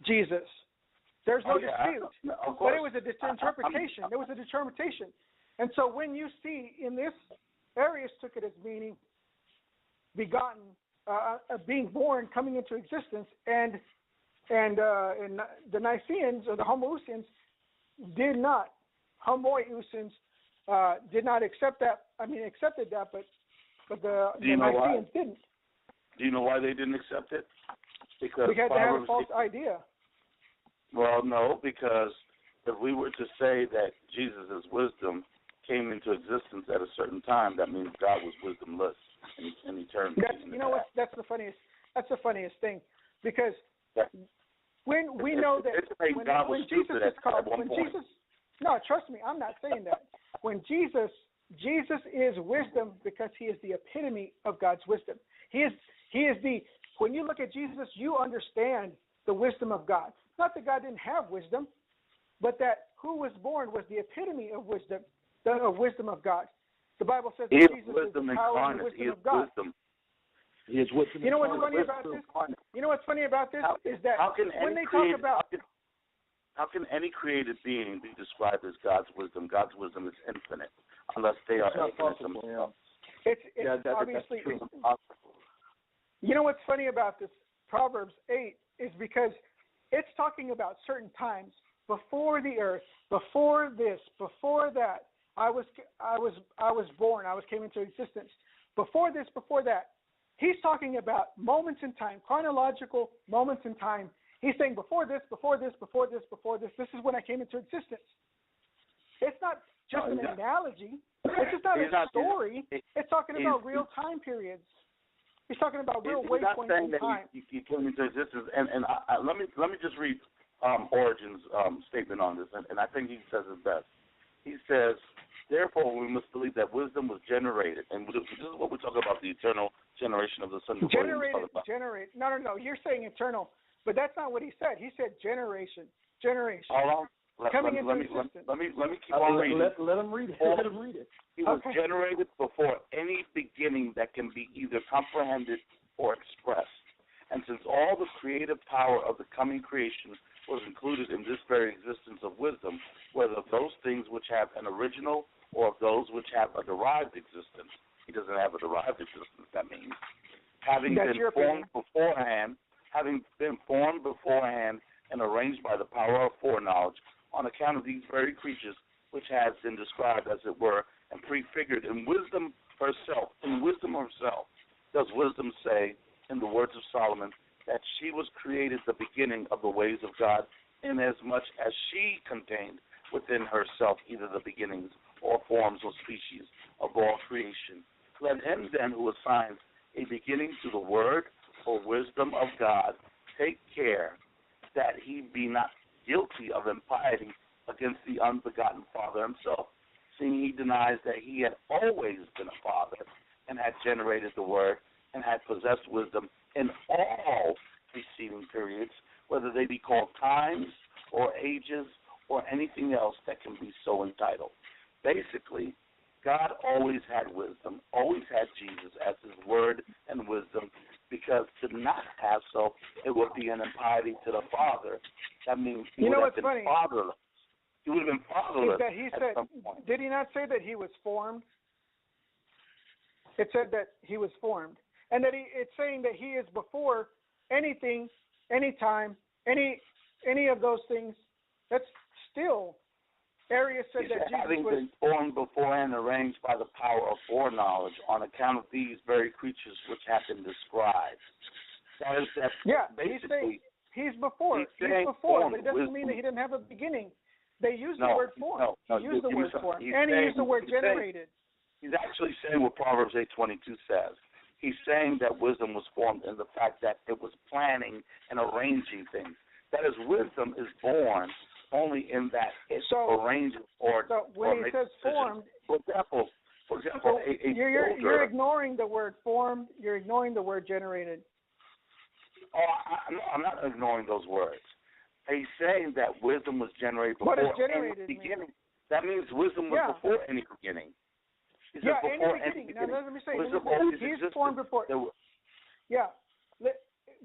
Jesus. There's no dispute. But it was a interpretation. There was a determination. And so when you see in this, Arius took it as meaning begotten, being born, coming into existence, and the Nicaeans or the Homoousians did not. Homoousians did not accept that. Accepted that, but the Nicaeans didn't. Do you know why they didn't accept it? Because we had to have a false idea. Well, no, because if we were to say that Jesus' wisdom came into existence at a certain time, that means God was wisdomless in eternity. That's the funniest thing, because when we know that when Jesus is called, no, trust me, I'm not saying that. When Jesus is wisdom because He is the epitome of God's wisdom. He is when you look at Jesus, you understand the wisdom of God. Not that God didn't have wisdom, but that who was born was the epitome of wisdom of God. The Bible says that Jesus is the power and the wisdom of God. He is wisdom. You know what's funny about this? You know what's funny about this is that when they talk about how can any created being be described as God's wisdom? God's wisdom is infinite, unless they are infinite themselves. It's obviously. You know what's funny about this Proverbs 8 is because it's talking about certain times before the earth, before this, before that. I was born. Came into existence. Before this, before that. He's talking about moments in time, chronological moments in time. He's saying before this, before this, before this, before this. This is when I came into existence. It's not just an analogy. It's just not a story. It's talking about real time periods. He's talking about real waypoints in time. He came into existence, and let me just read Origen's statement on this, and I think he says it best. He says, therefore, we must believe that wisdom was generated, and this is what we're talking about, the eternal generation of the Son of Generate. No. You're saying eternal, but that's not what he said. He said generation. Hold on. Coming into existence. Let me keep on reading. Let him read it. Let him read it. He was generated before any beginning that can be either comprehended or expressed. And since all the creative power of the coming creation was included in this very existence of wisdom, whether of those things which have an original or of those which have a derived existence. He doesn't have a derived existence, that means. Having been formed beforehand and arranged by the power of foreknowledge on account of these very creatures, which has been described, as it were, and prefigured in wisdom herself, does wisdom say, in the words of Solomon, that she was created the beginning of the ways of God, inasmuch as she contained within herself either the beginnings or forms or species of all creation. Let him then who assigns a beginning to the word or wisdom of God take care that he be not guilty of impiety against the unbegotten Father himself, seeing he denies that he had always been a father and had generated the word and had possessed wisdom in all preceding periods, whether they be called times or ages or anything else that can be so entitled. Basically, God always had wisdom, always had Jesus as his word and wisdom, because to not have so, it would be an impiety to the Father. That means he would have been fatherless. He would have been fatherless that he said, some point. Did he not say that he was formed? It said that he was formed. And that it's saying that he is before anything, anytime, any of those things. That's still, Arian said that Jesus having was been formed beforehand, arranged by the power of foreknowledge on account of these very creatures which have been described. That is that. Yeah, basically, he's before. He's before, but it doesn't mean that he didn't have a beginning. They use the word form. He used the word form, and he used the word generated. He's actually saying what Proverbs 8:22 says. He's saying that wisdom was formed in the fact that it was planning and arranging things. That is, wisdom is born only in that it arranges or. So when he says formed, for example, you're ignoring the word formed. You're ignoring the word generated. Oh, I'm not ignoring those words. He's saying that wisdom was generated before any beginning. That means wisdom was before any beginning. Any beginning. Now, let me say, he's formed before.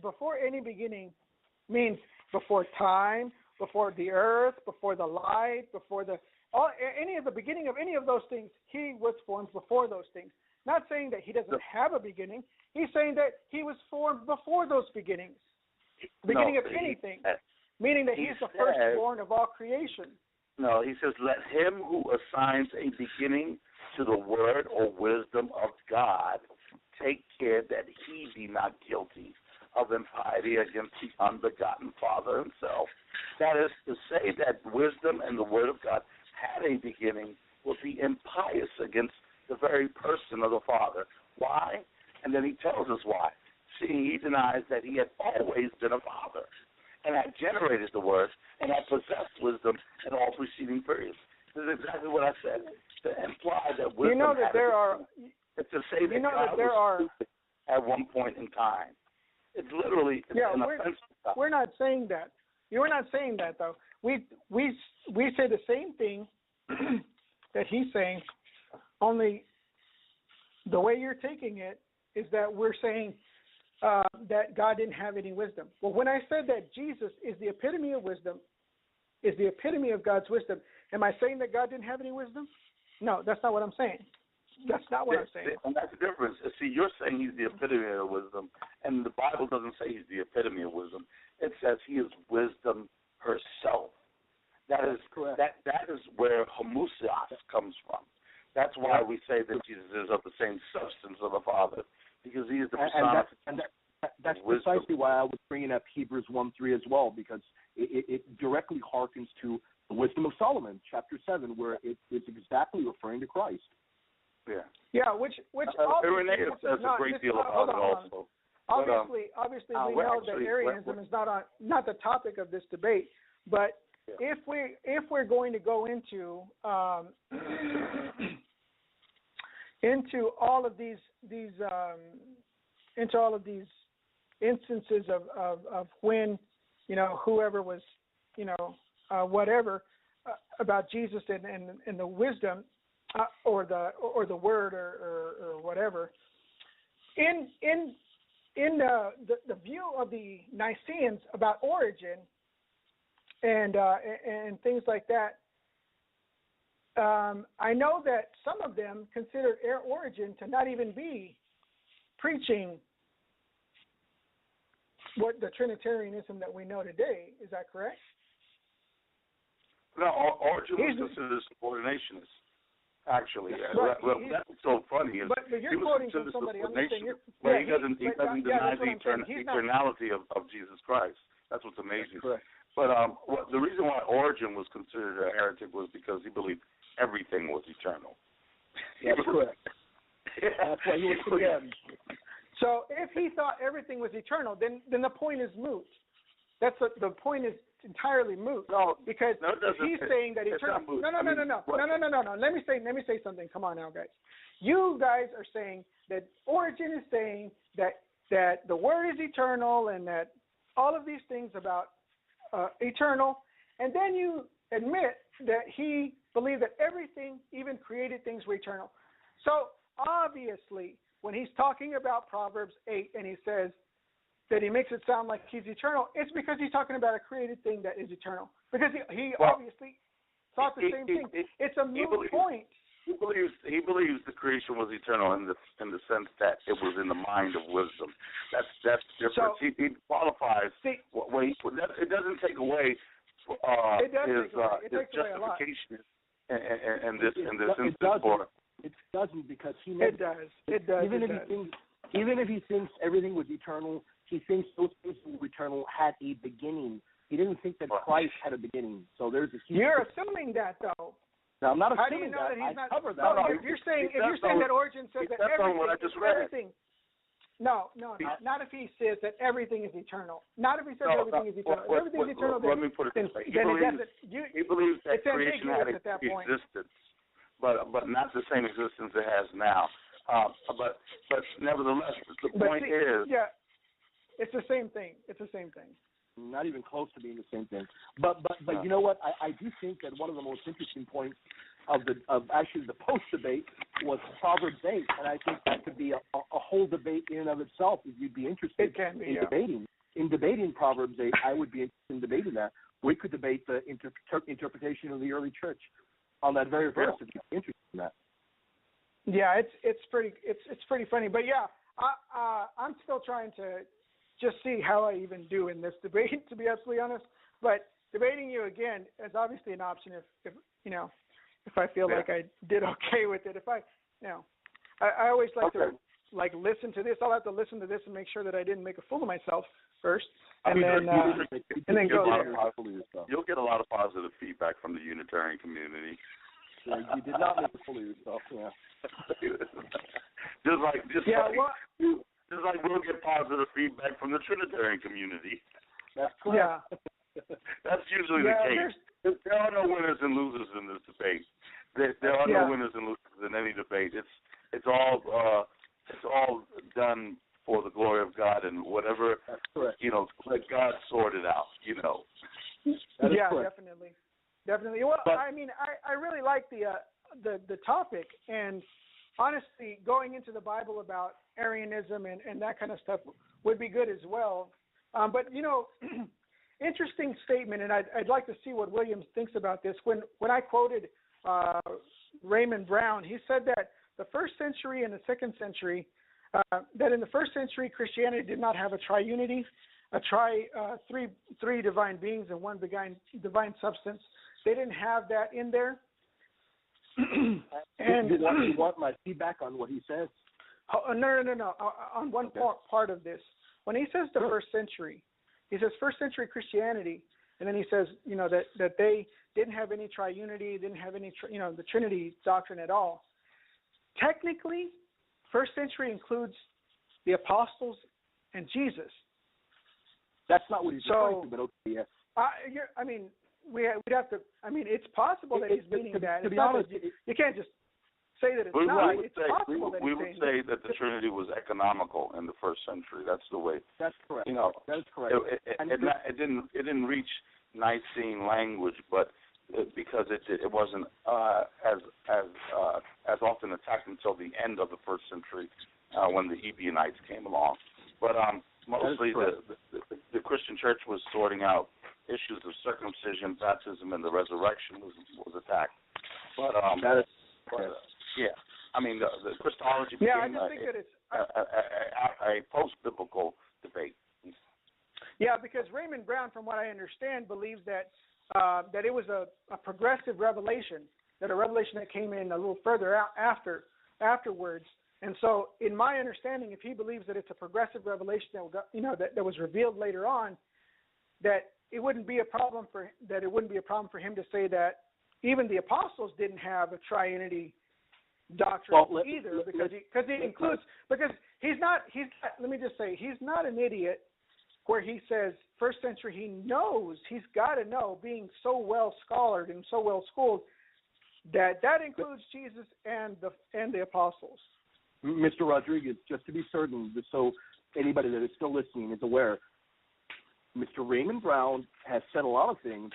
Before any beginning means before time, before the earth, before the light, before any of the beginning of any of those things. He was formed before those things. Not saying that he doesn't have a beginning. He's saying that he was formed before those beginnings. Beginning of anything. Meaning that he's the firstborn of all creation. No, he says, let him who assigns a beginning to the word or wisdom of God take care that he be not guilty of impiety against the unbegotten Father himself. That is to say that wisdom and the word of God had a beginning would be impious against the very person of the Father. Why? And then he tells us why. Seeing he denies that he had always been a father, and had generated the word, and had possessed wisdom in all preceding periods. This is exactly what I said. To imply that wisdom it's to say that God was stupid at one point in time. It's literally an offensive stuff. We're not saying that. You're not saying that, though. We say the same thing that he's saying, only the way you're taking it is that we're saying that God didn't have any wisdom. Well, when I said that Jesus is the epitome of wisdom, is the epitome of God's wisdom, am I saying that God didn't have any wisdom? No, that's not what I'm saying. That's not what I'm saying. And that's the difference. See, you're saying he's the epitome of wisdom, and the Bible doesn't say he's the epitome of wisdom. It says he is wisdom herself. That is correct. That is where homoousios comes from. That's why we say that Jesus is of the same substance of the Father, because he is the personification. That's precisely why I was bringing up Hebrews 1:3 as well, because it directly harkens to the wisdom of Solomon, chapter 7, where it's exactly referring to Christ. Yeah, which Irenaeus says a great deal about it also. Obviously, we know that Arianism is not the topic of this debate, but if we're going to go into all of these instances of when whoever was whatever about Jesus and the wisdom or the word or whatever in the view of the Nicaeans about origin and things like that. I know that some of them considered Origen to not even be preaching what the Trinitarianism that we know today. Is that correct? No, Origen was considered a subordinationist, actually. That's so funny. But you're quoting from somebody. I'm saying he doesn't deny the eternality of Jesus Christ. That's what's amazing. But the reason why Origen was considered a heretic was because he believed everything was eternal. That's correct. That's why he was condemned. So if he thought everything was eternal, then the point is moot. The point is entirely moot. No, because he's saying that eternal. No. Let me say something. Come on now, guys. You guys are saying that Origen is saying that the word is eternal and that all of these things about eternal, and then you admit that he believed that everything, even created things, were eternal. So obviously, when he's talking about Proverbs 8 and he says that he makes it sound like he's eternal, it's because he's talking about a created thing that is eternal. Because he obviously thought the same thing. It's a moot point. He believes the creation was eternal in the sense that it was in the mind of wisdom. That's different. So, he qualifies. It doesn't take away his justification and this instance for. It doesn't, because he never. It does. Even if he thinks everything was eternal, he thinks those things that were eternal had a beginning. He didn't think that Christ had a beginning. So there's a huge. You're assuming that, though. No, I'm not assuming. How do you know that he's not? Cover that. No, if you're saying that Origen says that everything. No, not if he says that everything is eternal. Not if he says everything is eternal. If everything is eternal, let me put it this way. He believes that creation had existence, but not the same existence it has now. But nevertheless, the point is. Yeah, it's the same thing. Not even close to being the same thing. But you know what? I do think that one of the most interesting points of actually the post debate was Proverbs 8, and I think that could be a whole debate in and of itself if you'd be interested in debating. In debating Proverbs 8, I would be interested in debating that. We could debate the interpretation of the early church on that very verse if you'd be interested in that. Yeah, it's pretty funny, but yeah, I'm still trying to just see how I even do in this debate, to be absolutely honest. But debating you again is obviously an option if I feel like I did okay with it. If I always like to listen to this. I'll have to listen to this and make sure that I didn't make a fool of myself first, and then go there. You'll get a lot of positive feedback from the Unitarian community. Yeah, you did not make a fool of yourself. Yeah. Just like we'll get positive feedback from the Trinitarian community. That's correct. Yeah. That's usually the case. There are no winners and losers in this debate. There are no winners and losers in any debate. It's all done for the glory of God and whatever, let God sort it out, Yeah, definitely. Well, I mean, I really like the topic, and honestly, going into the Bible about Arianism and that kind of stuff would be good as well. But interesting statement, and I'd like to see what Williams thinks about this. When I quoted Raymond Brown, he said that the first century and the second century, that in the first century Christianity did not have a triunity, three divine beings and one divine substance. They didn't have that in there. And you want my feedback on what he says? Oh, no. On one part of this, when he says the first century, he says first century Christianity, and then he says that they didn't have any triunity, didn't have any the Trinity doctrine at all. Technically, first century includes the apostles and Jesus. That's not what he's referring to, but okay, yes. We'd have to. It's possible that he's meaning that. To be honest, you can't just say that it's not. It's possible that we would say that the Trinity was economical in the first century. That's the way. That's correct. That is correct. It didn't reach Nicene language, but because it wasn't as often attacked until the end of the first century when the Ebionites came along. But mostly the Christian Church was sorting out issues of circumcision, baptism, and the resurrection was attacked. But the Christology became a post-biblical debate. Yeah, because Raymond Brown, from what I understand, believes that it was a progressive revelation, that a revelation that came in a little further out afterwards. And so, in my understanding, if he believes that it's a progressive revelation that was revealed later on, that it wouldn't be a problem for him to say that even the apostles didn't have a triunity doctrine either, because he's not. Let me just say, he's not an idiot. Where he says first century, he's got to know, being so well scholared and so well schooled, that includes Jesus and the apostles. Mr. Rodriguez, just to be certain, just so anybody that is still listening is aware, Mr. Raymond Brown has said a lot of things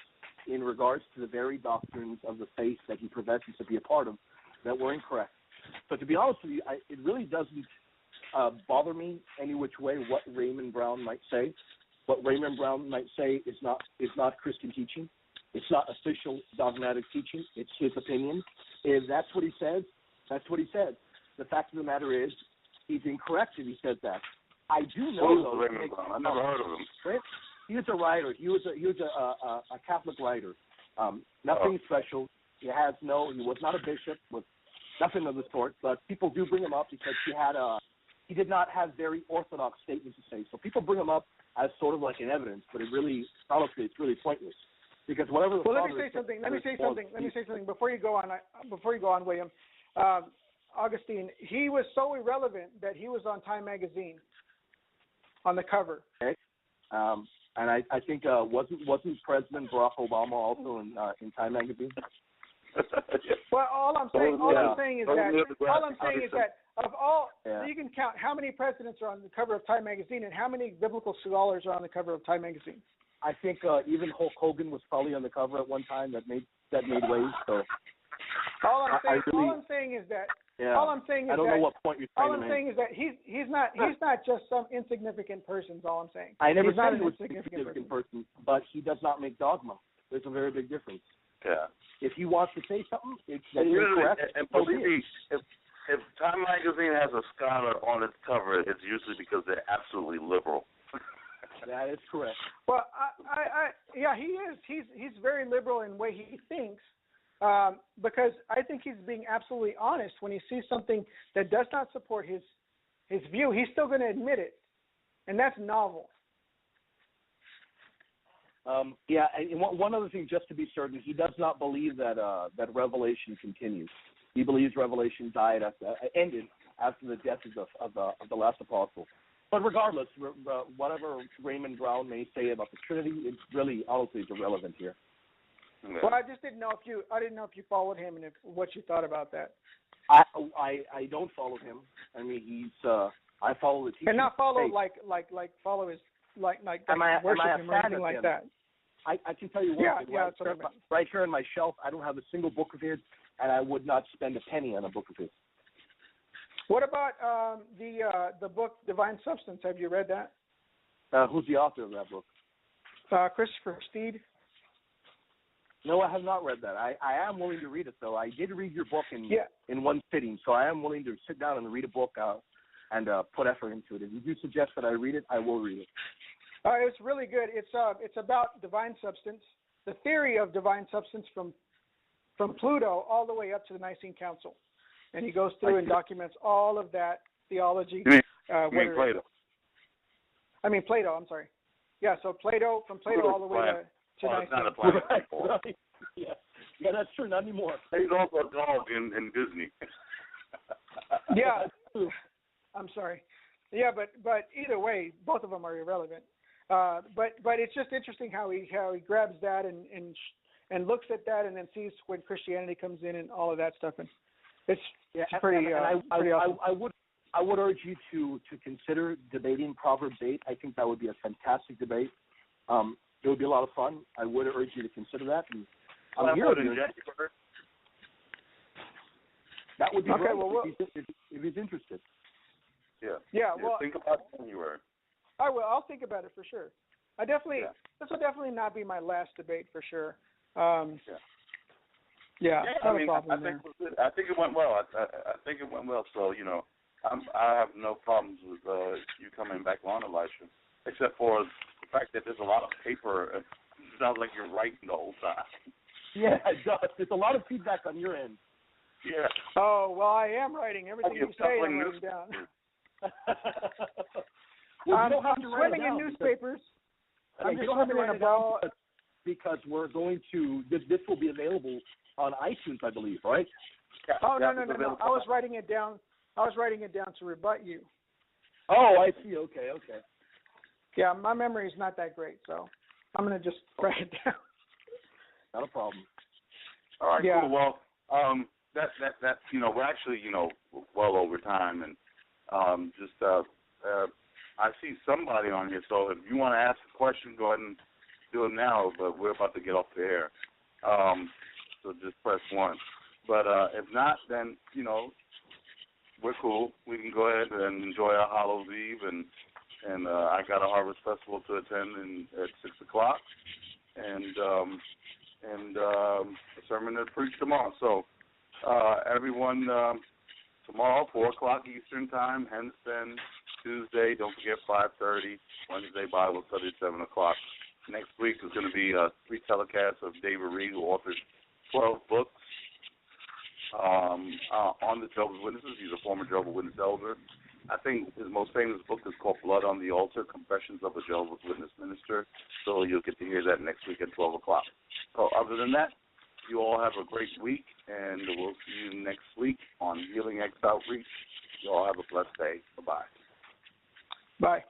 in regards to the very doctrines of the faith that he professes to be a part of that were incorrect. But to be honest with you, it really doesn't bother me any which way what Raymond Brown might say. What Raymond Brown might say is not Christian teaching. It's not official dogmatic teaching. It's his opinion. If that's what he says, that's what he says. The fact of the matter is, he's incorrect if he says that. I do know, though. Raymond Brown? I never heard of him. Right? He was a writer. He was a Catholic writer. Nothing special. He was not a bishop, with nothing of the sort. But people do bring him up because he did not have very orthodox statements to say. So people bring him up as sort of like an evidence, but honestly, it's really pointless. Because whatever the Let me say something before you go on, William. Augustine, he was so irrelevant that he was on Time magazine on the cover. Okay. And I think wasn't President Barack Obama also in Time magazine? Well, all I'm saying is that of all, you can count how many presidents are on the cover of Time magazine and how many biblical scholars are on the cover of Time magazine. I think even Hulk Hogan was probably on the cover at one time. That made waves. So all I'm saying is that I don't know what point you're trying to make. All I'm saying is that he's not just some insignificant person. Is all I'm saying. I never said he was an insignificant person, but he does not make dogma. There's a very big difference. Yeah. If he wants to say something, it's incorrect. And believe me, if Time magazine has a scholar on its cover, it's usually because they're absolutely liberal. That is correct. Well, he is. He's very liberal in the way he thinks, because I think he's being absolutely honest when he sees something that does not support his view. He's still going to admit it, and that's novel. And one other thing, just to be certain, he does not believe that Revelation continues. He believes Revelation ended after the death of the last apostle. But regardless, whatever Raymond Brown may say about the Trinity, it's really, honestly, it's irrelevant here. Yeah. Well, I just didn't know if you followed him and what you thought about that. I don't follow him. I mean, I follow the teaching. And not follow like follow his like worship him or anything like that. I can tell you what. That's what I meant. Right here on my shelf, I don't have a single book of his, and I would not spend a penny on a book of his. What about the book Divine Substance? Have you read that? Who's the author of that book? Christopher Steed. No, I have not read that. I am willing to read it, though. I did read your book in one sitting, so I am willing to sit down and read a book and put effort into it. If you do suggest that I read it, I will read it. It's really good. It's about divine substance, the theory of divine substance from Pluto all the way up to the Nicene Council. And he goes through and documents all of that theology. You mean Plato? I mean Plato, I'm sorry. Yeah, so from Plato all the way to Nicene. It's not a planet anymore. Right. Yeah, that's true. Not anymore. He's also a dog in Disney. Yeah, I'm sorry. Yeah, but either way, both of them are irrelevant. But it's just interesting how he grabs that and looks at that and then sees when Christianity comes in and all of that stuff, and it's pretty. Pretty awesome. I would urge you to consider debating Proverbs 8. I think that would be a fantastic debate. It would be a lot of fun. I would urge you to consider that. And I'm here. That would be great if he's interested. Yeah. Well, think about January. I will. I'll think about it for sure. This will definitely not be my last debate for sure. I think it went well. I think it went well. So I have no problems with you coming back on, Elisha, except for the fact that there's a lot of paper. It sounds like you're writing the whole time. Yeah, it does. There's a lot of feedback on your end. Yeah. Oh well, I am writing everything you say. I'm writing down. I'm swimming in newspapers. I'm just swimming in it all. Because we're going to this will be available on iTunes, I believe, right? Yeah, no. I was writing it down. To rebut you. Oh, I see. Okay. Yeah, my memory is not that great, so I'm gonna just write it down. Not a problem. All right. Yeah. Cool. Well, that we're actually well over time, and I see somebody on here. So if you want to ask a question, go ahead and do it now. But we're about to get off the air, so just press 1. But if not, then we're cool. We can go ahead and enjoy our Hallows Eve, and I got a Harvest Festival to attend at 6:00, and a sermon to preach tomorrow. So everyone, tomorrow 4:00 Eastern Time, Henson. Tuesday, don't forget 5:30. Wednesday, Bible study at 7:00. Next week is going to be a retelecast of David Reed, who authored 12 books on the Jehovah's Witnesses. He's a former Jehovah's Witness elder. I think his most famous book is called Blood on the Altar, Confessions of a Jehovah's Witness Minister. So you'll get to hear that next week at 12:00. So other than that, you all have a great week, and we'll see you next week on Healing X Outreach. You all have a blessed day. Bye-bye. Bye.